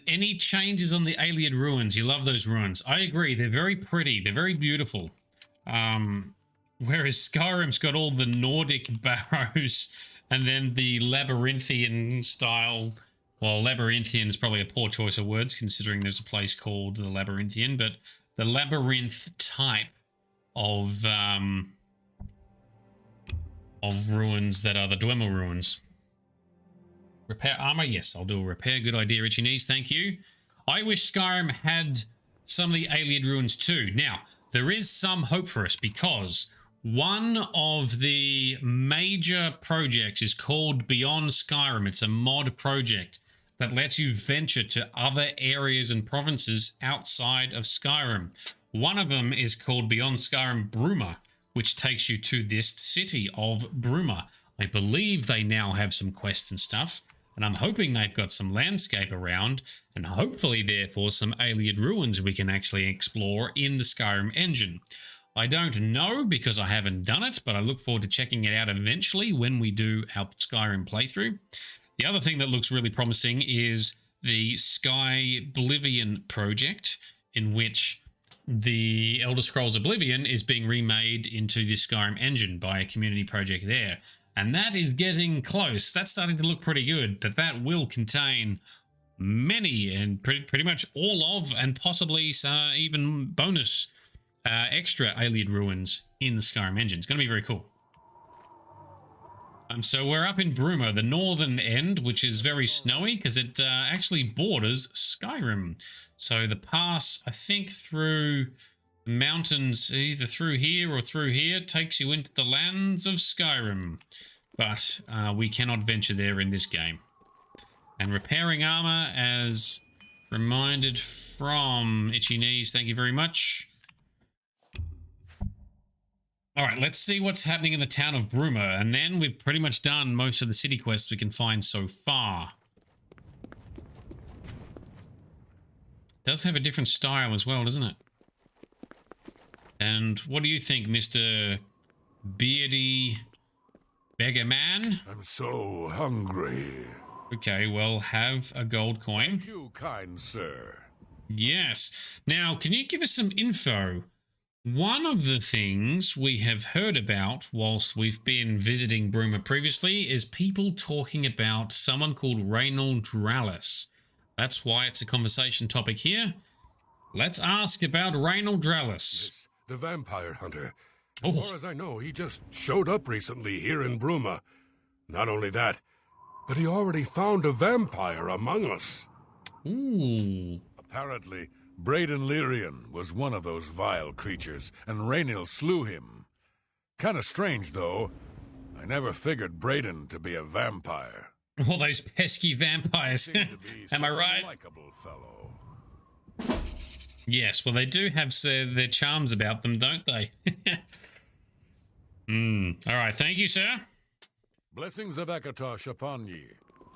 any changes on the Ayleid ruins? You love those ruins. I agree, they're very pretty, they're very beautiful. Whereas Skyrim's got all the Nordic barrows and then the labyrinthian style. Well, labyrinthian is probably a poor choice of words considering there's a place called the Labyrinthian, but the labyrinth type of ruins that are the Dwemer ruins. Repair armor? Yes, I'll do a repair. Good idea, Richie Knees. Thank you. I wish Skyrim had some of the Ayleid ruins too. Now, there is some hope for us because one of the major projects is called Beyond Skyrim. It's a mod project that lets you venture to other areas and provinces outside of Skyrim. One of them is called Beyond Skyrim Bruma, which takes you to this city of Bruma. I believe they now have some quests and stuff, and I'm hoping they've got some landscape around, and hopefully, therefore, some Ayleid ruins we can actually explore in the Skyrim engine. I don't know because I haven't done it, but I look forward to checking it out eventually when we do our Skyrim playthrough. The other thing that looks really promising is the Oblivion project, in which the Elder Scrolls Oblivion is being remade into the Skyrim engine by a community project there. And that is getting close. That's starting to look pretty good, but that will contain many and pretty much all of, and possibly even bonus extra Ayleid ruins in the Skyrim engine. It's going to be very cool. So we're up in Bruma, the northern end, which is very snowy because it actually borders Skyrim. So the pass, I think, through the mountains, either through here or through here, takes you into the lands of Skyrim. But we cannot venture there in this game. And repairing armor, as reminded from Itchy Knees, thank you very much. All right, let's see what's happening in the town of Bruma, and then we've pretty much done most of the city quests we can find so far. It does have a different style as well, doesn't it? And what do you think, Mr. Beardy Beggar Man? I'm so hungry. Okay, well, have a gold coin. Thank you, kind sir. Yes. Now, can you give us some info? One of the things we have heard about whilst we've been visiting Bruma previously is people talking about someone called Reynold Dralis. That's why it's a conversation topic here. Let's ask about Reynold Dralis. Yes, the vampire hunter. As far as I know, he just showed up recently here in Bruma. Not only that, but he already found a vampire among us. Ooh. Apparently, Braden Lyrian was one of those vile creatures, and Raynil slew him. Kinda strange, though. I never figured Braden to be a vampire. All those pesky vampires. Am I right? Likeable fellow. Yes, well, they do have their charms about them, don't they? All right, thank you, sir. Blessings of Akatosh upon ye.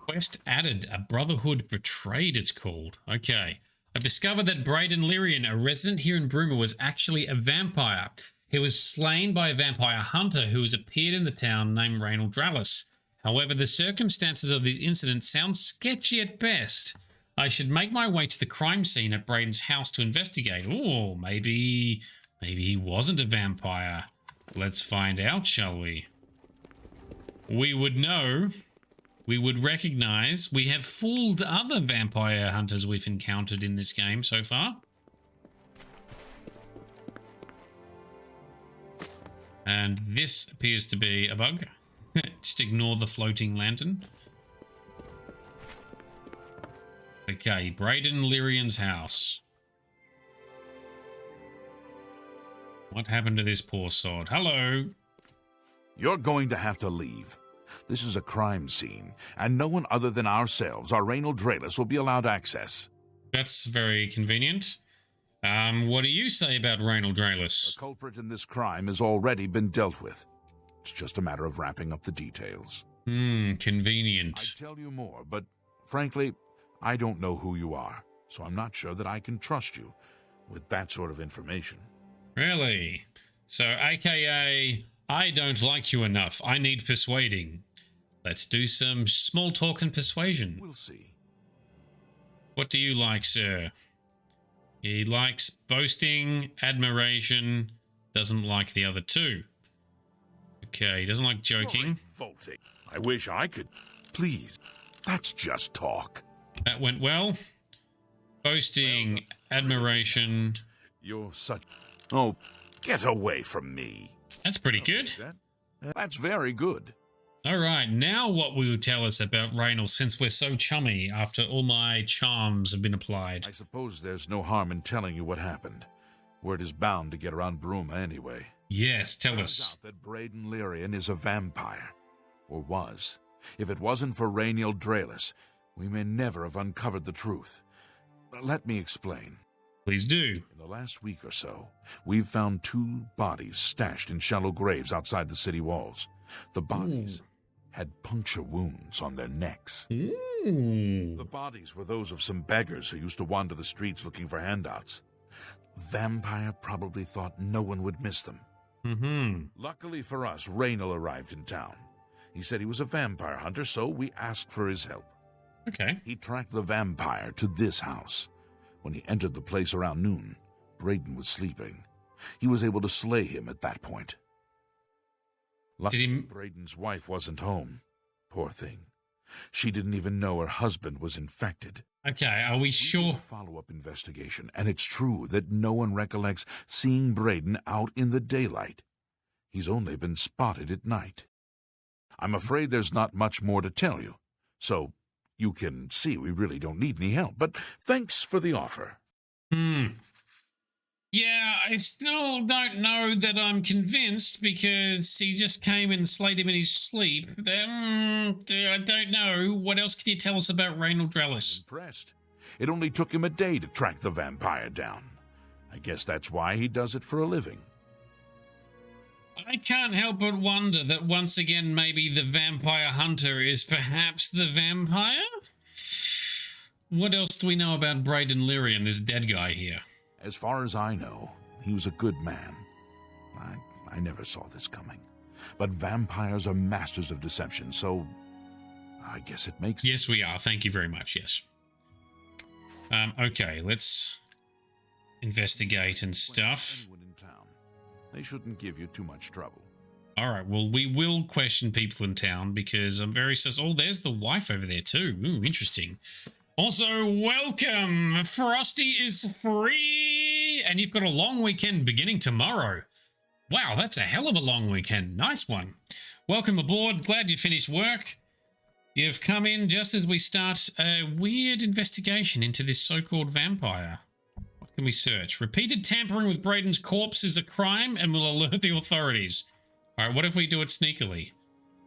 Quest added. A Brotherhood Betrayed, it's called. Okay. I've discovered that Braden Lyrian, a resident here in Bruma, was actually a vampire. He was slain by a vampire hunter who has appeared in the town named Reynold Dralis. However, the circumstances of this incident sound sketchy at best. I should make my way to the crime scene at Braden's house to investigate. Oh, maybe he wasn't a vampire. Let's find out, shall we? We would know. We would recognize. We have fooled other vampire hunters we've encountered in this game so far. And this appears to be a bug. Just ignore the floating lantern. Okay, Braden Lyrian's house. What happened to this poor sod? Hello. You're going to have to leave. This is a crime scene, and no one other than ourselves, our Reynold Dralis, will be allowed access. That's very convenient. What do you say about Reynold Dralis? The culprit in this crime has already been dealt with. It's just a matter of wrapping up the details. Convenient. I'd tell you more, but frankly, I don't know who you are, so I'm not sure that I can trust you with that sort of information. Really? So, aka, I don't like you enough. I need persuading. Let's do some small talk and persuasion. We'll see. What do you like, sir? He likes boasting, admiration, doesn't like the other two. Okay, he doesn't like joking. Revolting. I wish I could. Please, that's just talk. That went well. Boasting, admiration. You're such... Oh, get away from me. That's pretty good. That's very good. All right, now what will you tell us about Reynold, since we're so chummy after all my charms have been applied? I suppose there's no harm in telling you what happened. Word is bound to get around Bruma anyway. Yes, tell Turns us. out that Braden Lyrian is a vampire. Or was. If it wasn't for Reynold Dralis, we may never have uncovered the truth. Let me explain. Please do. In the last week or so, we've found 2 bodies stashed in shallow graves outside the city walls. The bodies had puncture wounds on their necks. The bodies were those of some beggars who used to wander the streets looking for handouts. Vampire probably thought no one would miss them. Luckily for us, Reynold arrived in town. He said he was a vampire hunter, so we asked for his help. Okay. He tracked the vampire to this house. When he entered the place around noon, Braden was sleeping. He was able to slay him at that point. Luckily, Braden's wife wasn't home. Poor thing. She didn't even know her husband was infected. Okay, are we sure? Follow-up investigation, and it's true that no one recollects seeing Braden out in the daylight. He's only been spotted at night. I'm afraid there's not much more to tell you, so you can see we really don't need any help, but thanks for the offer. Yeah, I still don't know that I'm convinced because he just came and slayed him in his sleep. I don't know. What else can you tell us about Reynold Drellis? Impressed. It only took him a day to track the vampire down. I guess that's why he does it for a living. I can't help but wonder that once again maybe the vampire hunter is perhaps the vampire? What else do we know about Braden Lyrian, this dead guy here? As far as I know, he was a good man. I never saw this coming. But vampires are masters of deception, so I guess it makes... Yes, we are. Thank you very much, yes. Okay, let's investigate and stuff. They shouldn't give you too much trouble. All right, well, we will question people in town because I'm very sus. Oh, there's the wife over there too. Ooh, interesting. Also, welcome. Frosty is free, and you've got a long weekend beginning tomorrow. Wow, that's a hell of a long weekend. Nice one. Welcome aboard. Glad you finished work. You've come in just as we start a weird investigation into this so-called vampire. What can we search? Repeated tampering with Braden's corpse is a crime and will alert the authorities. All right, what if we do it sneakily?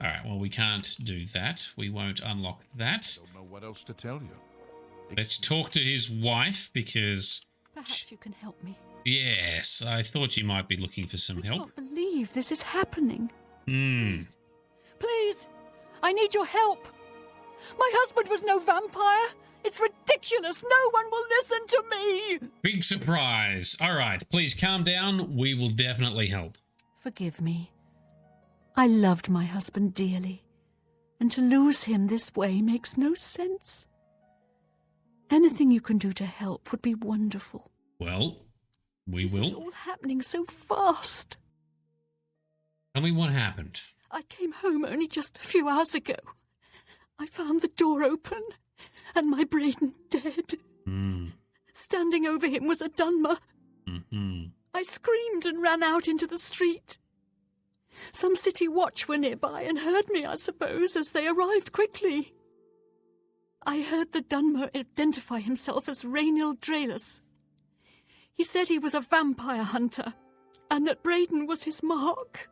All right, well, we can't do that. We won't unlock that. Don't know what else to tell you. Let's talk to his wife because... Perhaps you can help me. Yes, I thought you might be looking for some help. I can't believe this is happening. Please, I need your help. My husband was no vampire. It's ridiculous. No one will listen to me. Big surprise. All right, please calm down. We will definitely help. Forgive me. I loved my husband dearly, and to lose him this way makes no sense. Anything you can do to help would be wonderful. Well, we will. This is all happening so fast. Tell me what happened. I came home only just a few hours ago. I found the door open and my Braden dead. Standing over him was a Dunmer. I screamed and ran out into the street. Some city watch were nearby and heard me, I suppose, as they arrived quickly. I heard the Dunmer identify himself as Reynold Drellis. He said he was a vampire hunter, and that Braden was his mark.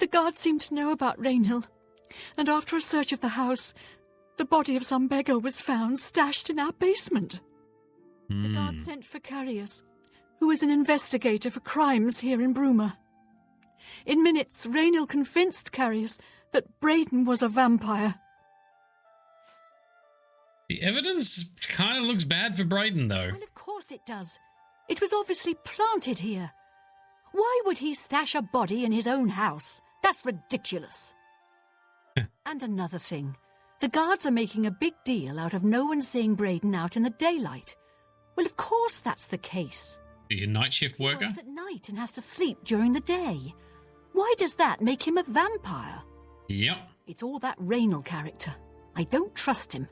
The guards seemed to know about Reynold, and after a search of the house, the body of some beggar was found stashed in our basement. The guards sent for Carius, who is an investigator for crimes here in Bruma. In minutes, Reynold convinced Carius that Braden was a vampire. The evidence kind of looks bad for Braden, though. Well, of course it does. It was obviously planted here. Why would he stash a body in his own house? That's ridiculous. And another thing. The guards are making a big deal out of no one seeing Braden out in the daylight. Well, of course that's the case. He's a night shift worker? He works at night and has to sleep during the day. Why does that make him a vampire? Yep. It's all that Reynold character. I don't trust him.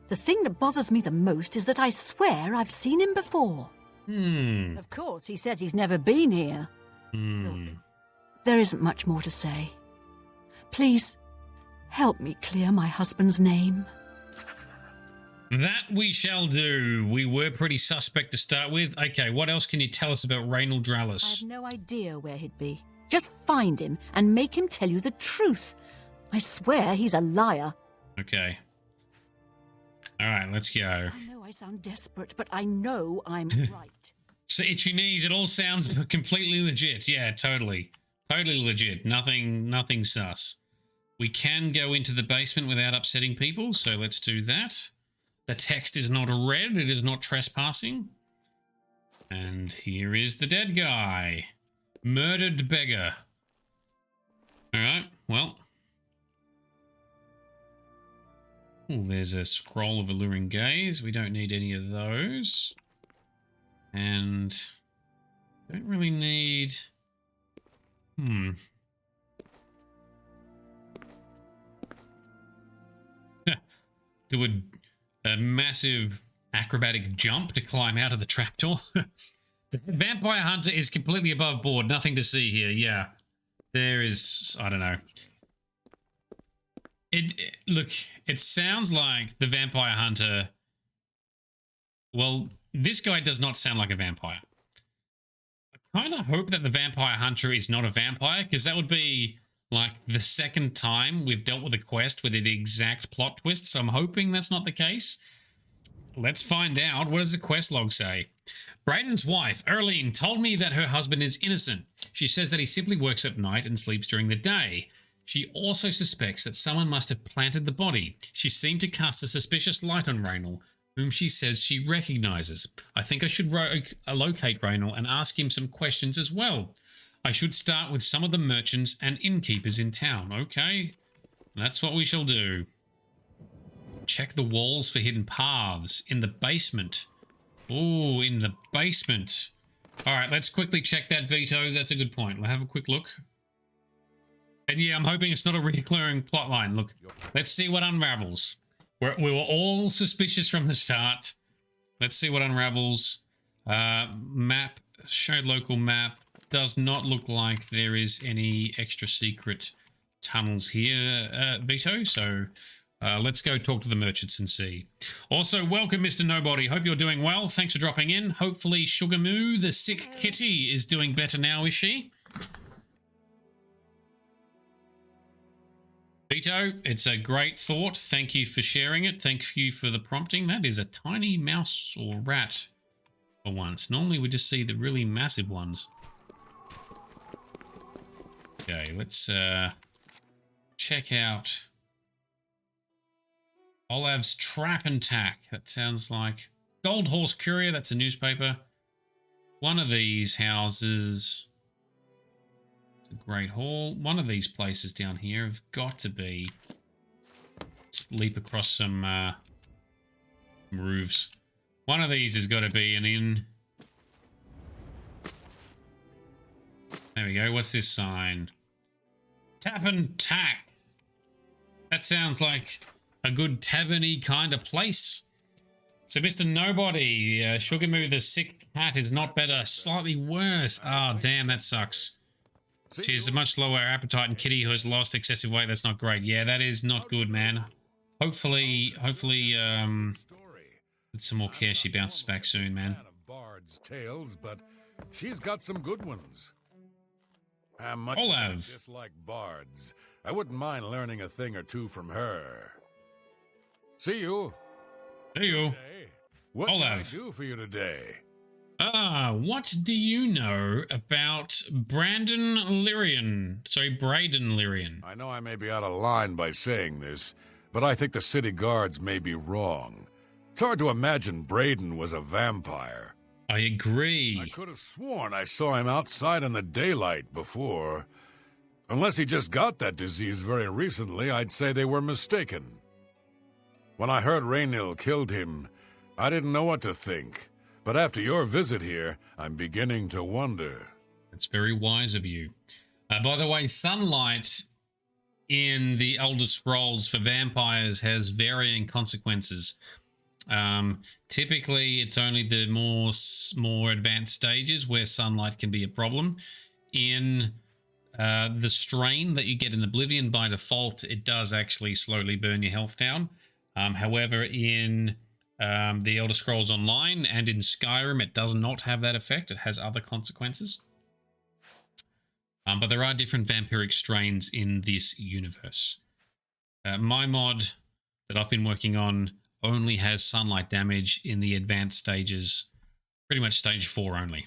The thing that bothers me the most is that I swear I've seen him before. Of course, he says he's never been here. Look, there isn't much more to say. Please, help me clear my husband's name. That we shall do. We were pretty suspect to start with. Okay, what else can you tell us about Reynold I Drellis? have no idea where he'd be. Just find him and make him tell you the truth. I swear he's a liar. Okay. All right, let's go. I know I sound desperate, but I know I'm right. So itchy knees, it all sounds completely legit. Yeah, totally. Totally legit. Nothing sus. We can go into the basement without upsetting people, so let's do that. The text is not read, it is not trespassing. And here is the dead guy. Murdered beggar. Alright, well. Ooh, there's a scroll of alluring gaze. We don't need any of those. And don't really need... do a massive acrobatic jump to climb out of the trapdoor. The vampire hunter is completely above board. Nothing to see here. Yeah, there is. I don't know. Look. It sounds like the vampire hunter. Well, this guy does not sound like a vampire. I kind of hope that the vampire hunter is not a vampire, because that would be like the second time we've dealt with a quest with the exact plot twist. So I'm hoping that's not the case. Let's find out. What does the quest log say? Braden's wife, Erlene, told me that her husband is innocent. She says that he simply works at night and sleeps during the day. She also suspects that someone must have planted the body. She seemed to cast a suspicious light on Raynal, whom she says she recognizes. I think I should locate Raynal and ask him some questions as well. I should start with some of the merchants and innkeepers in town. Okay, that's what we shall do. Check the walls for hidden paths. In the basement. Oh, in the basement. All right, let's quickly check that, Vito. That's a good point. We'll have a quick look. And yeah, I'm hoping it's not a recurring plotline. Look, let's see what unravels. We were all suspicious from the start. Let's see what unravels. Map, show local map. Does not look like there is any extra secret tunnels here, Vito. So let's go talk to the merchants and see. Also, welcome, Mr. Nobody. Hope you're doing well. Thanks for dropping in. Hopefully, Sugar Moo, the sick kitty, is doing better now, is she? Vito, it's a great thought. Thank you for sharing it. Thank you for the prompting. That is a tiny mouse or rat for once. Normally we just see the really massive ones. Okay, let's check out Olav's Trap and Tack. That sounds like Gold Horse Courier. That's a newspaper. One of these houses... Great Hall. One of these places down here have got to be. Let's leap across some roofs. One of these has got to be an inn. There we go. What's this sign? Tap and Tack. That sounds like a good tavern-y kind of place. So, Mr. Nobody, Sugar Moo the sick cat is not better, slightly worse. Oh, damn, that sucks. She has a much lower appetite, and Kitty, who has lost excessive weight, that's not great. Yeah, that is not good, man. Hopefully, with some more care, she bounces back soon, man. Bard's tales, but she's got some good ones. I'm much Olav. dislike bards. I wouldn't mind learning a thing or two from her. See you. See you. Hey, what Olav. can I do for you today? What do you know about Braden Lyrian? I know I may be out of line by saying this, but I think the city guards may be wrong. It's hard to imagine Braden was a vampire. I agree. I could have sworn I saw him outside in the daylight before. Unless he just got that disease very recently, I'd say they were mistaken. When I heard Raynal killed him, I didn't know what to think. But after your visit here, I'm beginning to wonder. That's very wise of you. By the way, sunlight in the Elder Scrolls for vampires has varying consequences. Typically, it's only the more advanced stages where sunlight can be a problem. In the strain that you get in Oblivion, by default, it does actually slowly burn your health down. However, in the Elder Scrolls Online and in Skyrim, it does not have that effect. It has other consequences. But there are different vampiric strains in this universe. My mod that I've been working on only has sunlight damage in the advanced stages, pretty much stage 4 only.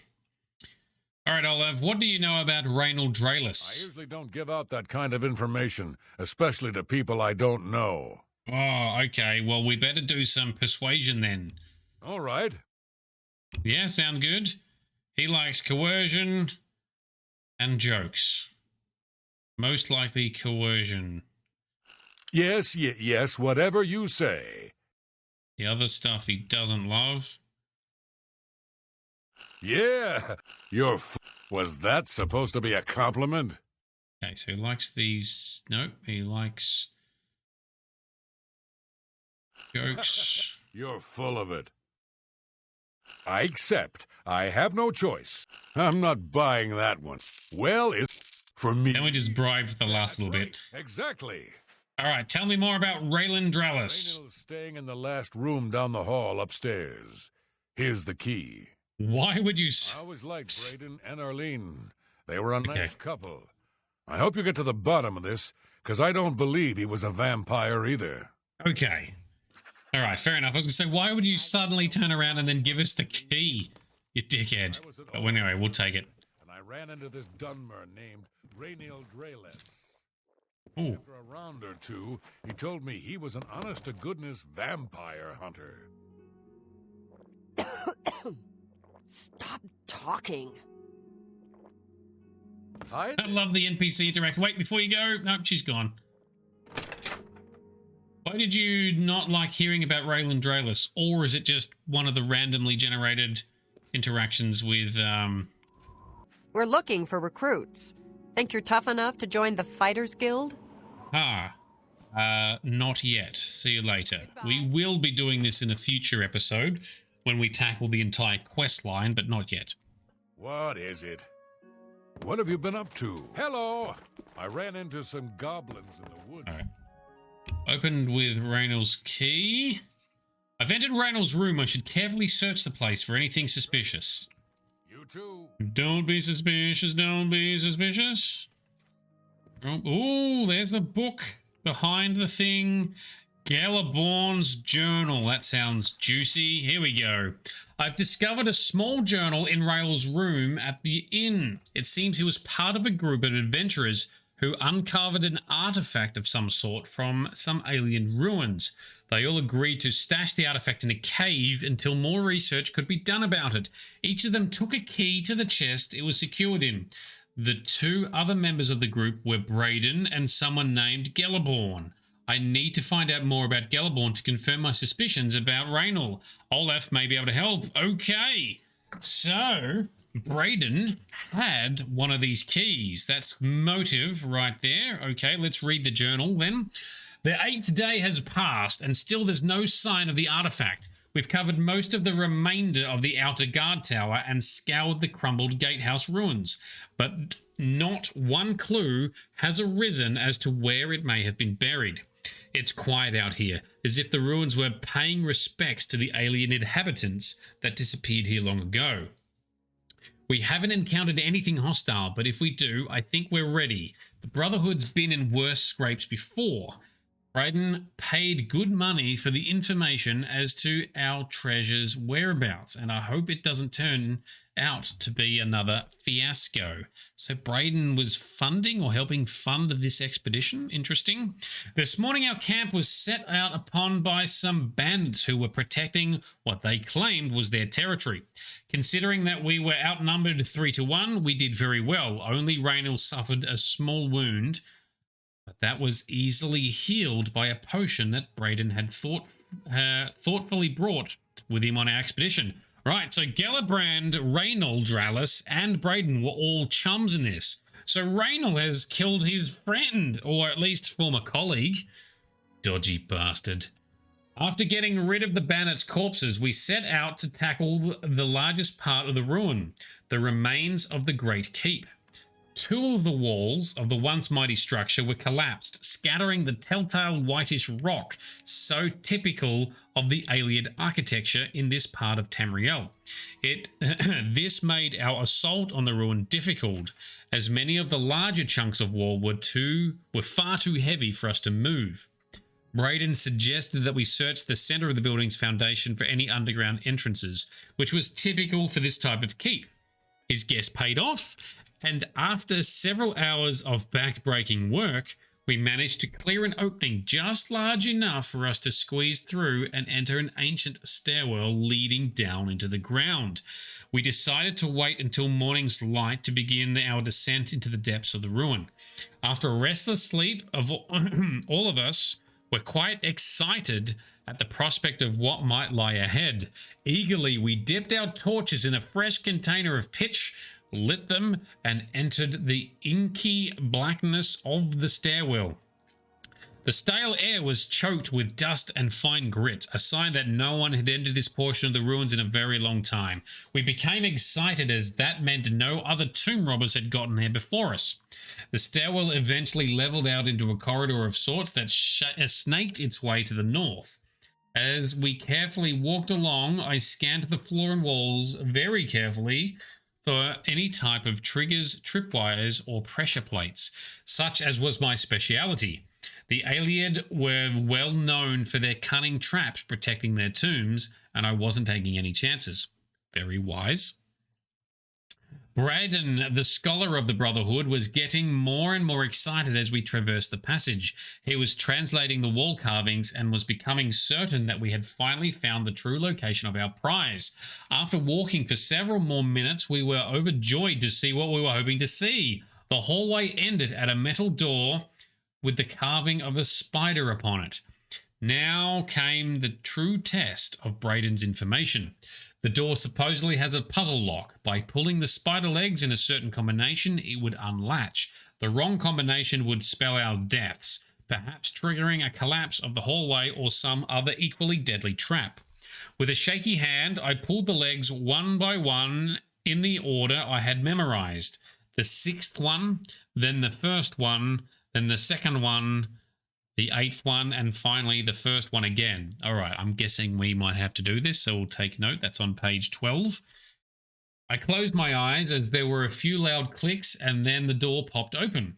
All right, Olav, what do you know about Raynal Draelis? I usually don't give out that kind of information, especially to people I don't know. Oh, okay. Well, we better do some persuasion then. All right. Yeah, sounds good. He likes coercion and jokes. Most likely coercion. Yes, yes, whatever you say. The other stuff he doesn't love. Yeah, was that supposed to be a compliment? Okay, so he likes these. Nope, he likes. Jokes. You're full of it. I accept. I have no choice. I'm not buying that one. Well, it's for me. Then we just bribe for the last little bit. Exactly. All right, tell me more about Raylan Dralis. Raynill's staying in the last room down the hall upstairs. Here's the key. Why would you... I always liked Brayden and Arlene. They were a nice couple. I hope you get to the bottom of this, because I don't believe he was a vampire either. Okay. All right, fair enough. I was going to say, why would you suddenly turn around and then give us the key, you dickhead? But anyway, we'll take it. And I ran into this Dunmer named Raynill Dralis. Ooh. After a round or two, he told me he was an honest-to-goodness vampire hunter. Stop talking. I love the NPC interact. Wait, before you go. Nope, she's gone. Why did you not like hearing about Raylan Dralis? Or is it just one of the randomly generated interactions with, We're looking for recruits. Think you're tough enough to join the Fighters Guild? Not yet. See you later. We will be doing this in a future episode when we tackle the entire quest line, but not yet. What is it? What have you been up to? Hello! I ran into some goblins in the woods. All right. Opened with Raynill's key. I've entered Raynill's room. I should carefully search the place for anything suspicious. You too. Don't be suspicious. Don't be suspicious. Oh, there's a book behind the thing. Galaborn's journal. That sounds juicy. Here we go. I've discovered a small journal in Rayl's room at the inn. It seems he was part of a group of adventurers who uncovered an artifact of some sort from some alien ruins. They all agreed to stash the artifact in a cave until more research could be done about it. Each of them took a key to the chest it was secured in. The two other members of the group were Brayden and someone named Galaborn. I need to find out more about Galaborn to confirm my suspicions about Raynill. Olaf may be able to help. Okay, so Brayden had one of these keys. That's motive right there. Okay, let's read the journal then. The 8th day has passed and still there's no sign of the artifact. We've covered most of the remainder of the outer guard tower and scoured the crumbled gatehouse ruins, but not one clue has arisen as to where it may have been buried. It's quiet out here, as if the ruins were paying respects to the alien inhabitants that disappeared here long ago. We haven't encountered anything hostile, but if we do, I think we're ready. The Brotherhood's been in worse scrapes before. Brayden paid good money for the information as to our treasure's whereabouts, and I hope it doesn't turn out to be another fiasco. So Brayden was funding or helping fund this expedition. Interesting. This morning our camp was set out upon by some bandits who were protecting what they claimed was their territory. Considering that we were outnumbered 3-1, we did very well. Only Raynill suffered a small wound, but that was easily healed by a potion that Brayden had thoughtfully brought with him on our expedition. Right, so Galabrand, Raynill, Dralis, and Brayden were all chums in this. So Raynill has killed his friend, or at least former colleague. Dodgy bastard. After getting rid of the bandits' corpses, we set out to tackle the largest part of the ruin, the remains of the Great Keep. 2 of the walls of the once mighty structure were collapsed, scattering the telltale whitish rock, so typical of the alien architecture in this part of Tamriel. This made our assault on the ruin difficult, as many of the larger chunks of wall were far too heavy for us to move. Brayden suggested that we search the center of the building's foundation for any underground entrances, which was typical for this type of keep. His guess paid off, and after several hours of back-breaking work, we managed to clear an opening just large enough for us to squeeze through and enter an ancient stairwell leading down into the ground. We decided to wait until morning's light to begin our descent into the depths of the ruin. After a restless sleep, all of us were quite excited at the prospect of what might lie ahead. Eagerly, we dipped our torches in a fresh container of pitch, lit them, and entered the inky blackness of the stairwell. The stale air was choked with dust and fine grit, a sign that no one had entered this portion of the ruins in a very long time. We became excited as that meant no other tomb robbers had gotten there before us. The stairwell eventually leveled out into a corridor of sorts that snaked its way to the north. As we carefully walked along, I scanned the floor and walls very carefully for any type of triggers, tripwires, or pressure plates, such as was my speciality. The Ayleid were well known for their cunning traps protecting their tombs, and I wasn't taking any chances. Very wise. Braden, the scholar of the Brotherhood, was getting more and more excited as we traversed the passage. He was translating the wall carvings and was becoming certain that we had finally found the true location of our prize. After walking for several more minutes, we were overjoyed to see what we were hoping to see. The hallway ended at a metal door with the carving of a spider upon it. Now came the true test of Braden's information. The door supposedly has a puzzle lock. By pulling the spider legs in a certain combination, it would unlatch. The wrong combination would spell out deaths, perhaps triggering a collapse of the hallway or some other equally deadly trap. With a shaky hand, I pulled the legs one by one in the order I had memorized. The sixth one, then the first one, then the second one, the eighth one, and finally the first one again. All right, I'm guessing we might have to do this, so we'll take note. That's on page 12. I closed my eyes as there were a few loud clicks, and then the door popped open.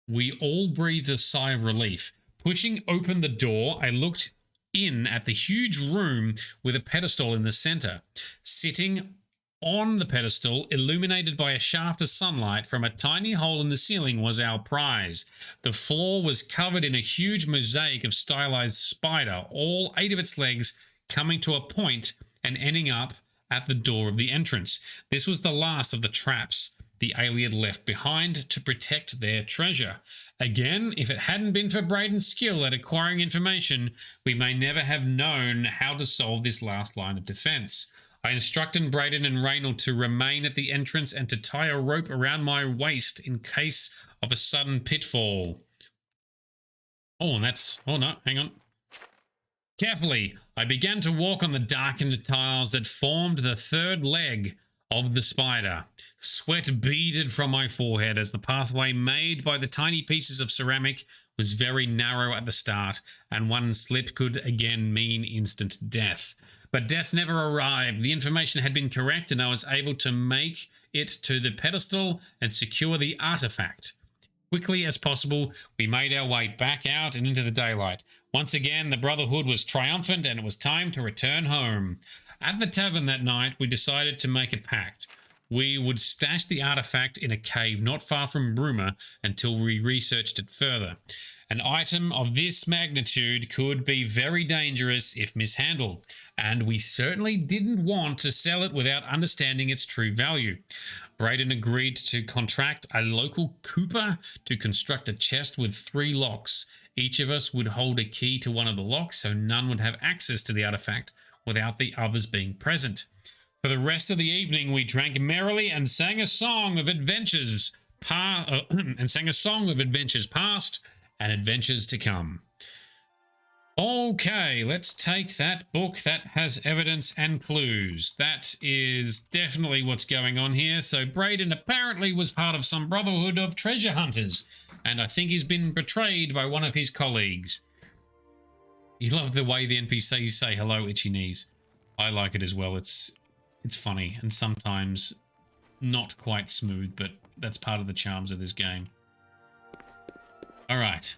We all breathed a sigh of relief. Pushing open the door, I looked in at the huge room with a pedestal in the center. Sitting on the pedestal, illuminated by a shaft of sunlight from a tiny hole in the ceiling, was our prize. The floor was covered in a huge mosaic of stylized spider, all 8 of its legs coming to a point and ending up at the door of the entrance. This was the last of the traps the Ayleid left behind to protect their treasure. Again, if it hadn't been for Braden's skill at acquiring information, we may never have known how to solve this last line of defense. I instructed Braden and Reynolds to remain at the entrance and to tie a rope around my waist in case of a sudden pitfall. Oh, and that's... Oh, no, hang on. Carefully, I began to walk on the darkened tiles that formed the third leg of the spider. Sweat beaded from my forehead as the pathway made by the tiny pieces of ceramic was very narrow at the start, and one slip could again mean instant death. But death never arrived. The information had been correct, and I was able to make it to the pedestal and secure the artifact. Quickly as possible, we made our way back out and into the daylight. Once again, the Brotherhood was triumphant, and it was time to return home. At the tavern that night, we decided to make a pact. We would stash the artifact in a cave not far from Bruma until we researched it further. An item of this magnitude could be very dangerous if mishandled, and we certainly didn't want to sell it without understanding its true value. Braden agreed to contract a local cooper to construct a chest with 3 locks. Each of us would hold a key to one of the locks, so none would have access to the artifact without the others being present. For the rest of the evening, we drank merrily and sang a song of adventures past and adventures to come. Okay, let's take that book that has evidence and clues. That is definitely what's going on here. So Braden apparently was part of some brotherhood of treasure hunters, and I think he's been betrayed by one of his colleagues. You love the way the NPCs say hello, itchy knees. I like it as well. It's funny and sometimes not quite smooth, but that's part of the charms of this game. All right.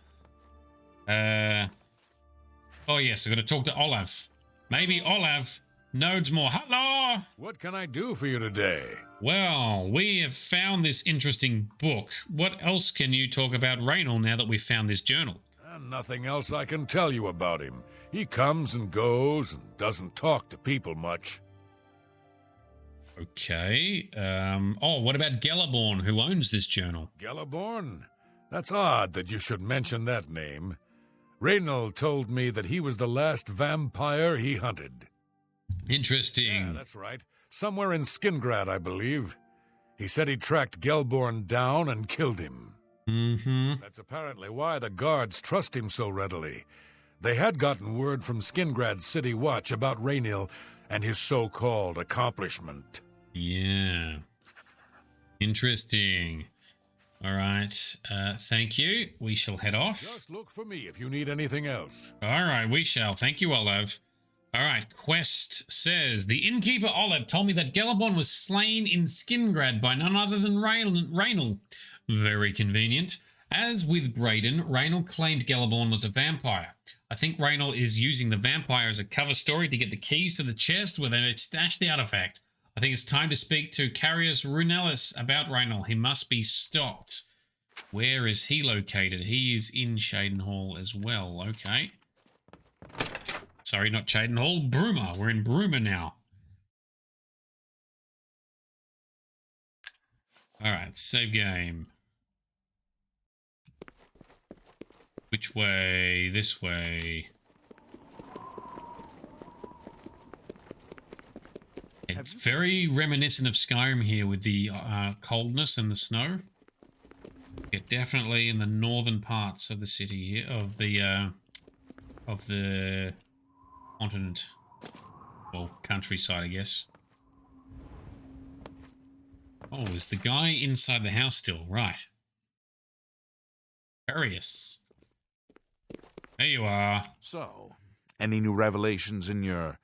Oh yes, I've got to talk to Olav. Maybe Olav knows more. Hello! What can I do for you today? Well, we have found this interesting book. What else can you talk about Raynor now that we've found this journal? Nothing else I can tell you about him. He comes and goes and doesn't talk to people much. Okay. Oh, what about Gellerborn, who owns this journal? Gellerborn? That's odd that you should mention that name. Reynolds told me that he was the last vampire he hunted. Interesting. Yeah, that's right. Somewhere in Skingrad, I believe. He said he tracked Gelborn down and killed him. Mm-hmm. That's apparently why the guards trust him so readily. They had gotten word from Skingrad's City Watch about Raynil and his so-called accomplishment. Yeah. Interesting. All right. Thank you. We shall head off. Just look for me if you need anything else. All right, we shall. Thank you, Olive. All right, Quest says, the innkeeper Olive told me that Galaborn was slain in Skingrad by none other than Raynil. Very convenient. As with Brayden, Raynil claimed Galaborn was a vampire. I think Raynil is using the vampire as a cover story to get the keys to the chest where they stashed the artifact. I think it's time to speak to Carius Runellis about Raynil. He must be stopped. Where is he located? He is in Shadenhall as well. Okay. Sorry, not Shadenhall. Bruma. We're in Bruma now. Alright, save game. Which way? This way. It's very reminiscent of Skyrim here with the coldness and the snow. Yeah, definitely in the northern parts of the city here, of the continent, well, countryside, I guess. Oh, is the guy inside the house still? Right. Curious. There you are. So, any new revelations in your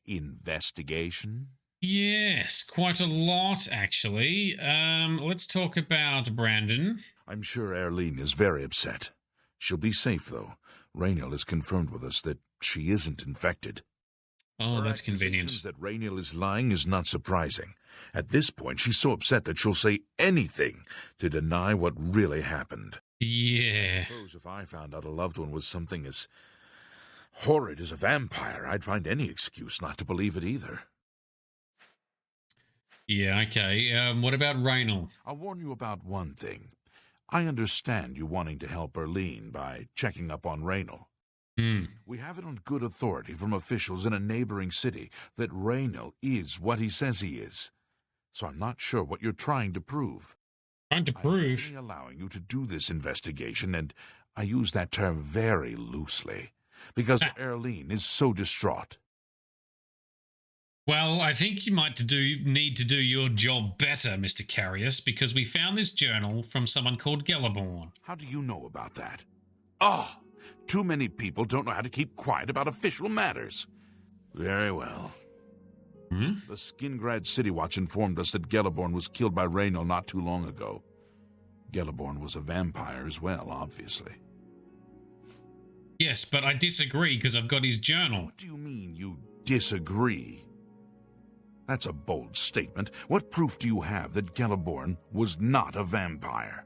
investigation? Yes, quite a lot, actually. Let's talk about Brandon. I'm sure Erlene is very upset. She'll be safe, though. Raynil has confirmed with us that she isn't infected. Oh, that's convenient. That Raynil is lying is not surprising. At this point, she's so upset that she'll say anything to deny what really happened. Yeah. I suppose if I found out a loved one was something as horrid as a vampire, I'd find any excuse not to believe it either. Yeah, okay. What about Raynil? I'll warn you about one thing. I understand you wanting to help Erlene by checking up on Raynil. We have it on good authority from officials in a neighboring city that Raynil is what he says he is. So I'm not sure what you're trying to prove. Trying to prove? I'm only allowing you to do this investigation, and I use that term very loosely, because Erlene is so distraught. Well, I think you might need to do your job better, Mr. Carius, because we found this journal from someone called Galaborn. How do you know about that? Ah, too many people don't know how to keep quiet about official matters. Very well. The Skingrad City Watch informed us that Galaborn was killed by Raynil not too long ago. Galaborn was a vampire as well, obviously. Yes, but I disagree because I've got his journal. What do you mean you disagree? That's a bold statement. What proof do you have that Galaborn was not a vampire?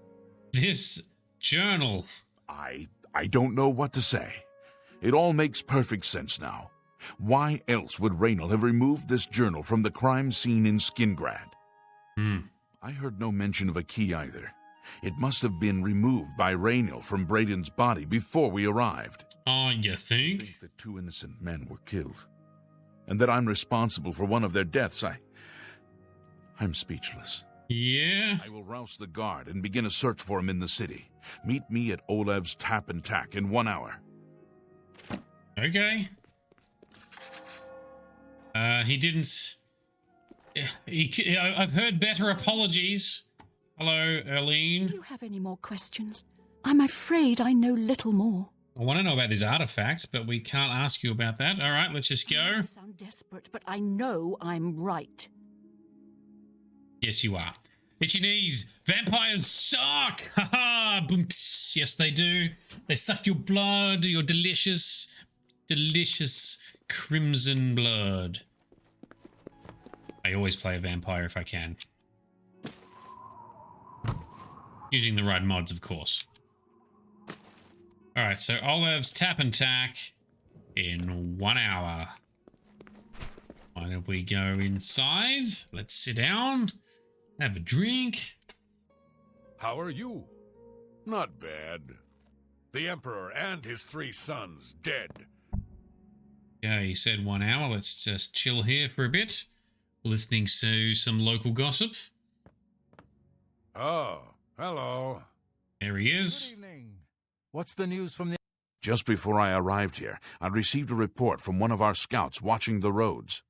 This journal. I don't know what to say. It all makes perfect sense now. Why else would Raynil have removed this journal from the crime scene in Skingrad? I heard no mention of a key either. It must have been removed by Raynil from Brayden's body before we arrived. Oh, you think? I think that 2 innocent men were killed. And that I'm responsible for one of their deaths. I'm speechless. Yeah? I will rouse the guard and begin a search for him in the city. Meet me at Olev's Tap and Tack in 1 hour. Okay. He didn't... I've heard better apologies. Hello, Erlene. Do you have any more questions? I'm afraid I know little more. I want to know about this artifact, but we can't ask you about that. All right, let's just go. I sound desperate, but I know I'm right. Yes, you are. Itchy knees. Vampires suck. Ha ha. Yes, they do. They suck your blood, your delicious, delicious crimson blood. I always play a vampire if I can. Using the right mods, of course. Alright, so Olev's Tap and Tack in 1 hour. Why don't we go inside? Let's sit down, have a drink. How are you? Not bad. The Emperor and his 3 sons dead. Yeah, he said 1 hour. Let's just chill here for a bit. Listening to some local gossip. Ah, Hello. There he is. Good evening. What's the news from the... Just before I arrived here, I received a report from one of our scouts watching the roads.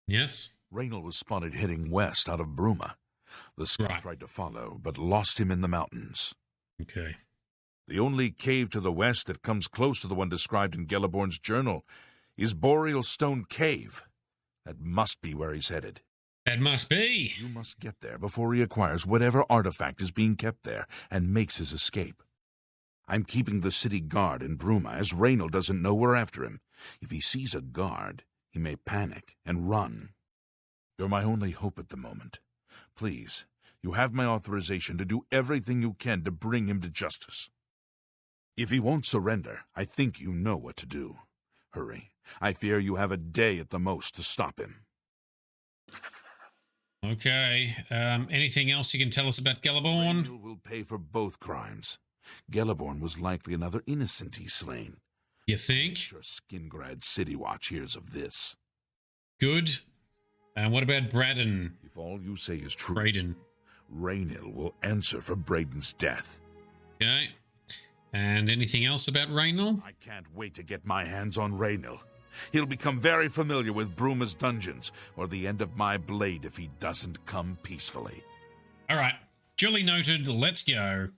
Yes? Raynal was spotted heading west out of Bruma. The scout tried to follow, but lost him in the mountains. Okay. The only cave to the west that comes close to the one described in Geliborn's journal is Boreal Stone Cave. That must be where he's headed. That must be. You must get there before he acquires whatever artifact is being kept there and makes his escape. I'm keeping the city guard in Bruma, as Raynal doesn't know we're after him. If he sees a guard, he may panic and run. You're my only hope at the moment. Please, you have my authorization to do everything you can to bring him to justice. If he won't surrender, I think you know what to do. Hurry. I fear you have a day at the most to stop him. Okay. Anything else you can tell us about Geliborn? Raynal will pay for both crimes. Geliborn was likely another innocent he slain. You think? I'm sure Skingrad City Watch hears of this. Good. And what about Braden? If all you say is true, Braden. Raynal will answer for Braden's death. Okay. And anything else about Raynal? I can't wait to get my hands on Raynal. He'll become very familiar with Bruma's dungeons, or the end of my blade if he doesn't come peacefully. All right. Duly noted. Let's go.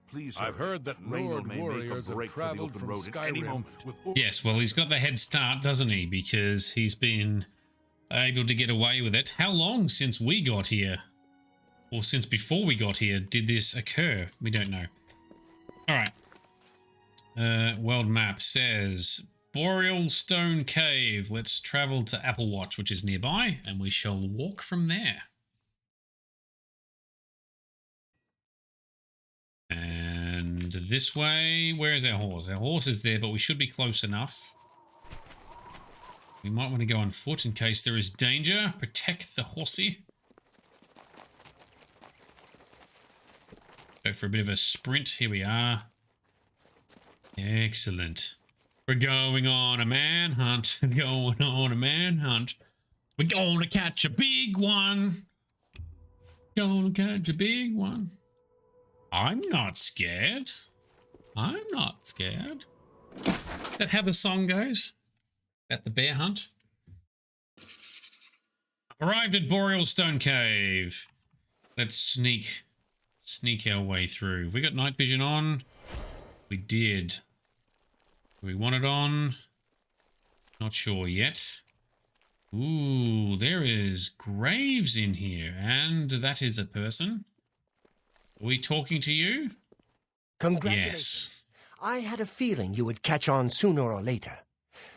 Please, I've heard that Nord warriors have traveled from Skyrim with... Yes, well, he's got the head start, doesn't he? Because he's been able to get away with it. How long since we got here? Or since before we got here did this occur? We don't know. All right. World map says Boreal Stone Cave. Let's travel to Applewatch, which is nearby, and we shall walk from there. And this way, where is our horse? Our horse is there, but we should be close enough. We might want to go on foot in case there is danger. Protect the horsey. Go for a bit of a sprint. Here we are. Excellent. We're going on a manhunt. Going on a manhunt. We're going to catch a big one. Going to catch a big one. I'm not scared. I'm not scared. Is that how the song goes? At the bear hunt? Arrived at Boreal Stone Cave. Let's sneak our way through. Have we got night vision on? We did. Do we want it on? Not sure yet. Ooh, there is graves in here. And that is a person. Are we talking to you? Congratulations. Yes. I had a feeling you would catch on sooner or later.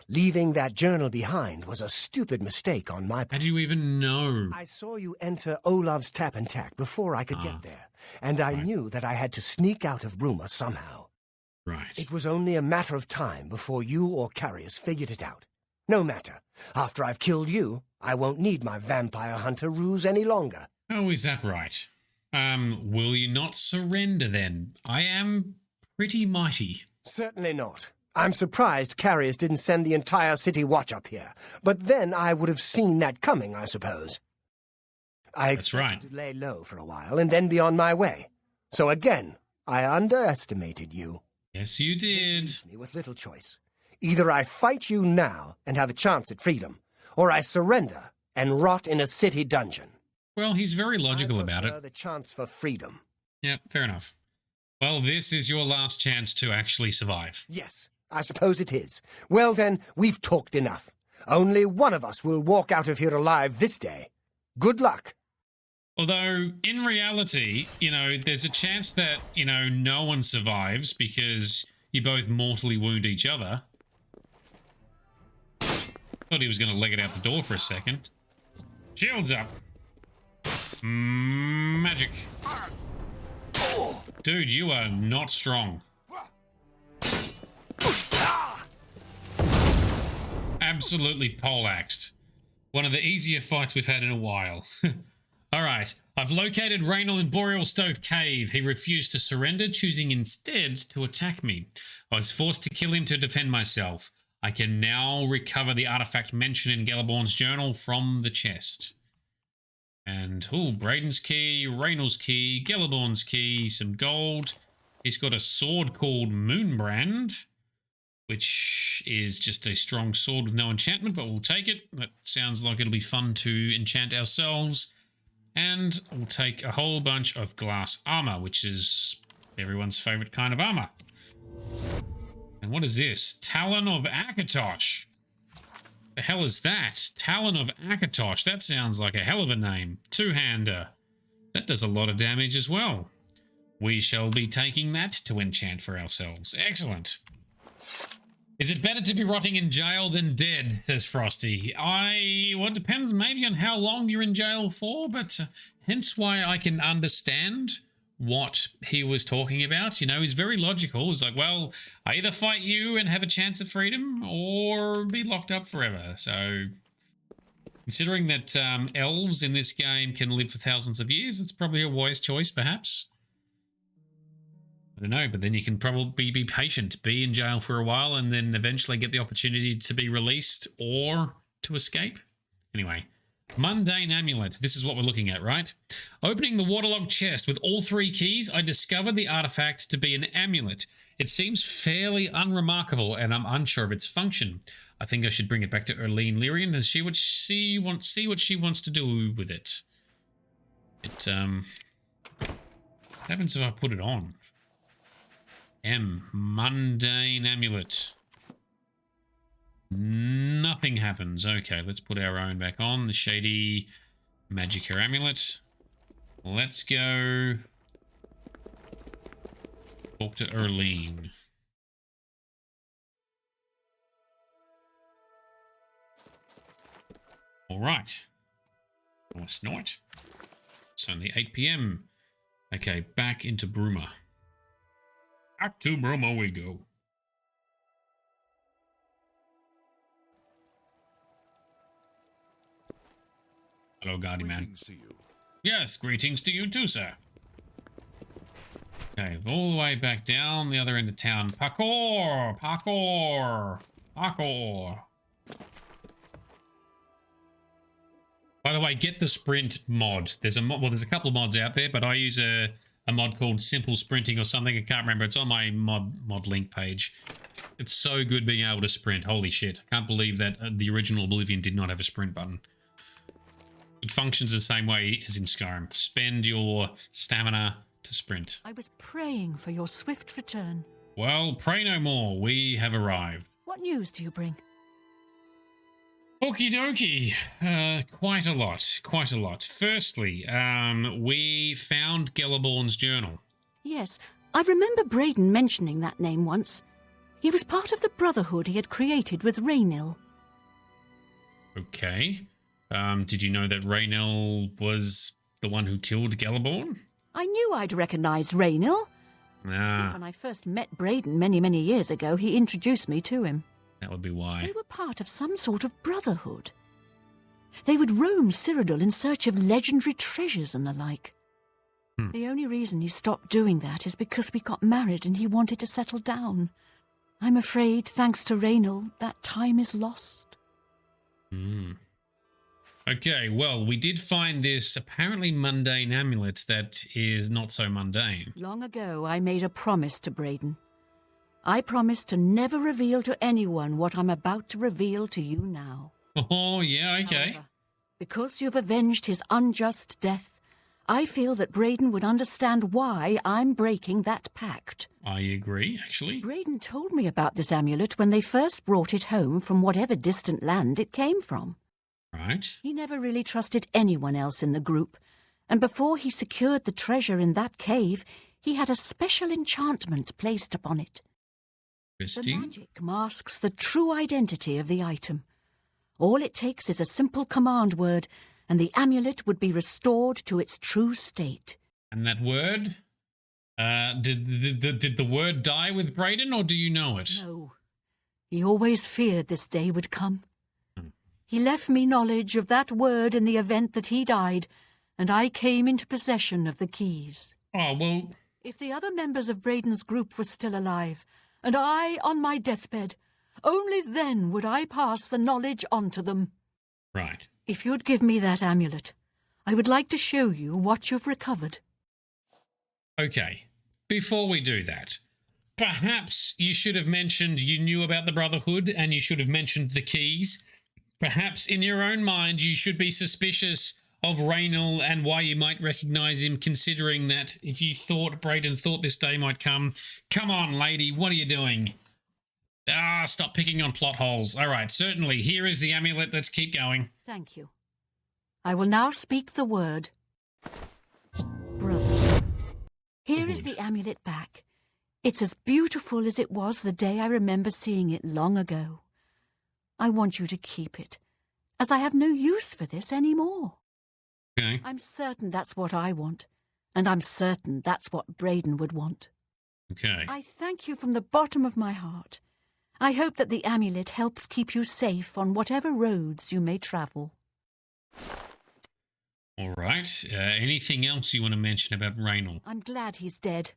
Leaving that journal behind was a stupid mistake on my part. How do you even know? I saw you enter Olav's Tap and Tack before I could get there, and I knew that I had to sneak out of Bruma somehow. Right. It was only a matter of time before you or Carius figured it out. No matter. After I've killed you, I won't need my vampire hunter ruse any longer. Oh, is that right? Will you not surrender then? I am pretty mighty. Certainly not. I'm surprised Carius didn't send the entire city watch up here, but then I would have seen that coming, I suppose. That's right. To lay low for a while and then be on my way. So again, I underestimated you. Yes, you did. This leaves me with little choice. Either I fight you now and have a chance at freedom, or I surrender and rot in a city dungeon. Well, he's very logical about it. The chance for freedom. Yeah, fair enough. Well, this is your last chance to actually survive. Yes, I suppose it is. Well then, we've talked enough. Only one of us will walk out of here alive this day. Good luck. Although, in reality, there's a chance that, no one survives because you both mortally wound each other. Thought he was going to leg it out the door for a second. Shields up. Magic. Dude, you are not strong. Absolutely poleaxed. One of the easier fights we've had in a while. Alright, I've located Raynal in Boreal Stone Cave. He refused to surrender, choosing instead to attack me. I was forced to kill him to defend myself. I can now recover the artifact mentioned in Geliborn's journal from the chest. And, Brayden's key, Raynell's key, Gellerborn's key, some gold. He's got a sword called Moonbrand, which is just a strong sword with no enchantment, but we'll take it. That sounds like it'll be fun to enchant ourselves. And we'll take a whole bunch of glass armor, which is everyone's favorite kind of armor. And what is this? Talon of Akatosh. The hell is that? Talon of Akatosh. That sounds like a hell of a name. Two-hander. That does a lot of damage as well. We shall be taking that to enchant for ourselves. Excellent. Is it better to be rotting in jail than dead, says Frosty. Well, it depends maybe on how long you're in jail for, but hence why I can understand what he was talking about. You know, he's very logical. He's like, well, I either fight you and have a chance of freedom or be locked up forever. So considering that elves in this game can live for thousands of years, it's probably a wise choice, perhaps. I don't know, but then you can probably be patient, be in jail for a while, and then eventually get the opportunity to be released or to escape. Anyway, Mundane Amulet. This is what we're looking at, right? Opening the waterlogged chest with all 3 keys, I discovered the artifact to be an amulet. It seems fairly unremarkable, and I'm unsure of its function. I think I should bring it back to Erlene Lyrian and see what she wants to do with it. What happens if I put it on? Mundane Amulet. Nothing happens. Okay, let's put our own back on. The Shady Magicka Amulet. Let's go talk to Erlene. Alright. Or snort. It's only 8 PM. Okay, back into Bruma. Back to Bruma we go. Hello, Guardy Man. Greetings to you. Yes, greetings to you too, sir. Okay, all the way back down the other end of town. Parkour! Parkour! Parkour! By the way, get the sprint mod. There's a mod, well, there's a couple of mods out there, but I use a mod called Simple Sprinting or something. I can't remember. It's on my mod link page. It's so good being able to sprint. Holy shit. I can't believe that the original Oblivion did not have a sprint button. It functions the same way as in Skyrim. Spend your stamina to sprint. I was praying for your swift return. Well, pray no more. We have arrived. What news do you bring? Okie dokie. Quite a lot. Quite a lot. Firstly, we found Gellerborn's journal. Yes, I remember Braden mentioning that name once. He was part of the brotherhood he had created with Raynell. Okay. Did you know that Raynell was the one who killed Gellerborn? I knew I'd recognise Raynell. I think when I first met Braden many years ago, he introduced me to him. That would be why. They were part of some sort of brotherhood. They would roam Cyrodiil in search of legendary treasures and the like. The only reason he stopped doing that is because we got married and he wanted to settle down. I'm afraid, thanks to Raynell, that time is lost. Okay, well, we did find this apparently mundane amulet that is not so mundane. Long ago, I made a promise to Braden. I promised to never reveal to anyone what I'm about to reveal to you now. Oh, yeah, okay. However, because you've avenged his unjust death, I feel that Braden would understand why I'm breaking that pact. I agree, actually. Braden told me about this amulet when they first brought it home from whatever distant land it came from. Right. He never really trusted anyone else in the group, and before he secured the treasure in that cave, he had a special enchantment placed upon it. The magic masks the true identity of the item. All it takes is a simple command word, and the amulet would be restored to its true state. And that word? Did the word die with Braden, or do you know it? No. He always feared this day would come. He left me knowledge of that word in the event that he died, and I came into possession of the keys. Oh, well... If the other members of Braden's group were still alive, and I on my deathbed, only then would I pass the knowledge on to them. Right. If you'd give me that amulet, I would like to show you what you've recovered. Okay, before we do that, perhaps you should have mentioned you knew about the Brotherhood and you should have mentioned the keys. Perhaps in your own mind you should be suspicious of Raynal and why you might recognize him, considering that if you thought Brayden thought this day might come. Come on, lady, what are you doing? Ah, stop picking on plot holes. All right, certainly. Here is the amulet. Let's keep going. Thank you. I will now speak the word. Brother. Here is the amulet back. It's as beautiful as it was the day I remember seeing it long ago. I want you to keep it, as I have no use for this anymore. Okay. I'm certain that's what I want, and I'm certain that's what Brayden would want. Okay. I thank you from the bottom of my heart. I hope that the amulet helps keep you safe on whatever roads you may travel. All right. Anything else you want to mention about Raynal? I'm glad he's dead.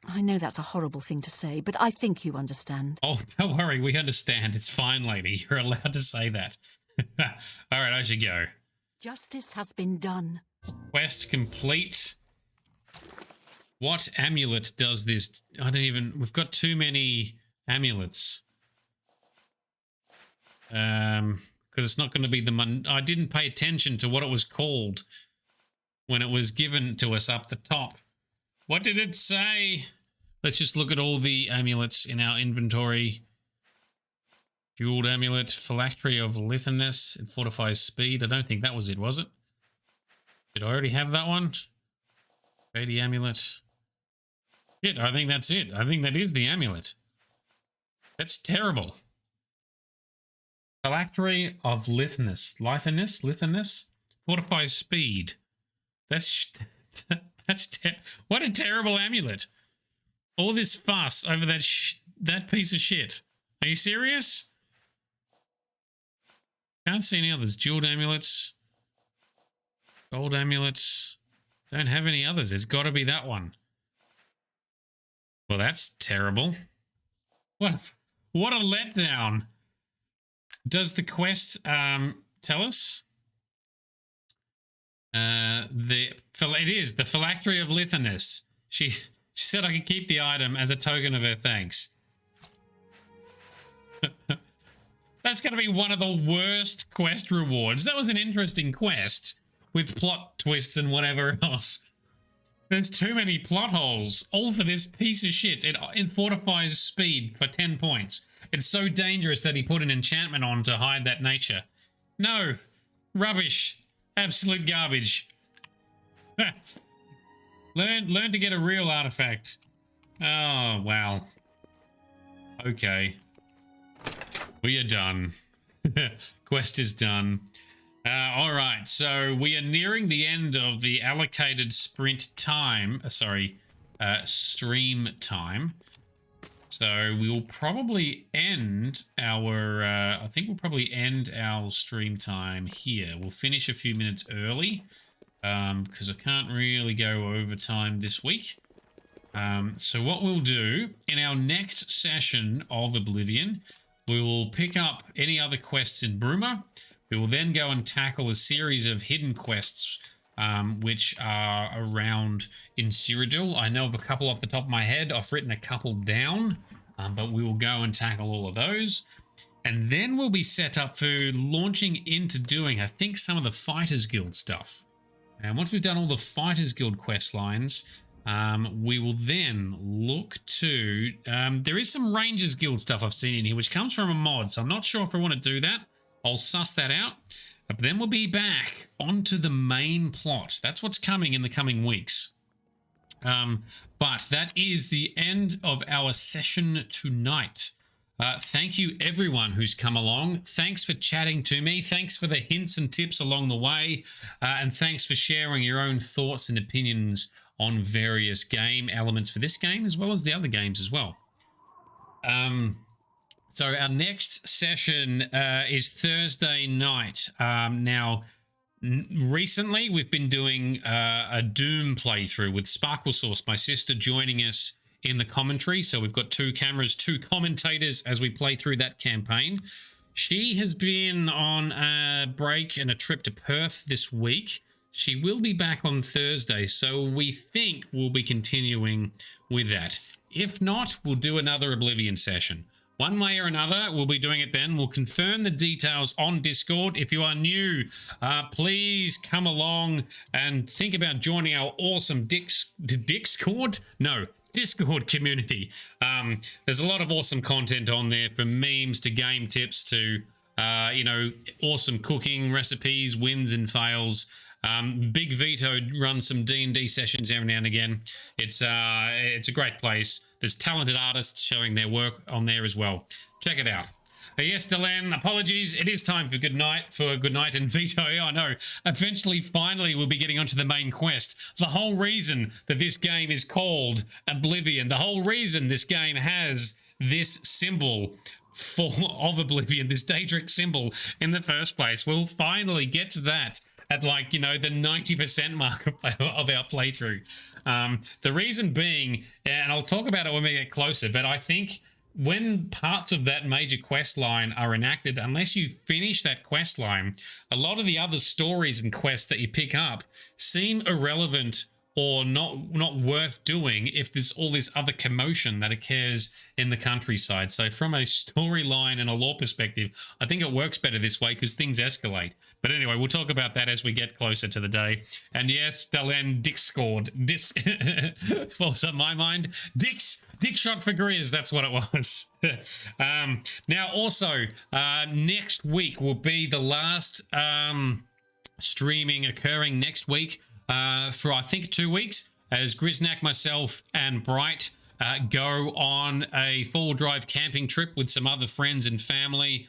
I know that's a horrible thing to say, but I think you understand. Oh, don't worry. We understand. It's fine, lady. You're allowed to say that. All right, I should go. Justice has been done. Quest complete. What amulet does this? I don't even... We've got too many amulets. Because it's not going to be the... I didn't pay attention to what it was called when it was given to us up the top. What did it say? Let's just look at all the amulets in our inventory. Jeweled amulet, phylactery of lithiness. It fortifies speed. I don't think that was it, was it? Did I already have that one? Shady amulet. Shit, I think that's it. I think that is the amulet. That's terrible. Phylactery of lithiness. Lithiness? Fortifies speed. What a terrible amulet. All this fuss over that piece of shit. Are you serious? Can't see any others. Jeweled amulets. Gold amulets. Don't have any others. There's got to be that one. Well, that's terrible. What a letdown. Does the quest tell us? It is the phylactery of lithiness. She said I could keep the item as a token of her thanks. That's going to be one of the worst quest rewards. That was an interesting quest with plot twists and whatever else. There's too many plot holes, all for this piece of shit. It fortifies speed for 10 points. It's so dangerous that he put an enchantment on to hide that nature. No. Rubbish. Absolute garbage. Learn to get a real artifact. Oh, wow. Okay. We are done. Quest is done. All right, so we are nearing the end of the allocated sprint time. Stream time. So we will probably end our... I think we'll probably end our stream time here. We'll finish a few minutes early because I can't really go overtime this week. So what we'll do in our next session of Oblivion, we will pick up any other quests in Bruma. We will then go and tackle a series of hidden quests which are around in Cyrodiil. I know of a couple off the top of my head. I've written a couple down, but we will go and tackle all of those. And then we'll be set up for launching into doing, I think, some of the Fighters Guild stuff. And once we've done all the Fighters Guild quest lines, we will then look to... there is some Rangers Guild stuff I've seen in here, which comes from a mod, so I'm not sure if I want to do that. I'll suss that out. But then we'll be back onto the main plot. That's what's coming in the coming weeks. But that is the end of our session tonight. Thank you everyone who's come along. Thanks for chatting to me. Thanks for the hints and tips along the way. And thanks for sharing your own thoughts and opinions on various game elements for this game as well as the other games as well. So our next session is Thursday night. Now, recently we've been doing a Doom playthrough with Sparkle Source, my sister, joining us in the commentary. So we've got two cameras, two commentators as we play through that campaign. She has been on a break and a trip to Perth this week. she will be back on Thursday, so we think we'll be continuing with that. If not, we'll do another Oblivion session. One way or another, we'll be doing it then. We'll confirm the details on Discord. If you are new, please come along and think about joining our awesome Discord? No, Discord community. There's a lot of awesome content on there, from memes to game tips to, you know, awesome cooking recipes, wins and fails. Big Vito runs some D&D sessions every now and again. It's a great place. There's talented artists showing their work on there as well. Check it out. Yes, Delenn, apologies. It is time for good night and Vito. I know. Eventually, finally, we'll be getting onto the main quest. The whole reason that this game is called Oblivion, the whole reason this game has this symbol of Oblivion, this Daedric symbol in the first place. We'll finally get to that at, like, you know, the 90% mark of our playthrough. The reason being, and I'll talk about it when we get closer, but I think when parts of that major quest line are enacted, unless you finish that quest line, a lot of the other stories and quests that you pick up seem irrelevant or not worth doing if there's all this other commotion that occurs in the countryside. So from a storyline and a lore perspective, I think it works better this way because things escalate. But anyway, we'll talk about that as we get closer to the day. And yes, Dalen Dick scored. Also in my mind, Dick shot for Grizz, that's what it was. Now also, next week will be the last streaming occurring next week. For I think 2 weeks, as Griznak, myself, and Bright go on a full drive camping trip with some other friends and family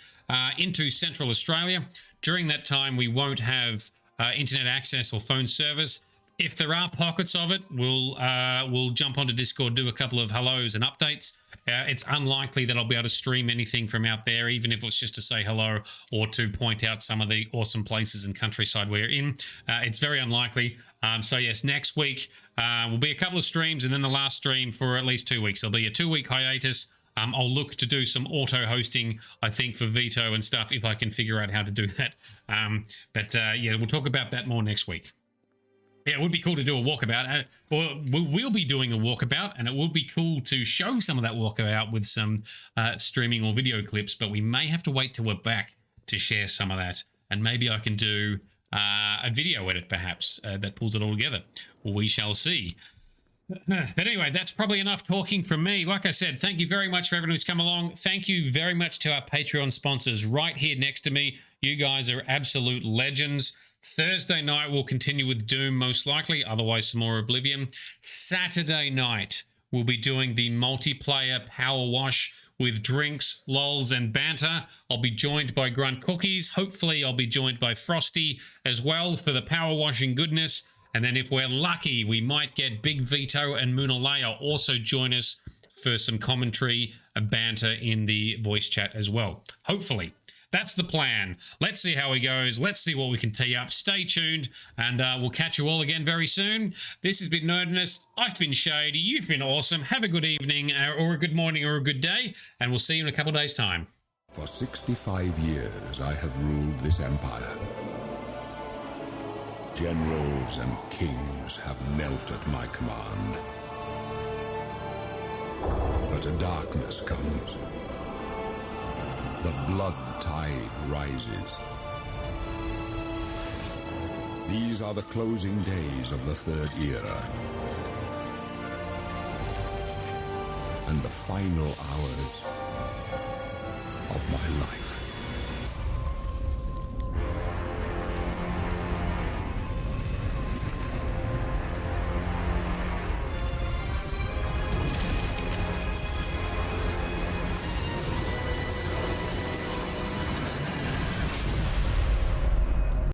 into Central Australia. During that time, we won't have internet access or phone service. If there are pockets of it, we'll jump onto Discord, do a couple of hellos and updates. It's unlikely that I'll be able to stream anything from out there, even if it's just to say hello or to point out some of the awesome places and countryside we're in. It's very unlikely. So yes, next week will be a couple of streams, and then the last stream for at least 2 weeks. There'll be a 2-week hiatus. I'll look to do some auto-hosting, I think, for Vito and stuff, if I can figure out how to do that. Yeah, we'll talk about that more next week. Yeah, it would be cool to do a walkabout. We'll be doing a walkabout, and it would be cool to show some of that walkabout with some streaming or video clips, but we may have to wait till we're back to share some of that. And maybe I can do a video edit, perhaps, that pulls it all together. We shall see. But anyway, that's probably enough talking from me. Like I said, thank you very much for everyone who's come along. Thank you very much to our Patreon sponsors right here next to me. You guys are absolute legends. Thursday night, we'll continue with Doom, most likely, otherwise some more Oblivion. Saturday night, we'll be doing the multiplayer power wash with drinks, lols, and banter. I'll be joined by Grunt Cookies. Hopefully, I'll be joined by Frosty as well for the power washing goodness. And then if we're lucky, we might get Big Vito and Moonalea also join us for some commentary and banter in the voice chat as well. Hopefully. That's the plan. Let's see how he goes. Let's see what we can tee up. Stay tuned, and we'll catch you all again very soon. This has been Nerdedness. I've been Shady. You've been awesome. Have a good evening, or a good morning, or a good day, and we'll see you in a couple of days' time. For 65 years, I have ruled this empire. Generals and kings have knelt at my command. But a darkness comes. The blood tide rises. These are the closing days of the Third Era. And the final hours of my life.